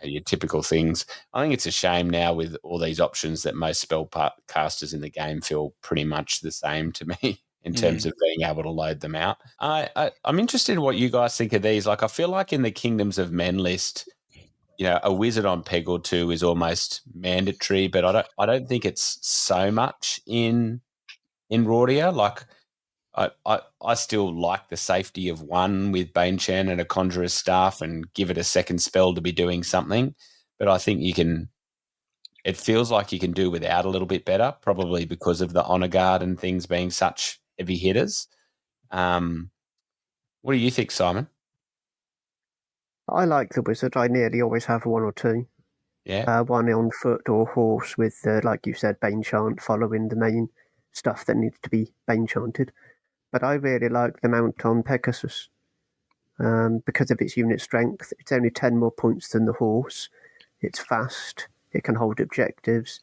Speaker 4: your typical things. I think it's a shame now with all these options that most spellcasters in the game feel pretty much the same to me in terms of being able to load them out. I'm interested in what you guys think of these. Like, I feel like in the Kingdoms of Men list, a wizard on peg or two is almost mandatory, but I don't think it's so much in Rhordia. Like, I still like the safety of one with Banechan and a Conjurer's Staff and give it a second spell to be doing something. But I think it feels like you can do without a little bit better, probably because of the Honor Guard and things being such heavy hitters. What do you think, Simon?
Speaker 2: I like the wizard. I nearly always have one or two.
Speaker 4: Yeah.
Speaker 2: One on foot or horse with, like you said, Banechant following the main stuff that needs to be Banechanted. But I really like the mount on Pegasus. Because of its unit strength, it's only 10 more points than the horse. It's fast. It can hold objectives.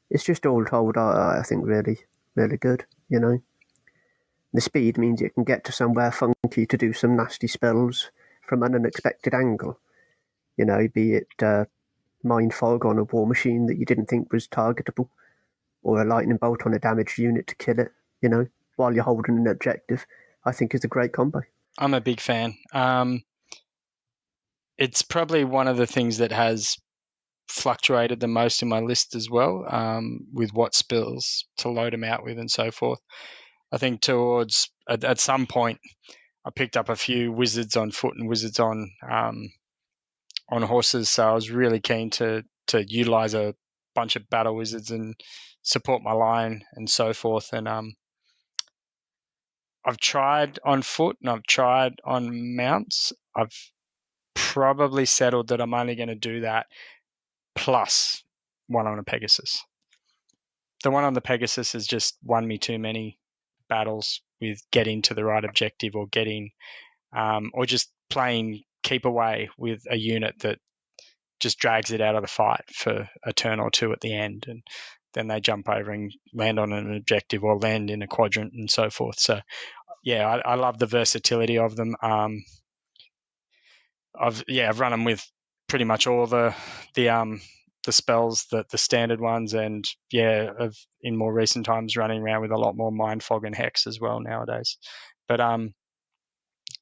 Speaker 2: It's just all told, I think, really, really good, The speed means it can get to somewhere funky to do some nasty spells from an unexpected angle. Be it Mind Fog on a war machine that you didn't think was targetable, or a lightning bolt on a damaged unit to kill it, while you're holding an objective. I think is a great combo.
Speaker 3: I'm a big fan. It's probably one of the things that has fluctuated the most in my list as well, with what spells to load them out with and so forth. I think at some point I picked up a few wizards on foot and wizards on horses, so I was really keen to utilize a bunch of battle wizards and support my line and so forth. And I've tried on foot and I've tried on mounts. I've probably settled that I'm only going to do that plus one on a Pegasus. The one on the Pegasus has just won me too many battles with getting to the right objective or or just playing keep away with a unit that just drags it out of the fight for a turn or two at the end, and then they jump over and land on an objective or land in a quadrant and so forth. So yeah, I love the versatility of them. I've run them with pretty much all the spells, the standard ones, and in more recent times running around with a lot more Mind Fog and Hex as well nowadays. But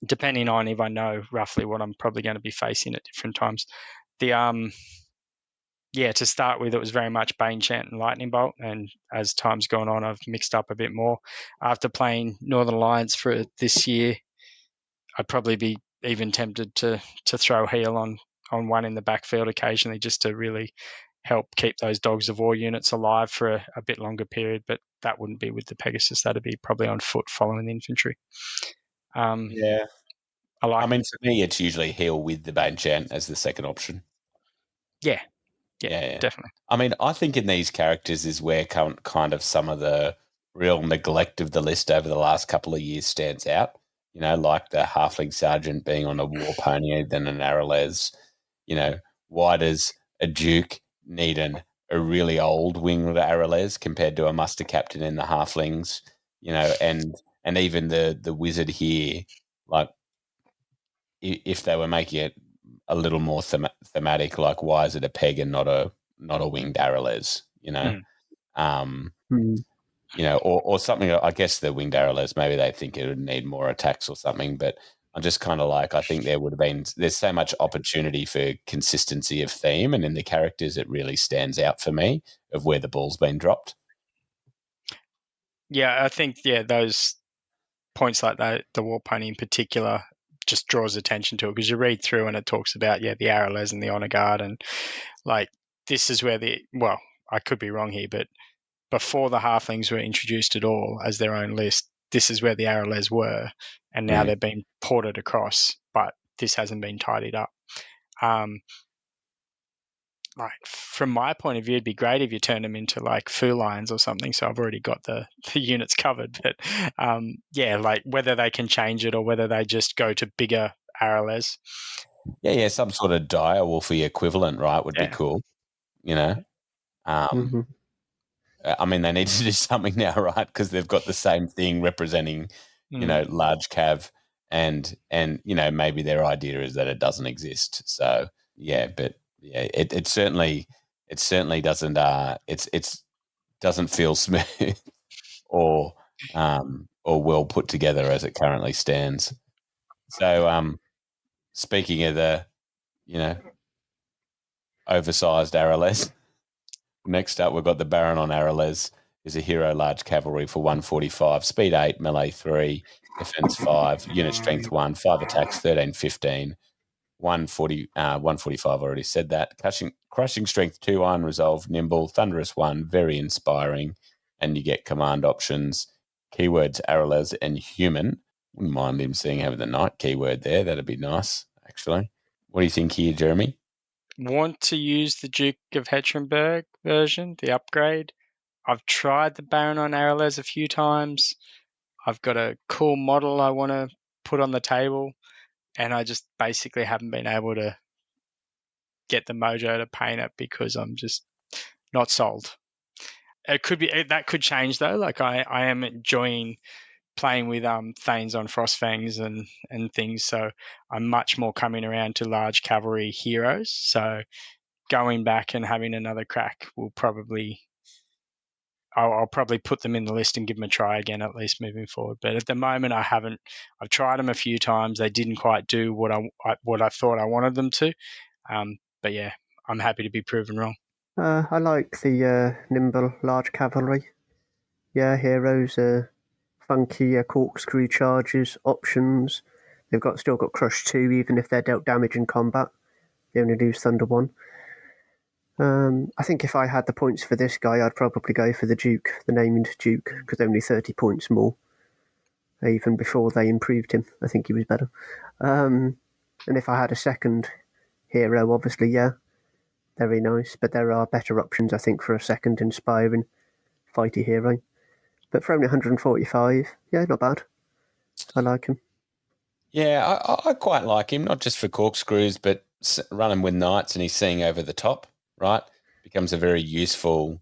Speaker 3: depending on if I know roughly what I'm probably going to be facing at different times, to start with, it was very much Banechant and Lightning Bolt, and as time's gone on, I've mixed up a bit more. After playing Northern Alliance for this year, I'd probably be even tempted to throw Heal on one in the backfield occasionally, just to really help keep those Dogs of War units alive for a bit longer period. But that wouldn't be with the Pegasus. That'd be probably on foot following the infantry.
Speaker 4: Yeah.
Speaker 3: I
Speaker 4: mean, for me, it's usually Heal with the Banechant as the second option.
Speaker 3: Yeah, definitely.
Speaker 4: I mean, I think in these characters is where kind of some of the real neglect of the list over the last couple of years stands out. Like the Halfling Sergeant being on a war pony than an aralez. Why does a Duke need a really old winged aralez compared to a muster captain in the Halflings? And even the wizard here, like if they were making it a little more thematic, like why is it a peg and not a winged aralez? Or something. I guess the winged aralez, maybe they think it would need more attacks or something. But I'm just kind of like, I think there's so much opportunity for consistency of theme, and in the characters, it really stands out for me of where the ball's been dropped.
Speaker 3: Yeah, I think those points like that, the war pony in particular, just draws attention to it, because you read through and it talks about the aralez and the honor guard, and like this is where I could be wrong here, but before the halflings were introduced at all as their own list, this is where the aralez were, and now they've been ported across, but this hasn't been tidied up. Like from my point of view, it'd be great if you turned them into like foo lions or something. So I've already got the units covered. But like whether they can change it or whether they just go to bigger aralez.
Speaker 4: Yeah, some sort of direwolfy equivalent, right, would be cool.
Speaker 2: Mm-hmm.
Speaker 4: I mean, they need to do something now, right? Because they've got the same thing representing, large cav and maybe their idea is that it doesn't exist. So but it certainly doesn't doesn't feel smooth or well put together as it currently stands. So speaking of the oversized aralez, next up we've got the Baron on aralez. Is a hero large cavalry for 145, speed 8, melee 3, defense 5, unit strength 1, 5 attacks, 13, 15, 145, already said that. Crushing strength 2, iron resolve, nimble, thunderous 1, very inspiring, and you get command options, keywords aralez and human. Wouldn't mind him having the knight keyword there. That'd be nice, actually. What do you think here, Jeremy?
Speaker 3: Want to use the Duke of Hechtrenberg version, the upgrade. I've tried the Baron on aralez a few times. I've got a cool model I want to put on the table, and I just basically haven't been able to get the mojo to paint it because I'm just not sold. It could be that could change though. Like I am enjoying playing with Thanes on Frostfangs and things, so I'm much more coming around to large cavalry heroes. So going back and having another crack will probably I'll probably put them in the list and give them a try again, at least moving forward. But at the moment, I haven't. I've tried them a few times. They didn't quite do what I thought I wanted them to. But yeah, I'm happy to be proven wrong.
Speaker 2: I like the nimble large cavalry. Yeah, heroes, funky corkscrew charges, options. They've still got Crush 2, even if they're dealt damage in combat. They only lose Thunder 1. I think if I had the points for this guy, I'd probably go for the Duke, the named Duke, because only 30 points more. Even before they improved him, I think he was better. And if I had a second hero, obviously, yeah, very nice. But there are better options, I think, for a second inspiring fighty hero. But for only 145, yeah, not bad. I like him.
Speaker 4: Yeah, I quite like him, not just for corkscrews, but running with knights and he's seeing over the top, right? Becomes a very useful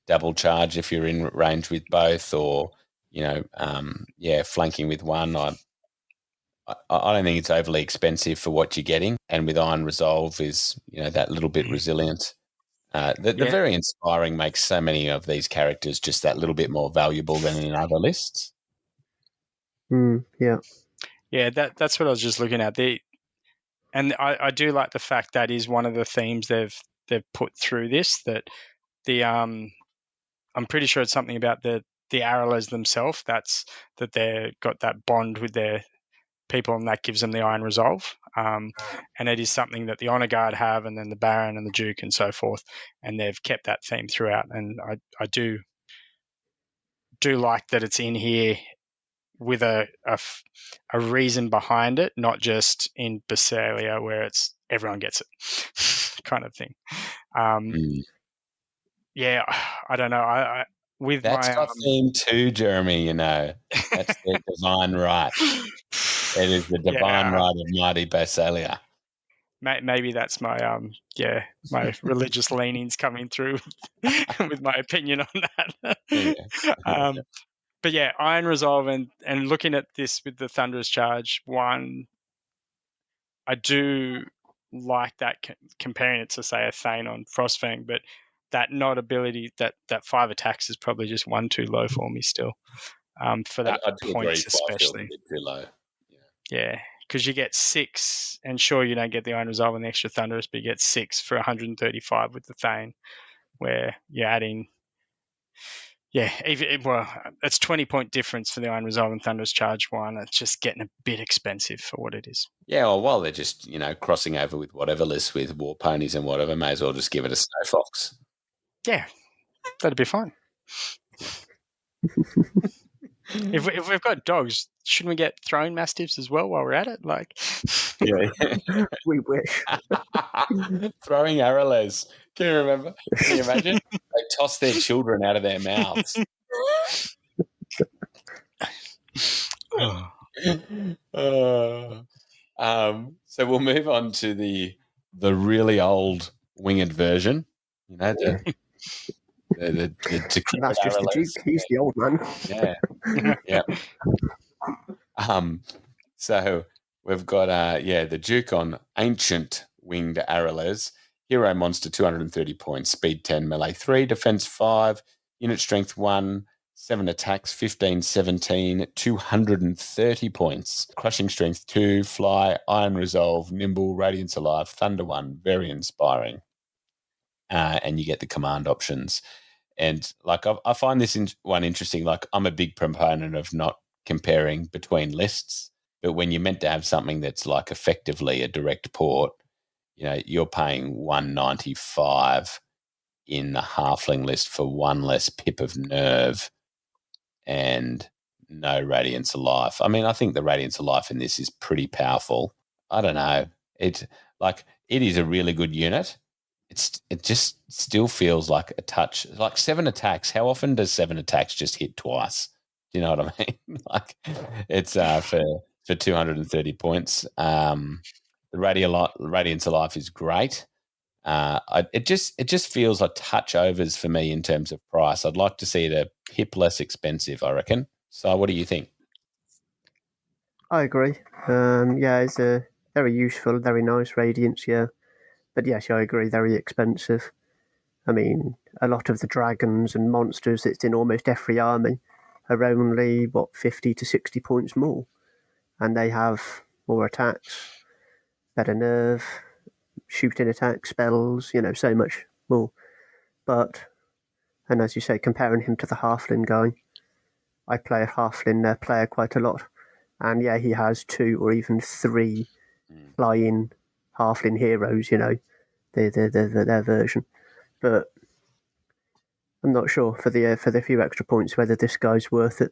Speaker 4: double charge if you're in range with both or, flanking with one. I don't think it's overly expensive for what you're getting. And with Iron Resolve is, that little bit resilient. The very inspiring makes so many of these characters just that little bit more valuable than in other lists.
Speaker 2: Yeah.
Speaker 3: Yeah, that's what I was just looking at. I do like the fact that is one of the themes they've put through this, that I'm pretty sure it's something about the aralez themselves, that they've got that bond with their people and that gives them the Iron Resolve. And it is something that the Honor Guard have, and then the Baron and the Duke and so forth, and they've kept that theme throughout. And I do like that it's in here with a reason behind it, not just in Basilia where it's everyone gets it kind of thing. Yeah, I don't know. I with
Speaker 4: that's
Speaker 3: my
Speaker 4: got theme too, Jeremy. That's the divine right. It is the divine right of mighty Basilia.
Speaker 3: Maybe that's my my religious leanings coming through with my opinion on that. But yeah, Iron Resolve and looking at this with the Thunderous Charge 1, I do like that comparing it to, say, a Thane on Frostfang, but that not ability, that 5 attacks is probably just 1 too low for me still. For that
Speaker 4: I do
Speaker 3: points
Speaker 4: agree,
Speaker 3: especially.
Speaker 4: A bit too low.
Speaker 3: Yeah, because you get 6, and sure, you don't get the Iron Resolve and the extra Thunderous, but you get 6 for 135 with the Thane, where you're adding... Yeah, it's 20-point difference for the Iron Resolve and Thunderous Charge 1. It's just getting a bit expensive for what it is.
Speaker 4: Yeah, well, while they're just, crossing over with whatever list with War Ponies and whatever, may as well just give it a Snow Fox.
Speaker 3: Yeah, that'd be fine. If we've got dogs, shouldn't we get Throwing Mastiffs as well while we're at it?
Speaker 2: We wish.
Speaker 4: Throwing aralez. Can you remember? Can you imagine? They toss their children out of their mouths. So we'll move on to the really old winged version. The
Speaker 2: That's just the Duke. He's the old man.
Speaker 4: Yeah. So we've got, the Duke on Ancient Winged Aralez. Hero monster, 230 points. Speed 10, melee 3, defense 5, unit strength 1, 7 attacks, 15, 17, 230 points. Crushing strength 2, fly, iron resolve, nimble, radiance alive, thunder 1, very inspiring. And you get the command options. And like I find this one interesting. Like I'm a big proponent of not comparing between lists, but when you're meant to have something that's like effectively a direct port, you're paying 195 in the halfling list for one less pip of nerve and no radiance of life. I mean, I think the radiance of life in this is pretty powerful. I don't know. It is a really good unit. It just still feels like a touch, like 7 attacks. How often does 7 attacks just hit twice? Do you know what I mean? Like it's for 230 points. The radiance of life is great. It just feels a touch overs for me in terms of price. I'd like to see it a pip less expensive, I reckon. So what do you think?
Speaker 2: I agree. It's a very useful, very nice Radiance, yeah. But yes, I agree, very expensive. I mean, a lot of the dragons and monsters that's in almost every army are only, 50 to 60 points more. And they have more attacks, better nerve, shooting attack, spells, so much more. But, and as you say, comparing him to the Halfling guy, I play a Halfling player quite a lot. And yeah, he has 2 or even 3 flying Halfling heroes, their version. But I'm not sure for the few extra points whether this guy's worth it.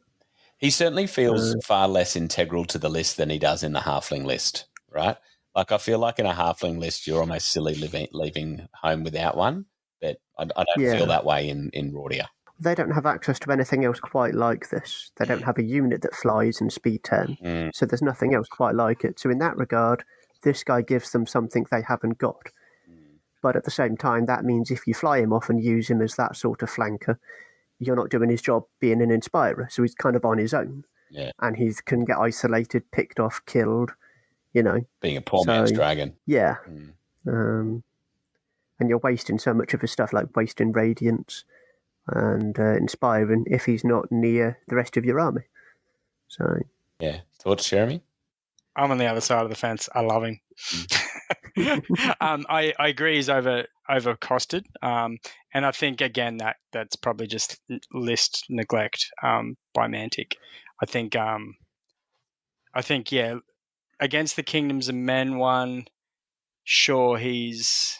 Speaker 4: He certainly feels far less integral to the list than he does in the halfling list, right? Like I feel like in a halfling list, you're almost silly leaving home without one. But I don't feel that way in Rhordia.
Speaker 2: They don't have access to anything else quite like this. They don't have a unit that flies in speed 10. So there's nothing else quite like it. So in that regard, this guy gives them something they haven't got. But at the same time, that means if you fly him off and use him as that sort of flanker, you're not doing his job being an inspirer. So he's kind of on his own.
Speaker 4: Yeah.
Speaker 2: And he can get isolated, picked off, killed,
Speaker 4: Being a poor man's dragon.
Speaker 2: Yeah. And you're wasting so much of his stuff, like wasting Radiance and inspiring if he's not near the rest of your army. So
Speaker 4: yeah. Thoughts, Jeremy?
Speaker 3: I'm on the other side of the fence. I love him. I agree he's over costed. And I think again that's probably just list neglect by Mantic. I think against the Kingdoms of Men one, sure he's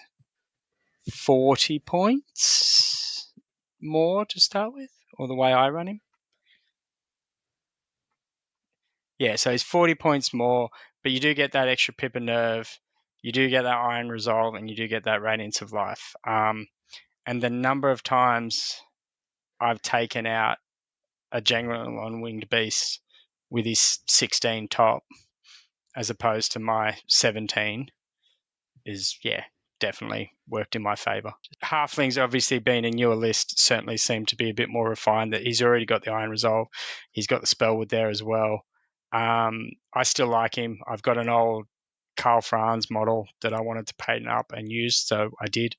Speaker 3: 40 points more to start with, or the way I run him. Yeah, so he's 40 points more, but you do get that extra pip of nerve, you do get that iron resolve, and you do get that radiance of life. And the number of times I've taken out a general on winged beast with his 16 top as opposed to my 17 is, definitely worked in my favour. Halflings obviously being a newer list certainly seem to be a bit more refined, that he's already got the iron resolve, he's got the spellwood there as well. I still like him. I've got an old Karl Franz model that I wanted to paint up and use, so I did.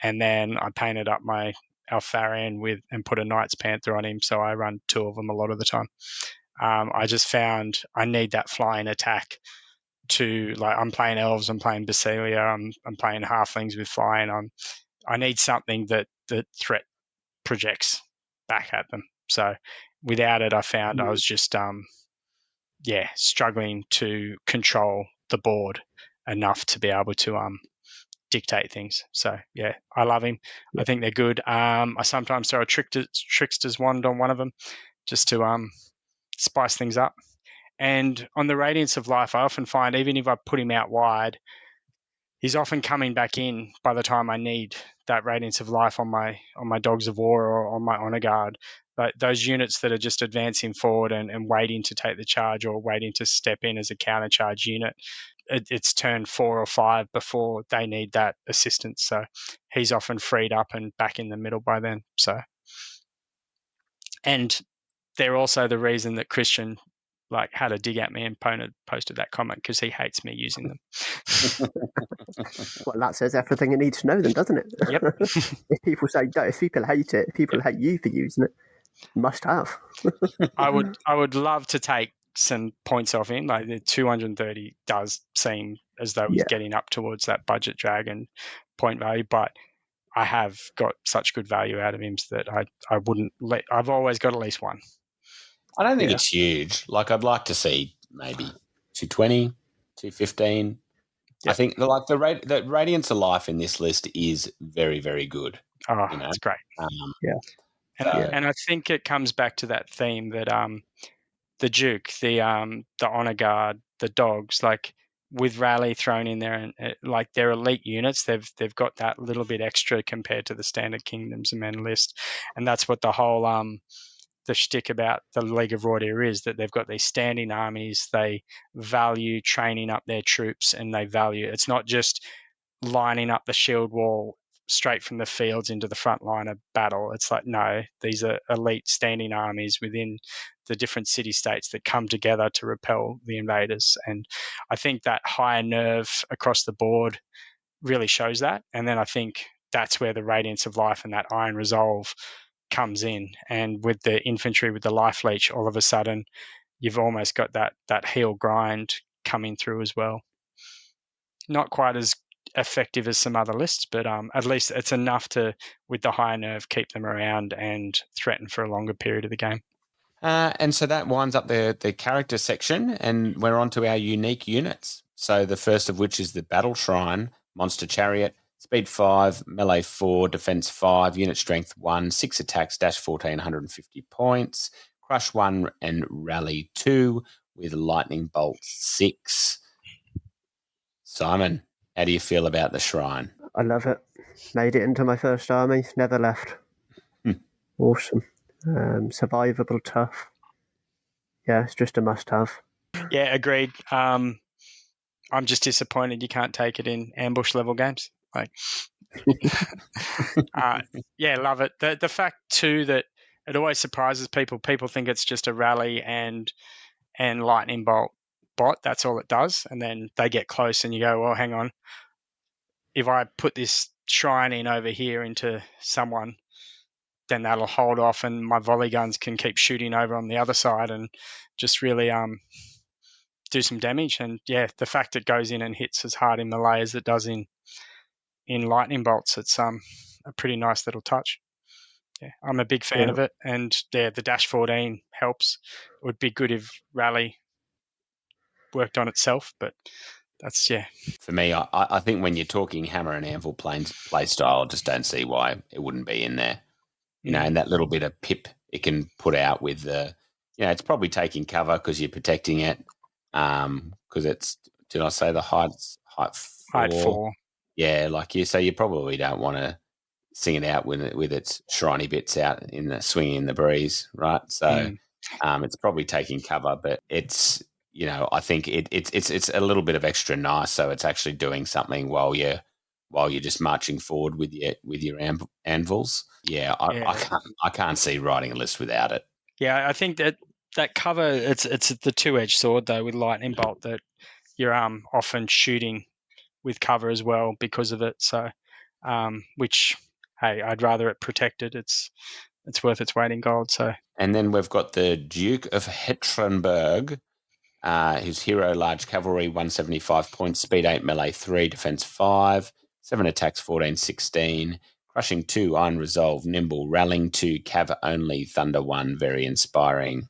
Speaker 3: And then I painted up my Alfarian and put a Knight's Panther on him, so I run 2 of them a lot of the time. I just found I need that flying attack to, like, I'm playing elves, I'm playing Basilia, I'm playing halflings with flying. I need something that the threat projects back at them. So without it, I found I was just struggling to control the board enough to be able to dictate things. So yeah, I love him. I think they're good. I sometimes throw a trickster's wand on one of them just to spice things up. And on the Radiance of Life, I often find even if I put him out wide, he's often coming back in by the time I need that Radiance of Life on my Dogs of War or on my Honor Guard. But those units that are just advancing forward and waiting to take the charge or waiting to step in as a counter charge unit, it's turn 4 or 5 before they need that assistance. So he's often freed up and back in the middle by then. So, and they're also the reason that Christian like had a dig at me and posted that comment because he hates me using them.
Speaker 2: Well, that says everything it needs to know then, doesn't it?
Speaker 3: Yep.
Speaker 2: If people say, if people hate it, if people hate you for using it, must have.
Speaker 3: I would love to take some points off him. Like the 230 does seem as though he's getting up towards that budget dragon point value, but I have got such good value out of him so that I wouldn't let. I've always got at least one.
Speaker 4: I don't think it's huge. Like I'd like to see maybe 220, 215.
Speaker 3: Yep.
Speaker 4: I think the Radiance of Life in this list is very, very good.
Speaker 3: Oh, it's great. And I think it comes back to that theme that the Duke, the Honor Guard, the dogs, like with Rally thrown in there, and like they're elite units, they've got that little bit extra compared to the standard Kingdoms of Men list, and that's what the whole the shtick about the League of Rhordia is, that they've got these standing armies. They value training up their troops, and they value it's not just lining up the shield wall straight from the fields into the front line of battle. It's like, no, these are elite standing armies within the different city-states that come together to repel the invaders. And I think that higher nerve across the board really shows that. And then I think that's where the Radiance of Life and that Iron Resolve comes in. And with the infantry, with the Life Leech, all of a sudden you've almost got that heel grind coming through as well. Not quite as effective as some other lists, but at least it's enough to, with the higher nerve, keep them around and threaten for a longer period of the game.
Speaker 4: And so that winds up the character section, and we're on to our unique units. So the first of which is the Battle Shrine, Monster Chariot, Speed 5, Melee 4, Defense 5, Unit Strength 1, 6 attacks, Dash 14, 150 points, Crush 1 and Rally 2 with Lightning Bolt 6. Simon, how do you feel about the Shrine?
Speaker 2: I love it. Made it into my first army, never left. Awesome. Survivable, tough. Yeah, it's just a must-have.
Speaker 3: Yeah, agreed. I'm just disappointed you can't take it in ambush level games. Like, love it. The fact too that it always surprises people. People think it's just a rally and lightning bolt bot. That's all it does, and then they get close, and you go, "Well, hang on. If I put this shrine in over here into someone, then that'll hold off, and my volley guns can keep shooting over on the other side and just really do some damage." And yeah, the fact it goes in and hits as hard in melee as it does in lightning bolts, it's a pretty nice little touch. Yeah, I'm a big fan of it, and the dash 14 helps. It would be good if rally worked on itself, but that's
Speaker 4: For me, I think when you're talking hammer and anvil play style, I just don't see why it wouldn't be in there. You know, and that little bit of pip it can put out with the, it's probably taking cover because you're protecting it. Because it's, did I say the height 4? Yeah, like so you probably don't want to sing it out with its shiny bits out in the swinging in the breeze, right? So it's probably taking cover, but it's, I think it's a little bit of extra nice, so it's actually doing something while you're just marching forward with your anvils. Yeah, I can't see writing a list without it.
Speaker 3: Yeah, I think that cover, it's the two-edged sword though with lightning bolt, that you're often shooting with cover as well because of it. So, which, hey, I'd rather it protected. It's worth its weight in gold. So,
Speaker 4: and then we've got the Duke of Hetrenberg, who's hero, large cavalry, 175 points, speed 8, melee 3, defense 5, 7 attacks, 14, 16, crushing 2, iron resolve, nimble, rallying 2, cav only, thunder 1, very inspiring.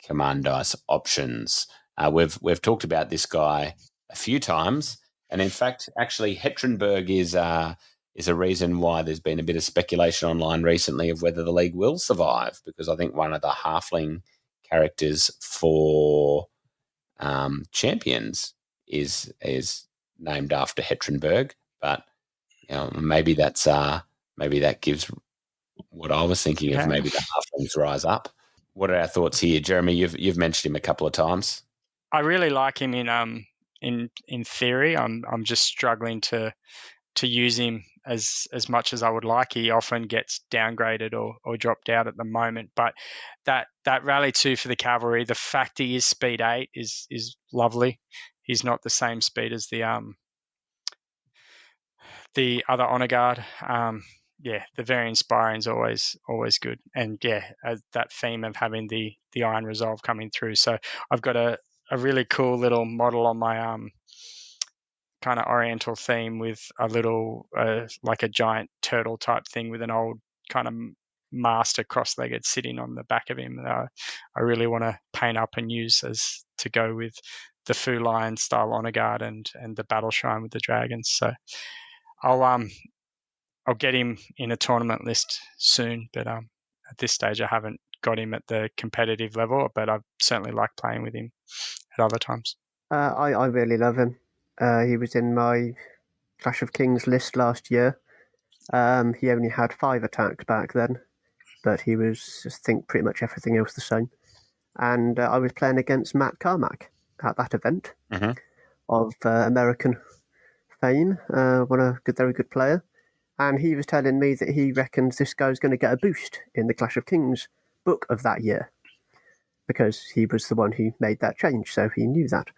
Speaker 4: Command dice options. We've talked about this guy a few times, and in fact, actually, Hetrenberg is a reason why there's been a bit of speculation online recently of whether the league will survive, because I think one of the halfling characters for champions is named after Hetrenberg, but maybe that gives what I was thinking of. Maybe the halflings rise up. What are our thoughts here, Jeremy? You've mentioned him a couple of times.
Speaker 3: I really like him in theory. I'm just struggling to use him as much as I would like. He often gets downgraded or dropped out at the moment. But that rally 2 for the cavalry, the fact he is speed 8 is lovely. He's not the same speed as the other honor guard. The very inspiring is always good. And that theme of having the iron resolve coming through. So I've got a really cool little model on my kind of oriental theme with a little like a giant turtle type thing with an old kind of master cross-legged sitting on the back of him. I really want to paint up and use as to go with the Fu Lion style honor guard and the battle shrine with the dragons. So I'll get him in a tournament list soon, but at this stage I haven't got him at the competitive level, but I certainly like playing with him at other times.
Speaker 2: I really love him. He was in my Clash of Kings list last year. He only had 5 attacks back then, but he was, I think, pretty much everything else the same. And I was playing against Matt Carmack at that event of American fame, a very good player. And he was telling me that he reckons this guy's going to get a boost in the Clash of Kings book of that year, because he was the one who made that change, so he knew that.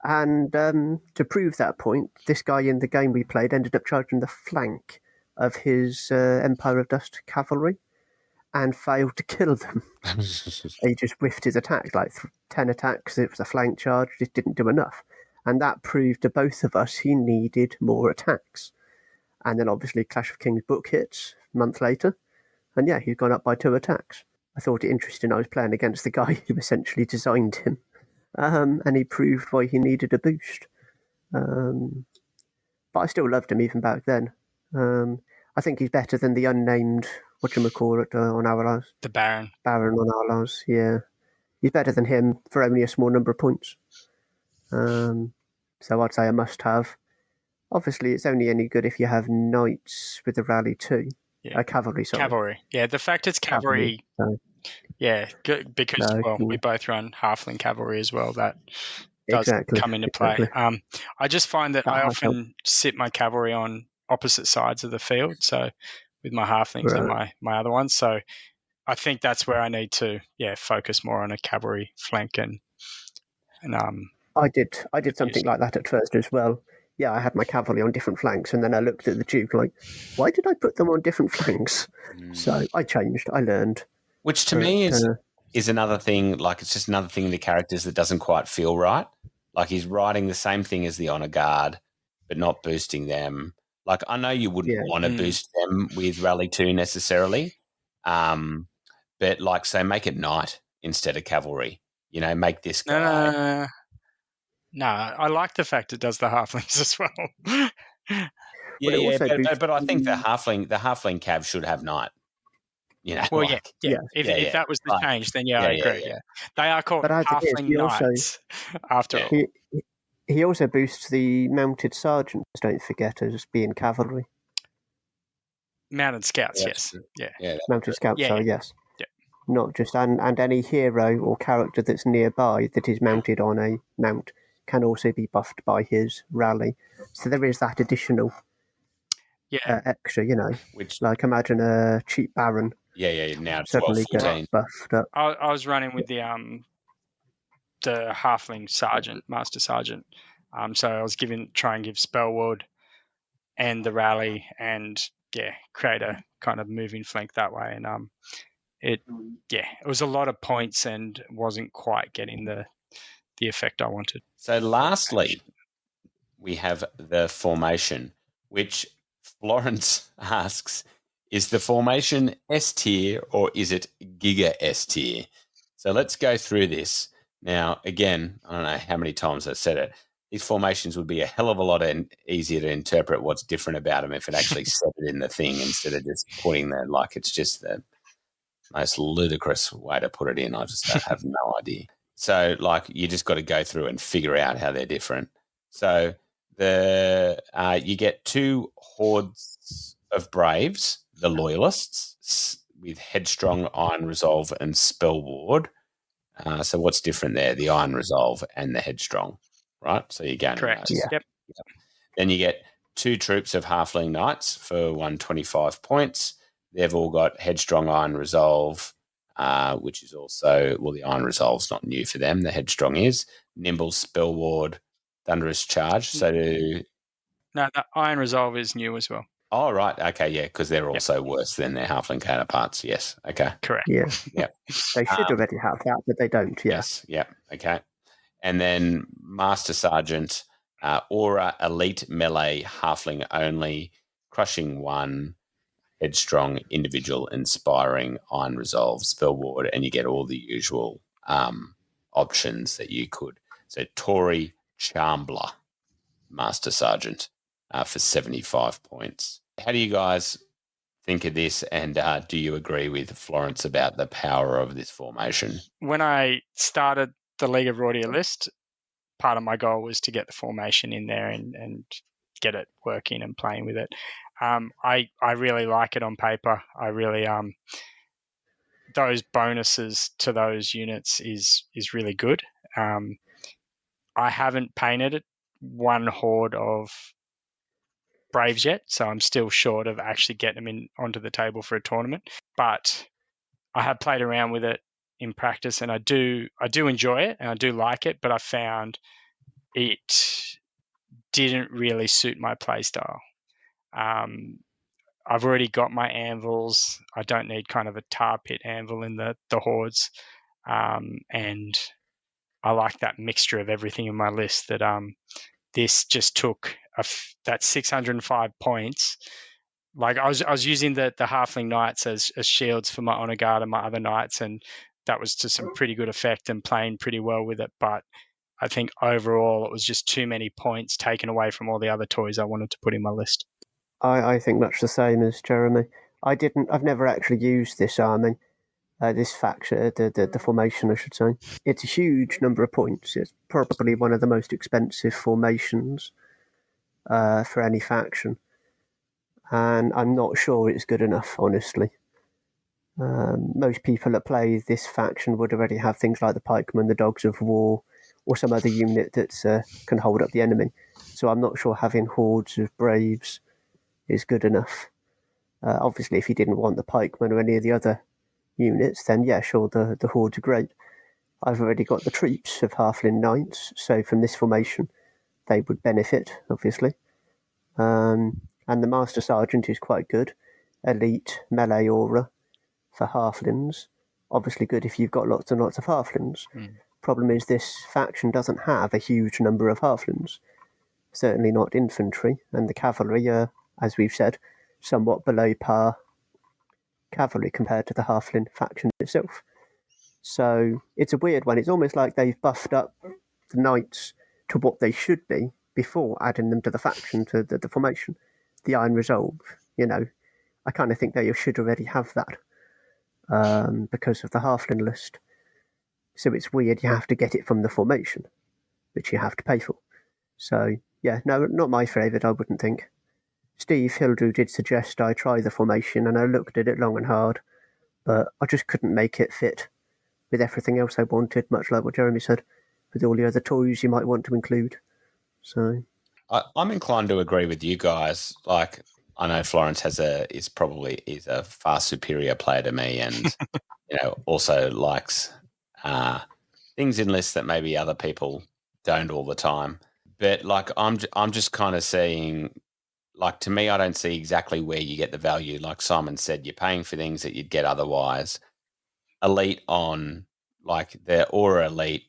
Speaker 2: And to prove that point, this guy in the game we played ended up charging the flank of his Empire of Dust cavalry and failed to kill them. He just whiffed his attack, like 10 attacks. It was a flank charge, just didn't do enough. And that proved to both of us he needed more attacks. And then obviously Clash of Kings book hits a month later. And yeah, he's gone up by 2 attacks. I thought it interesting. I was playing against the guy who essentially designed him. And he proved why he needed a boost. But I still loved him even back then. I think he's better than the unnamed, whatchamacallit, on aralez.
Speaker 3: The Baron.
Speaker 2: Baron on aralez, yeah. He's better than him for only a small number of points. So I'd say a must-have. Obviously, it's only any good if you have knights with a rally too.
Speaker 3: Yeah.
Speaker 2: Cavalry, sorry.
Speaker 3: Cavalry. Yeah, the fact it's cavalry. Yeah, good, because we both run halfling cavalry as well. That does come into play. Exactly. I just find that I often sit my cavalry on opposite sides of the field, so with my halflings and my other ones. So I think that's where I need to focus more on a cavalry flank and
Speaker 2: I did something like that at first as well. Yeah, I had my cavalry on different flanks, and then I looked at the Duke like, why did I put them on different flanks? So I changed. I learned.
Speaker 4: Which to me is another thing. Like, it's just another thing in the characters that doesn't quite feel right. Like, he's writing the same thing as the honor guard, but not boosting them. Like, I know you wouldn't want to boost them with Rally 2 necessarily, but like, say, make it knight instead of cavalry. You know, make this guy.
Speaker 3: No, I like the fact it does the halflings as well.
Speaker 4: But I think the halfling cav should have knight. You know,
Speaker 3: well, if that was the change, then I agree. Yeah. They are called halfling knights after all.
Speaker 2: He also boosts the mounted sergeants, don't forget, as being cavalry.
Speaker 3: Mounted scouts, yes. Yeah.
Speaker 2: Mounted scouts, yes.
Speaker 3: Yeah.
Speaker 2: Not just, and any hero or character that's nearby that is mounted on a mount can also be buffed by his rally. So there is that additional extra, you know. Which, like, imagine a cheap baron.
Speaker 4: Now
Speaker 2: suddenly get buffed up.
Speaker 3: I was running with the halfling sergeant, master sergeant. So I was try and give spell ward and the rally, and create a kind of moving flank that way. And it was a lot of points and wasn't quite getting the effect I wanted.
Speaker 4: So lastly, we have the formation, which Florence asks, is the formation S tier or is it Giga S tier? So let's go through this. Now, again, I don't know how many times I've said it. These formations would be a hell of a lot easier to interpret what's different about them if it actually said it in the thing instead of just putting the, like, it's just the most ludicrous way to put it in. I just have no idea. So, like, you just got to go through and figure out how they're different. So you get 2 hordes of braves, the loyalists, with headstrong, iron resolve, and spell ward. So what's different there? The iron resolve and the headstrong, right? So you're going
Speaker 3: correct.
Speaker 4: Yep. Then you get 2 troops of halfling knights for 125 points. They've all got Headstrong Iron Resolve, which is also, well, the Iron Resolve's not new for them. The Headstrong is. Nimble, Spell Ward, Thunderous Charge. So
Speaker 3: No, the Iron Resolve is new as well.
Speaker 4: Oh, right. Okay, yeah, because they're also worse than their halfling counterparts. Yes. Okay.
Speaker 3: Correct.
Speaker 2: Yeah.
Speaker 4: Yep.
Speaker 2: They should already have that, but they don't. Yeah.
Speaker 4: Yes. Yep. Okay. And then Master Sergeant, Aura Elite Melee Halfling only, Crushing 1, Headstrong, Individual, Inspiring, Iron Resolve, Spell Ward, and you get all the usual options that you could. So Tory Chambler, Master Sergeant, for 75 points. How do you guys think of this, and do you agree with Florence about the power of this formation?
Speaker 3: When I started the League of Rhordia list, part of my goal was to get the formation in there and get it working and playing with it. I really like it on paper. I really those bonuses to those units is really good. I haven't painted one horde of Braves yet, so I'm still short of actually getting them in onto the table for a tournament. But I have played around with it in practice, and I do enjoy it and I do like it. But I found it didn't really suit my playstyle. I've already got my anvils. I don't need kind of a tar pit anvil in the hordes, and I like that mixture of everything in my list. That this just took that 605 points. Like I was using the halfling knights as shields for my honor guard and my other knights, and that was to some pretty good effect and playing pretty well with it. But I think overall it was just too many points taken away from all the other toys I wanted to put in my list.
Speaker 2: I think much the same as Jeremy. I've never actually used this army, this faction, the formation, I should say. It's a huge number of points. It's probably one of the most expensive formations for any faction. And I'm not sure it's good enough, honestly. Most people that play this faction would already have things like the pikemen, the dogs of war, or some other unit that can hold up the enemy. So I'm not sure having hordes of braves is good enough. Obviously, if you didn't want the pikemen or any of the other units, then yeah, sure, the hordes are great. I've already got the troops of halfling knights, so from this formation, they would benefit, obviously. And the Master Sergeant is quite good. Elite melee aura for halflings. Obviously good if you've got lots and lots of halflings. Problem is this faction doesn't have a huge number of halflings. Certainly not infantry, and the cavalry are, as we've said, somewhat below par cavalry compared to the halfling faction itself. So it's a weird one. It's almost like they've buffed up the knights to what they should be before adding them to the faction, to the formation. The Iron Resolve, I kind of think they should already have that because of the halfling list. So it's weird you have to get it from the formation, which you have to pay for. So, yeah, no, not my favourite, I wouldn't think. Steve Hildrew did suggest I try the formation, and I looked at it long and hard, but I just couldn't make it fit with everything else I wanted, much like what Jeremy said, with all the other toys you might want to include. So
Speaker 4: I'm inclined to agree with you guys. Like, I know Florence is a far superior player to me, and also likes things in lists that maybe other people don't all the time. But like, I'm just kind of seeing, like, to me, I don't see exactly where you get the value. Like Simon said, you're paying for things that you'd get otherwise. Elite on, like, the Aura Elite,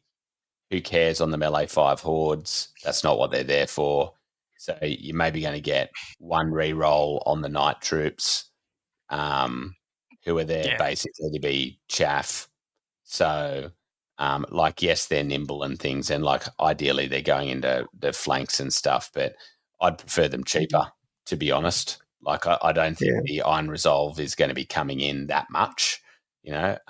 Speaker 4: who cares on the melee 5 hordes? That's not what they're there for. So you're maybe going to get one reroll on the knight troops, who are there basically to be chaff. So, yes, they're nimble and things, and like ideally they're going into the flanks and stuff, but I'd prefer them cheaper, to be honest. Like, I don't think the Iron Resolve is going to be coming in that much,
Speaker 2: not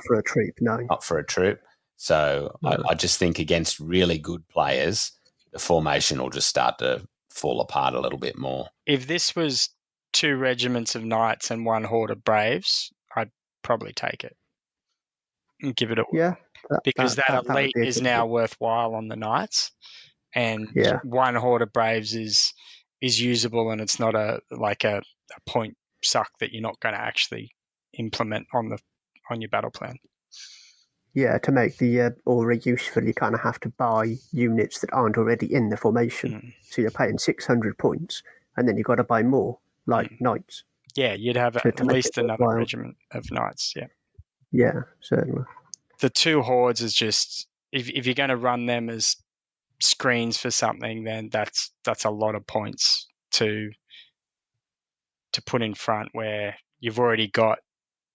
Speaker 2: for a troop, no.
Speaker 4: Not for a troop. So no. I just think against really good players, the formation will just start to fall apart a little bit more.
Speaker 3: If this was 2 regiments of knights and 1 horde of braves, I'd probably take it and give it a
Speaker 2: whirl.
Speaker 3: because that elite is now worthwhile on the knights, and 1 horde of braves is is usable and it's not a point suck that you're not going to actually implement on your battle plan.
Speaker 2: Yeah, to make the aura useful, you kind of have to buy units that aren't already in the formation. So you're paying 600 points, and then you've got to buy more, like knights.
Speaker 3: Yeah, you'd have at
Speaker 2: make
Speaker 3: least
Speaker 2: it
Speaker 3: another
Speaker 2: worthwhile.
Speaker 3: regiment of knights. Yeah.
Speaker 2: Yeah, certainly.
Speaker 3: The 2 hordes is just if you're going to run them as screens for something, then that's a lot of points to put in front where you've already got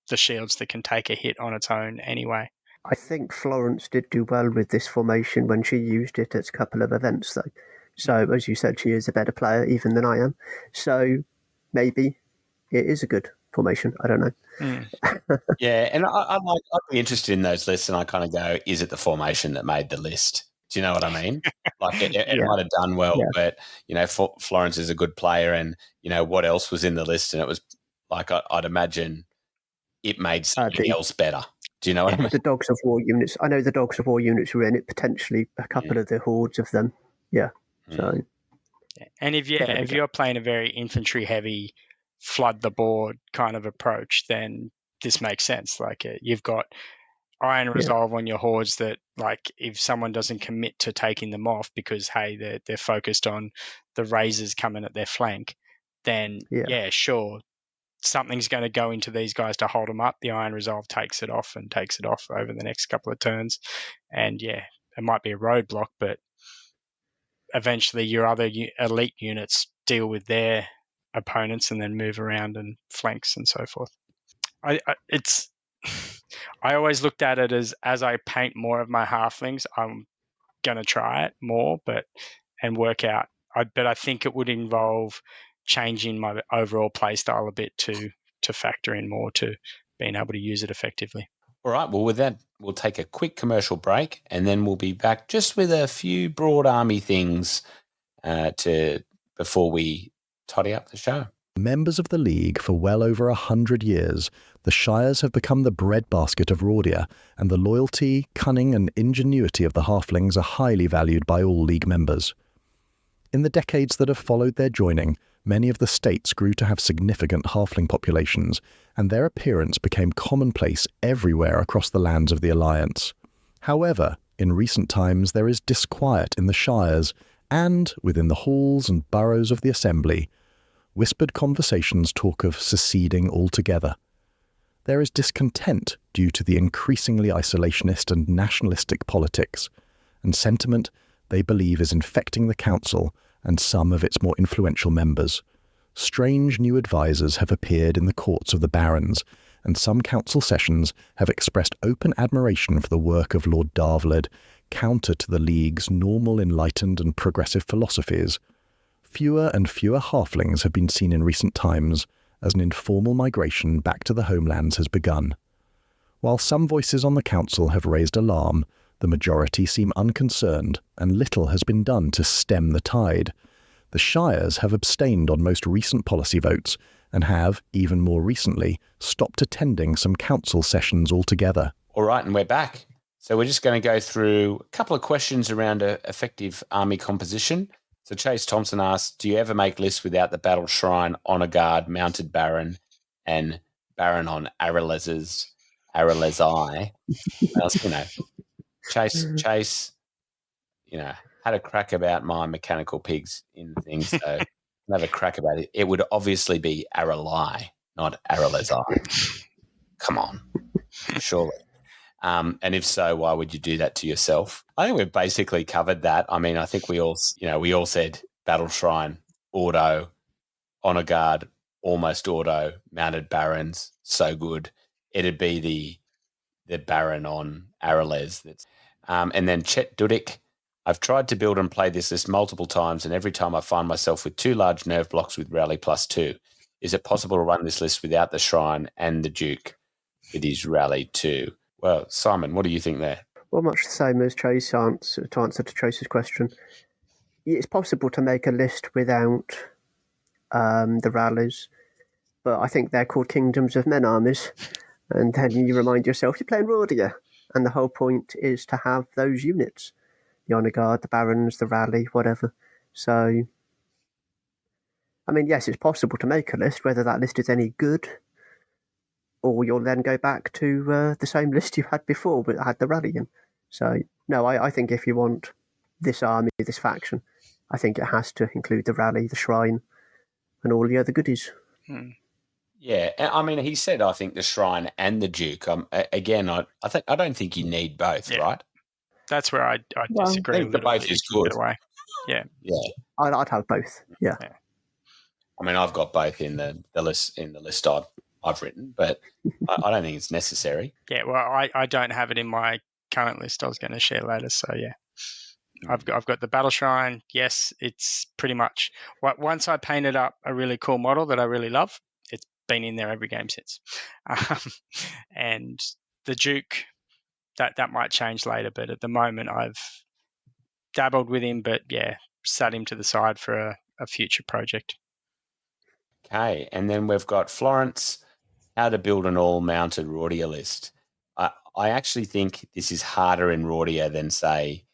Speaker 3: the shields that can take a hit on its own anyway.
Speaker 2: I think Florence did do well with this formation when she used it at a couple of events, though. So, as you said, she is a better player even than I am. So, maybe it is a good formation. I don't know.
Speaker 4: Yeah, and I'd be interested in those lists, and I kind of go, is it the formation that made the list? Do you know what I mean? Like it might have done well, but Florence is a good player, and what else was in the list? And it was like I'd imagine it made something else better. Do you know what I mean?
Speaker 2: The Dogs of War units. I know the Dogs of War units were in it. Potentially a couple of the hordes of them. Yeah. So.
Speaker 3: And if you're playing a very infantry heavy, flood the board kind of approach, then this makes sense. Like you've got Iron Resolve on your hordes that, like, if someone doesn't commit to taking them off because hey they're focused on the razors coming at their flank, then sure, something's going to go into these guys to hold them up. The Iron Resolve takes it off over the next couple of turns, and it might be a roadblock, but eventually your other elite units deal with their opponents and then move around and flanks and so forth. I always looked at it as I paint more of my halflings, I'm going to try it more, and work out. But I think it would involve changing my overall play style a bit to factor in more to being able to use it effectively.
Speaker 4: All right. Well, with that, we'll take a quick commercial break, and then we'll be back just with a few broad army things before we tidy up the show.
Speaker 5: Members of the League for well over 100 years, the Shires have become the breadbasket of Rhordia, and the loyalty, cunning and ingenuity of the halflings are highly valued by all League members. In the decades that have followed their joining, many of the states grew to have significant halfling populations, and their appearance became commonplace everywhere across the lands of the Alliance. However, in recent times there is disquiet in the Shires, and within the halls and boroughs of the Assembly, whispered conversations talk of seceding altogether. There is discontent due to the increasingly isolationist and nationalistic politics, and sentiment they believe is infecting the council and some of its more influential members. Strange new advisors have appeared in the courts of the barons, and some council sessions have expressed open admiration for the work of Lord Darvled, counter to the League's normal enlightened and progressive philosophies. Fewer and fewer halflings have been seen in recent times, as an informal migration back to the homelands has begun. While some voices on the council have raised alarm, the majority seem unconcerned, and little has been done to stem the tide. The Shires have abstained on most recent policy votes, and have, even more recently, stopped attending some council sessions altogether.
Speaker 4: All right, and we're back. So we're just going to go through a couple of questions around effective army composition. So Chase Thompson asks, do you ever make lists without the Battle Shrine, Honor Guard, Mounted Baron, and Baron on aralez's eye? Chase, had a crack about my mechanical pigs in things, so have a crack about it. It would obviously be aralai, not aralez's eye. Come on, surely. And if so, why would you do that to yourself? I think we've basically covered that. I mean, I think we all said Battle Shrine, auto, Honor Guard, almost auto, Mounted Barons, so good. It'd be the Baron on aralez. And then Chet Dudik, I've tried to build and play this list multiple times, and every time I find myself with 2 large nerve blocks with Rally +2. Is it possible to run this list without the Shrine and the Duke with his Rally 2? Well, Simon, what do you think there?
Speaker 2: Well, much the same as Chase to answer to Chase's question. It's possible to make a list without the rallies, but I think they're called Kingdoms of Men armies, and then you remind yourself you're playing Rhordia, and the whole point is to have those units. The Honor Guard, the Barons, the Rally, whatever. So, I mean, yes, it's possible to make a list. Whether that list is any good, or you'll then go back to the same list you had before, but had the rally in. So, no, I think if you want this army, this faction, I think it has to include the rally, the shrine, and all the other goodies.
Speaker 4: Yeah, I mean, he said, I think the shrine and the Duke. Again, I don't think you need both,
Speaker 3: Yeah.
Speaker 4: right?
Speaker 3: That's where I
Speaker 2: Well,
Speaker 3: disagree
Speaker 4: I
Speaker 3: a
Speaker 4: think the
Speaker 3: little
Speaker 4: both
Speaker 3: bit.
Speaker 4: is
Speaker 3: You can
Speaker 4: good.
Speaker 3: get away. Yeah.
Speaker 4: Yeah.
Speaker 2: I'd have both. Yeah.
Speaker 4: I mean, I've got both in the list I've written, but I don't think it's necessary.
Speaker 3: Yeah. Well, I don't have it in my current list. I was going to share later. So yeah, I've got the battle shrine. Yes, it's pretty much once I painted up a really cool model that I really love. It's been in there every game since, and the Duke that might change later. But at the moment, I've dabbled with him, but yeah, sat him to the side for a future project.
Speaker 4: Okay, and then we've got Florence, how to build an all-mounted Rhordia list. I actually think this is harder in Rhordia than, say,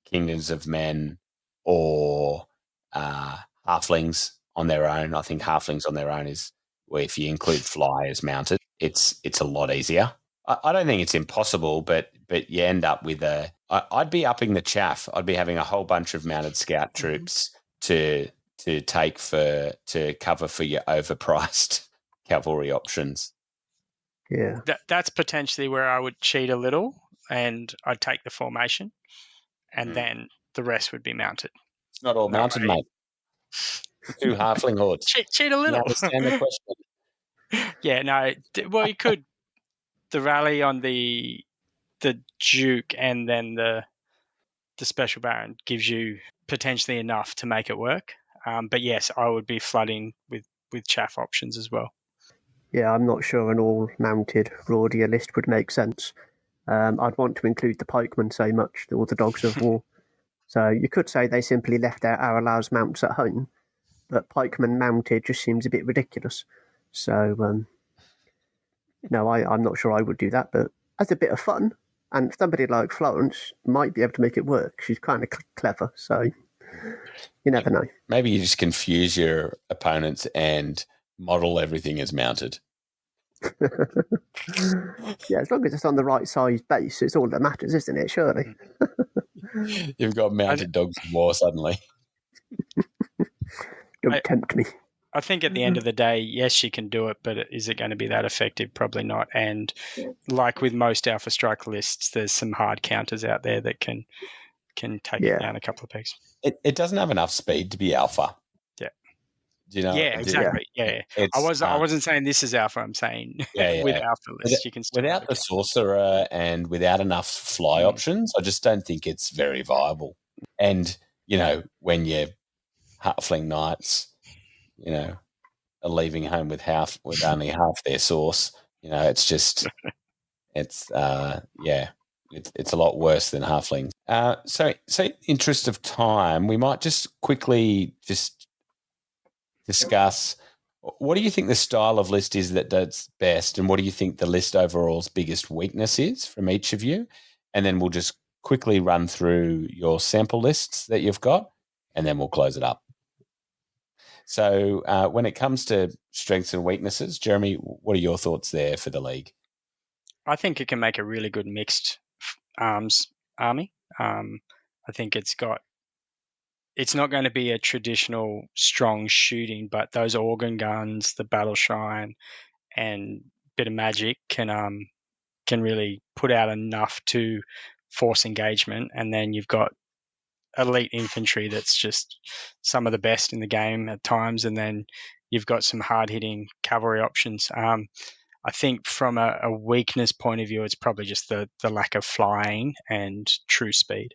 Speaker 4: Kingdoms of Men or Halflings on their own. I think Halflings on their own is where if you include flyers mounted, it's a lot easier. I don't think it's impossible, but you end up with I'd be upping the chaff. I'd be having a whole bunch of mounted scout troops to cover for your overpriced cavalry options.
Speaker 2: Yeah.
Speaker 3: That's potentially where I would cheat a little, and I'd take the formation, and then the rest would be mounted.
Speaker 4: It's not all mounted, mate. 2 halfling hordes.
Speaker 3: Cheat a little.
Speaker 4: You understand the question?
Speaker 3: Yeah, no. Well, you could the rally on the Duke, and then the special baron gives you potentially enough to make it work. But yes, I would be flooding with chaff options as well.
Speaker 2: Yeah, I'm not sure an all-mounted Rhordia list would make sense. I'd want to include the pikemen so much, or the dogs of war. So you could say they simply left their aralez mounts at home, but pikemen mounted just seems a bit ridiculous. So, no, I'm not sure I would do that, but as a bit of fun, and somebody like Florence might be able to make it work. She's kind of clever, so you never know.
Speaker 4: Maybe you just confuse your opponents and model everything as mounted.
Speaker 2: Yeah, as long as it's on the right size base, it's all that matters, isn't it? Surely.
Speaker 4: You've got mounted dogs of war suddenly.
Speaker 2: Don't tempt me.
Speaker 3: I think at the end of the day, yes, she can do it, but is it going to be that effective? Probably not. And like with most Alpha Strike lists, there's some hard counters out there that can take it down a couple of pegs.
Speaker 4: It doesn't have enough speed to be alpha.
Speaker 3: Yeah.
Speaker 4: Do you know?
Speaker 3: Yeah, exactly. Yeah. I wasn't saying this is alpha. I'm saying with alpha lists, you can still
Speaker 4: without the sorcerer and without enough fly options, I just don't think it's very viable. And when your halfling knights, are leaving home with only half their sauce, it's just it's a lot worse than halflings. So interest of time, we might just quickly discuss, what do you think the style of list is that does best, and what do you think the list overall's biggest weakness is from each of you? And then we'll just quickly run through your sample lists that you've got, and then we'll close it up. So when it comes to strengths and weaknesses, Jeremy, what are your thoughts there for the league?
Speaker 3: I think it can make a really good mixed arms army. I think it's not going to be a traditional strong shooting, but those organ guns, the battle shrine, and bit of magic can really put out enough to force engagement. And then you've got elite infantry that's just some of the best in the game at times, and then you've got some hard-hitting cavalry options. I think from a weakness point of view, it's probably just the lack of flying and true speed.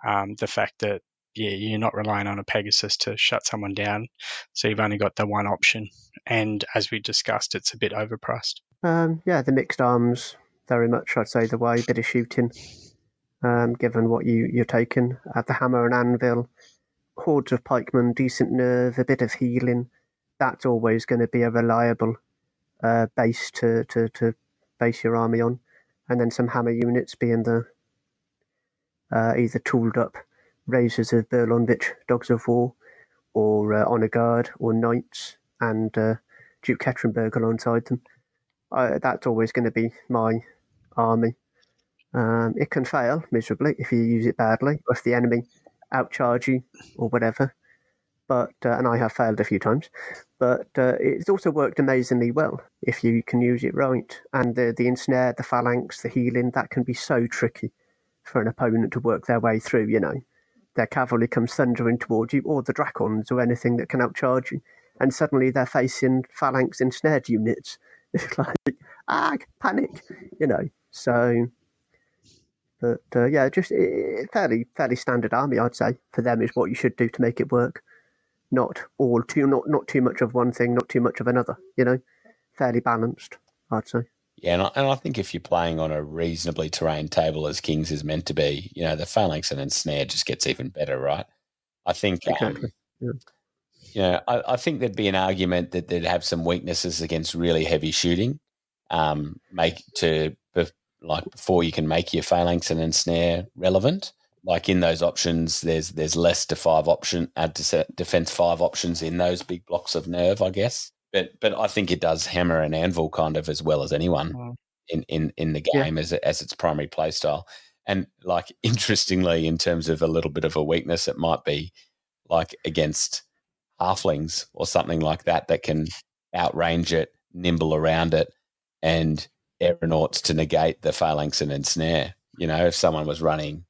Speaker 3: The fact that you're not relying on a Pegasus to shut someone down, so you've only got the one option. And as we discussed, it's a bit overpriced.
Speaker 2: The mixed arms, very much, I'd say, the way, a bit of shooting, given what you're taking. At the hammer and anvil, hordes of pikemen, decent nerve, a bit of healing. That's always going to be a reliable base to base your army on. And then some hammer units being the either tooled up Razors of Berlonvich, Dogs of War, or Honor Guard or Knights and Duke Ketrenberg alongside them. That's always going to be my army. It can fail miserably if you use it badly, or if the enemy outcharge you or whatever. But and I have failed a few times. But it's also worked amazingly well if you can use it right. And the ensnare, the phalanx, the healing, that can be so tricky for an opponent to work their way through, you know. Their cavalry comes thundering towards you, or the dracons, or anything that can outcharge you. And suddenly they're facing phalanx ensnared units. It's like, panic, you know. So, but yeah, just fairly standard army, I'd say. For them is what you should do to make it work. Not too much of one thing, not too much of another, you know. Fairly balanced, I'd say.
Speaker 4: Yeah, and I think if you're playing on a reasonably terrain table as Kings is meant to be, you know, the phalanx and ensnare just gets even better, right? I think
Speaker 2: Exactly. Yeah.
Speaker 4: You know, I think there'd be an argument that they'd have some weaknesses against really heavy shooting. Before you can make your phalanx and ensnare relevant. Like in those options, there's less defense 5 options in those big blocks of nerve, I guess. But I think it does hammer and anvil kind of as well as anyone in the game as its primary play style. And like interestingly, in terms of a little bit of a weakness, it might be like against halflings or something like that can outrange it, nimble around it, and aeronauts to negate the phalanx and ensnare. You know, if someone was running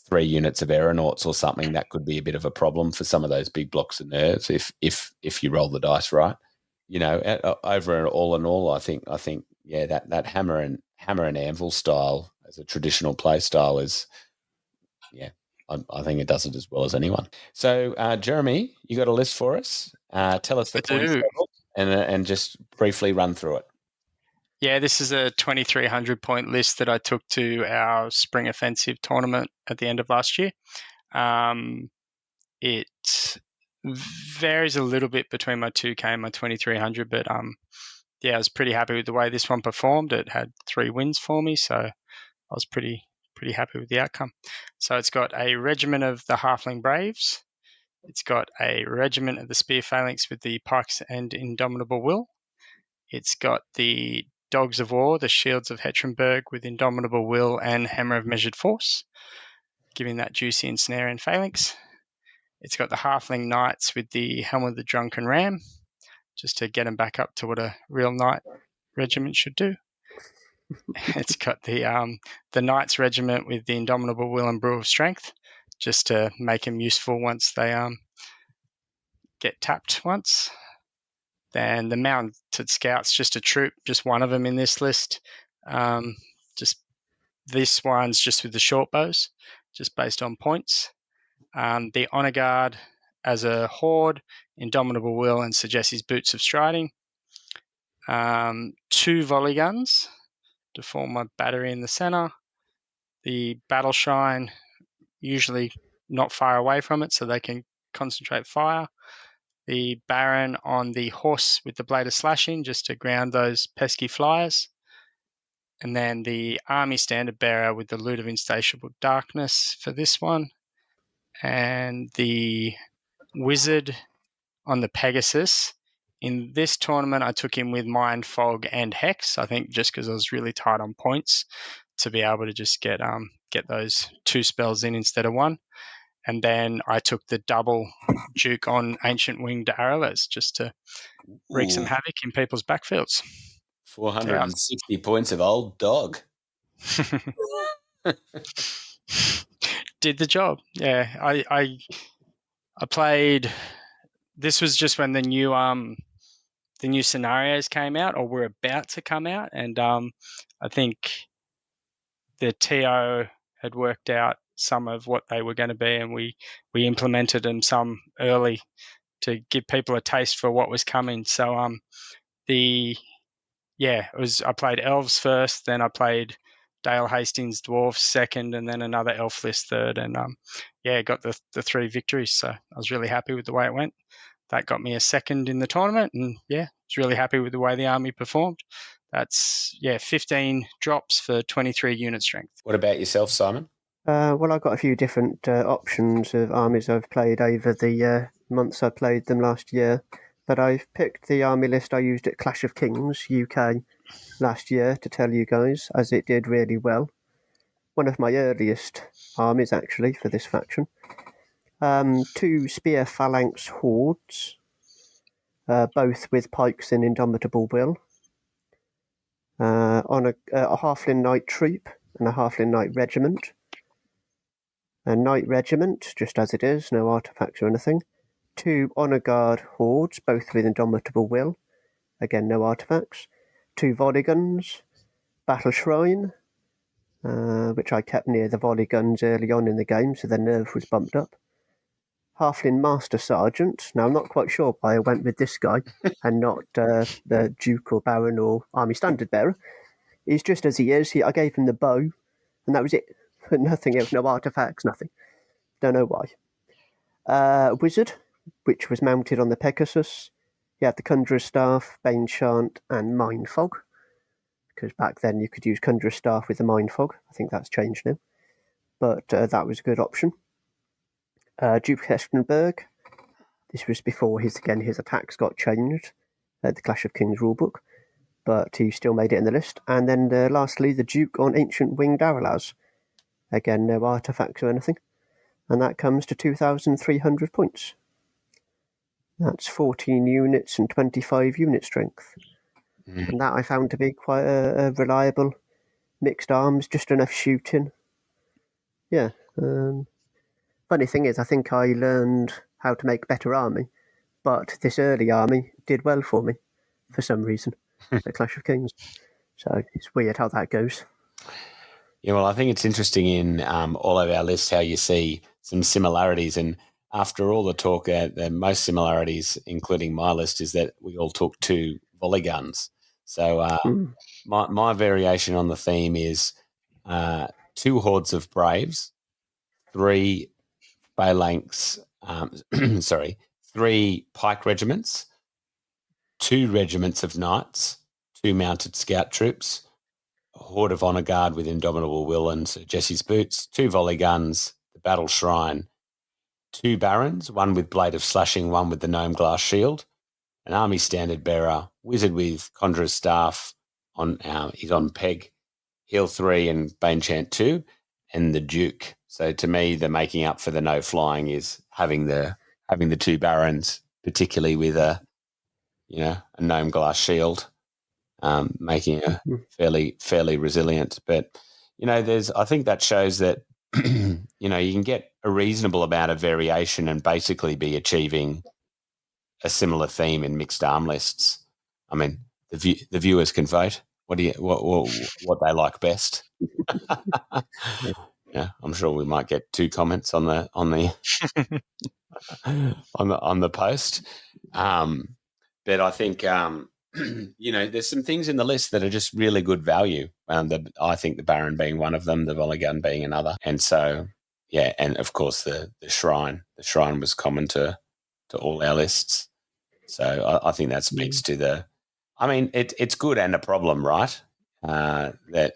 Speaker 4: 3 units of aeronauts or something, that could be a bit of a problem for some of those big blocks of nerves if you roll the dice right. You know, over all in all, I think yeah, that hammer and anvil style as a traditional play style is, yeah, I think it does it as well as anyone. So, Jeremy, you got a list for us? Tell us the points total and just briefly run through it.
Speaker 3: Yeah, this is a 2,300 point list that I took to our Spring Offensive tournament at the end of last year. It varies a little bit between my 2K and my 2,300, but yeah, I was pretty happy with the way this one performed. It had 3 wins for me, so I was pretty happy with the outcome. So it's got a regiment of the Halfling Braves. It's got a regiment of the Spear Phalanx with the Pikes and Indomitable Will. It's got the Dogs of War, the Shields of Hetrenberg with Indomitable Will and Hammer of Measured Force, giving that juicy ensnare and phalanx. It's got the Halfling Knights with the Helm of the Drunken Ram, just to get them back up to what a real knight regiment should do. It's got the Knights Regiment with the Indomitable Will and Brew of Strength, just to make them useful once they get tapped once. Then the Mounted Scouts, just a troop, just one of them in this list. Just this one's just with the short bows, just based on points. The Honor Guard as a horde, Indomitable Will and Sagessi's Boots of Striding. 2 volley guns to form my battery in the center. The Battle Shrine, usually not far away from it, so they can concentrate fire. The Baron on the horse with the Blade of Slashing, just to ground those pesky flyers. And then the Army Standard Bearer with the Loot of Insatiable Darkness for this one. And the Wizard on the Pegasus. In this tournament, I took him with Mind, Fog, and Hex, I think just because I was really tight on points to be able to just get those 2 spells in instead of 1. And then I took the double Duke on Ancient Winged aralez just to wreak some havoc in people's backfields.
Speaker 4: 460 points of old dog.
Speaker 3: Did the job. Yeah, I played. This was just when the new scenarios came out or were about to come out, and I think the TO had worked out some of what they were going to be, and we implemented them some early to give people a taste for what was coming. So I played elves first, then I played Dale Hastings dwarves second, and then another elf list third, and got the 3 victories. So I was really happy with the way it went. That got me a second in the tournament, and I was really happy with the way the army performed. That's 15 drops for 23 unit strength.
Speaker 4: What about yourself, Simon?
Speaker 2: Well, I've got a few different options of armies I've played over the months I played them last year, but I've picked the army list I used at Clash of Kings UK last year to tell you guys, as it did really well. One of my earliest armies, actually, for this faction. 2 spear phalanx hordes, both with pikes and indomitable will. On a halfling knight troop and a halfling knight regiment. A knight regiment, just as it is, no artifacts or anything. 2 honor guard hordes, both with indomitable will. Again, no artifacts. 2 volley guns. Battle shrine, which I kept near the volley guns early on in the game, so the nerve was bumped up. Halfling Master Sergeant. Now, I'm not quite sure why I went with this guy and not the Duke or Baron or Army Standard Bearer. He's just as he is. I gave him the bow, and that was it. Nothing else, no artifacts, nothing. Don't know why. Wizard, which was mounted on the Pegasus. You had the Conjurer's Staff, Bane Chant, and Mind Fog. Because back then you could use Conjurer's Staff with the Mind Fog. I think that's changed now. But that was a good option. Duke Hespenberg. This was before his attacks got changed at the Clash of Kings rulebook, but he still made it in the list. And then lastly, the Duke on Ancient Winged Aralez. Again, no artifacts or anything. And that comes to 2,300 points. That's 14 units and 25 unit strength. And that I found to be quite a reliable mixed arms, just enough shooting. Yeah. Funny thing is, I think I learned how to make better army, but this early army did well for me for some reason at Clash of Kings. So it's weird how that goes.
Speaker 4: Yeah, well, I think it's interesting in all of our lists how you see some similarities. And after all the talk, the most similarities, including my list, is that we all took 2 volley guns. So my variation on the theme is 2 hordes of braves, 3 phalanx, 3 pike regiments, 2 regiments of knights, 2 mounted scout troops, a horde of honor guard with indomitable will and Sir Jesse's boots, 2 volley guns, the battle shrine, 2 barons, one with blade of slashing, one with the gnome glass shield, an army standard bearer, wizard with conjurer's staff, he's on peg, heal 3 and bane chant 2, and the duke. So to me, the making up for the no flying is having the 2 barons, particularly with a gnome glass shield, making a fairly resilient. But I think that shows that you can get a reasonable amount of variation and basically be achieving a similar theme in mixed arm lists. I mean, the viewers can vote. What they like best. Yeah, I'm sure we might get 2 comments on the on the post. But I think there's some things in the list that are just really good value. I think the Baron being one of them, the volley gun being another, and so yeah, and of course the shrine. The shrine was common to all our lists, so I think that speaks to the. I mean, it's good and a problem, right? That.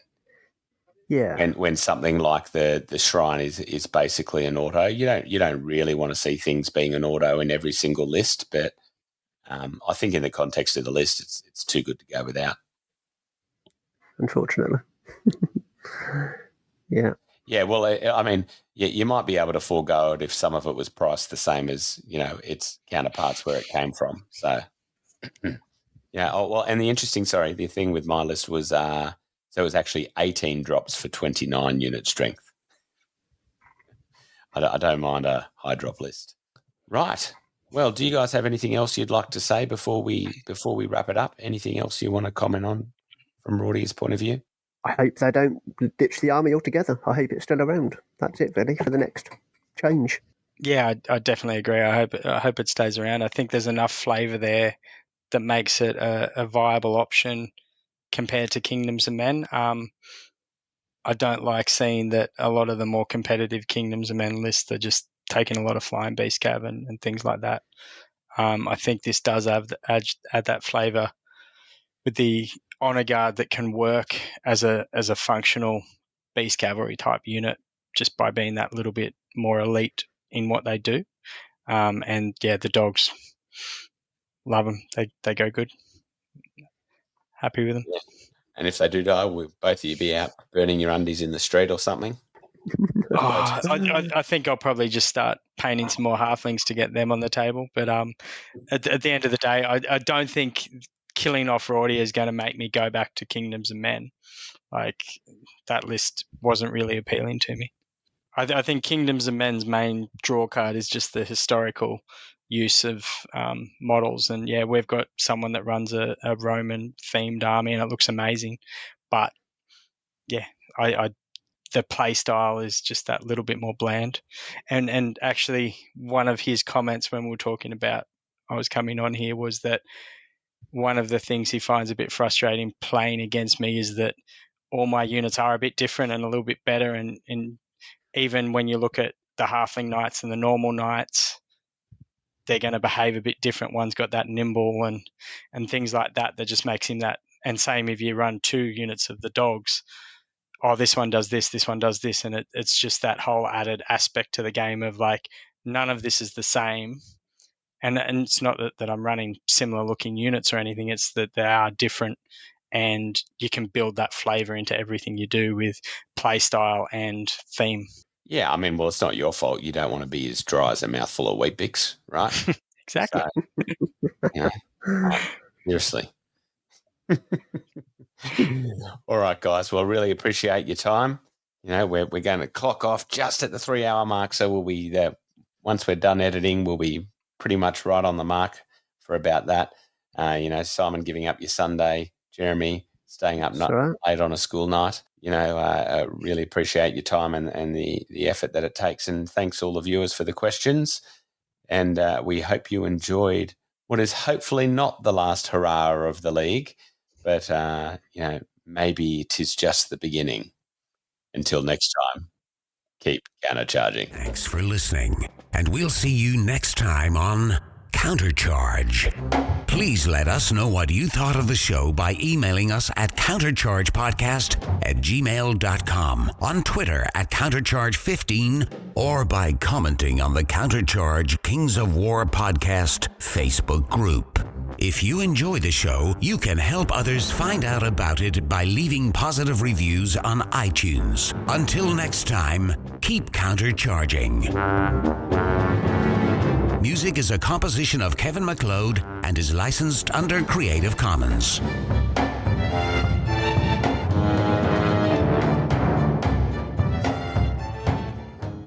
Speaker 2: Yeah.
Speaker 4: When something like the shrine is basically an auto, you don't really want to see things being an auto in every single list, but I think in the context of the list, it's too good to go without.
Speaker 2: Unfortunately. Yeah.
Speaker 4: Yeah, well, I mean, you might be able to forego it if some of it was priced the same as its counterparts where it came from. So, yeah. Oh, well, and the thing with my list was. So it was actually 18 drops for 29 unit strength. I don't mind a high drop list. Right. Well, do you guys have anything else you'd like to say before we wrap it up? Anything else you want to comment on from Rhordia's point of view?
Speaker 2: I hope they don't ditch the army altogether. I hope it's still around. That's it, really, for the next change.
Speaker 3: Yeah, I definitely agree. I hope it stays around. I think there's enough flavour there that makes it a viable option compared to Kingdoms of Men. I don't like seeing that a lot of the more competitive Kingdoms of Men lists are just taking a lot of flying beast cav and things like that. I think this does add that flavour with the honor guard that can work as a functional beast cavalry type unit just by being that little bit more elite in what they do. And yeah, the dogs love them. They go good. Happy with them.
Speaker 4: Yeah. And if they do die, will both of you be out burning your undies in the street or something?
Speaker 3: I think I'll probably just start painting some more halflings to get them on the table. But at the end of the day, I don't think killing off Rhordia is going to make me go back to Kingdoms of Men. Like, that list wasn't really appealing to me. I think Kingdoms of Men's main draw card is just the historical use of models. And yeah, we've got someone that runs a Roman themed army and it looks amazing. But yeah, the play style is just that little bit more bland. And actually, one of his comments when we were talking about I was coming on here was that one of the things he finds a bit frustrating playing against me is that all my units are a bit different and a little bit better. And even when you look at the halfling knights and the normal knights, they're going to behave a bit different. One's got that nimble and things like that just makes him that. And same if you run 2 units of the dogs, this one does this one does this. And it's just that whole added aspect to the game of like, none of this is the same. And it's not that I'm running similar looking units or anything. It's that they are different and you can build that flavor into everything you do with play style and theme.
Speaker 4: Yeah, I mean, well, it's not your fault. You don't want to be as dry as a mouthful of Weet-Bix, right?
Speaker 3: Exactly.
Speaker 4: So, seriously. All right, guys. Well, really appreciate your time. We're going to clock off just at the 3-hour mark, so we'll be there. Once we're done editing, we'll be pretty much right on the mark for about that. Simon giving up your Sunday, Jeremy staying up late on a school night. I really appreciate your time and the effort that it takes. And thanks all the viewers for the questions. And we hope you enjoyed what is hopefully not the last hurrah of the league, but, maybe it is just the beginning. Until next time, keep countercharging.
Speaker 1: Thanks for listening, and we'll see you next time on Countercharge. Please let us know what you thought of the show by emailing us at counterchargepodcast@gmail.com, on Twitter at countercharge15, or by commenting on the Countercharge Kings of War podcast Facebook group. If you enjoy the show, you can help others find out about it by leaving positive reviews on iTunes. Until next time, keep countercharging. Music is a composition of Kevin MacLeod and is licensed under Creative Commons.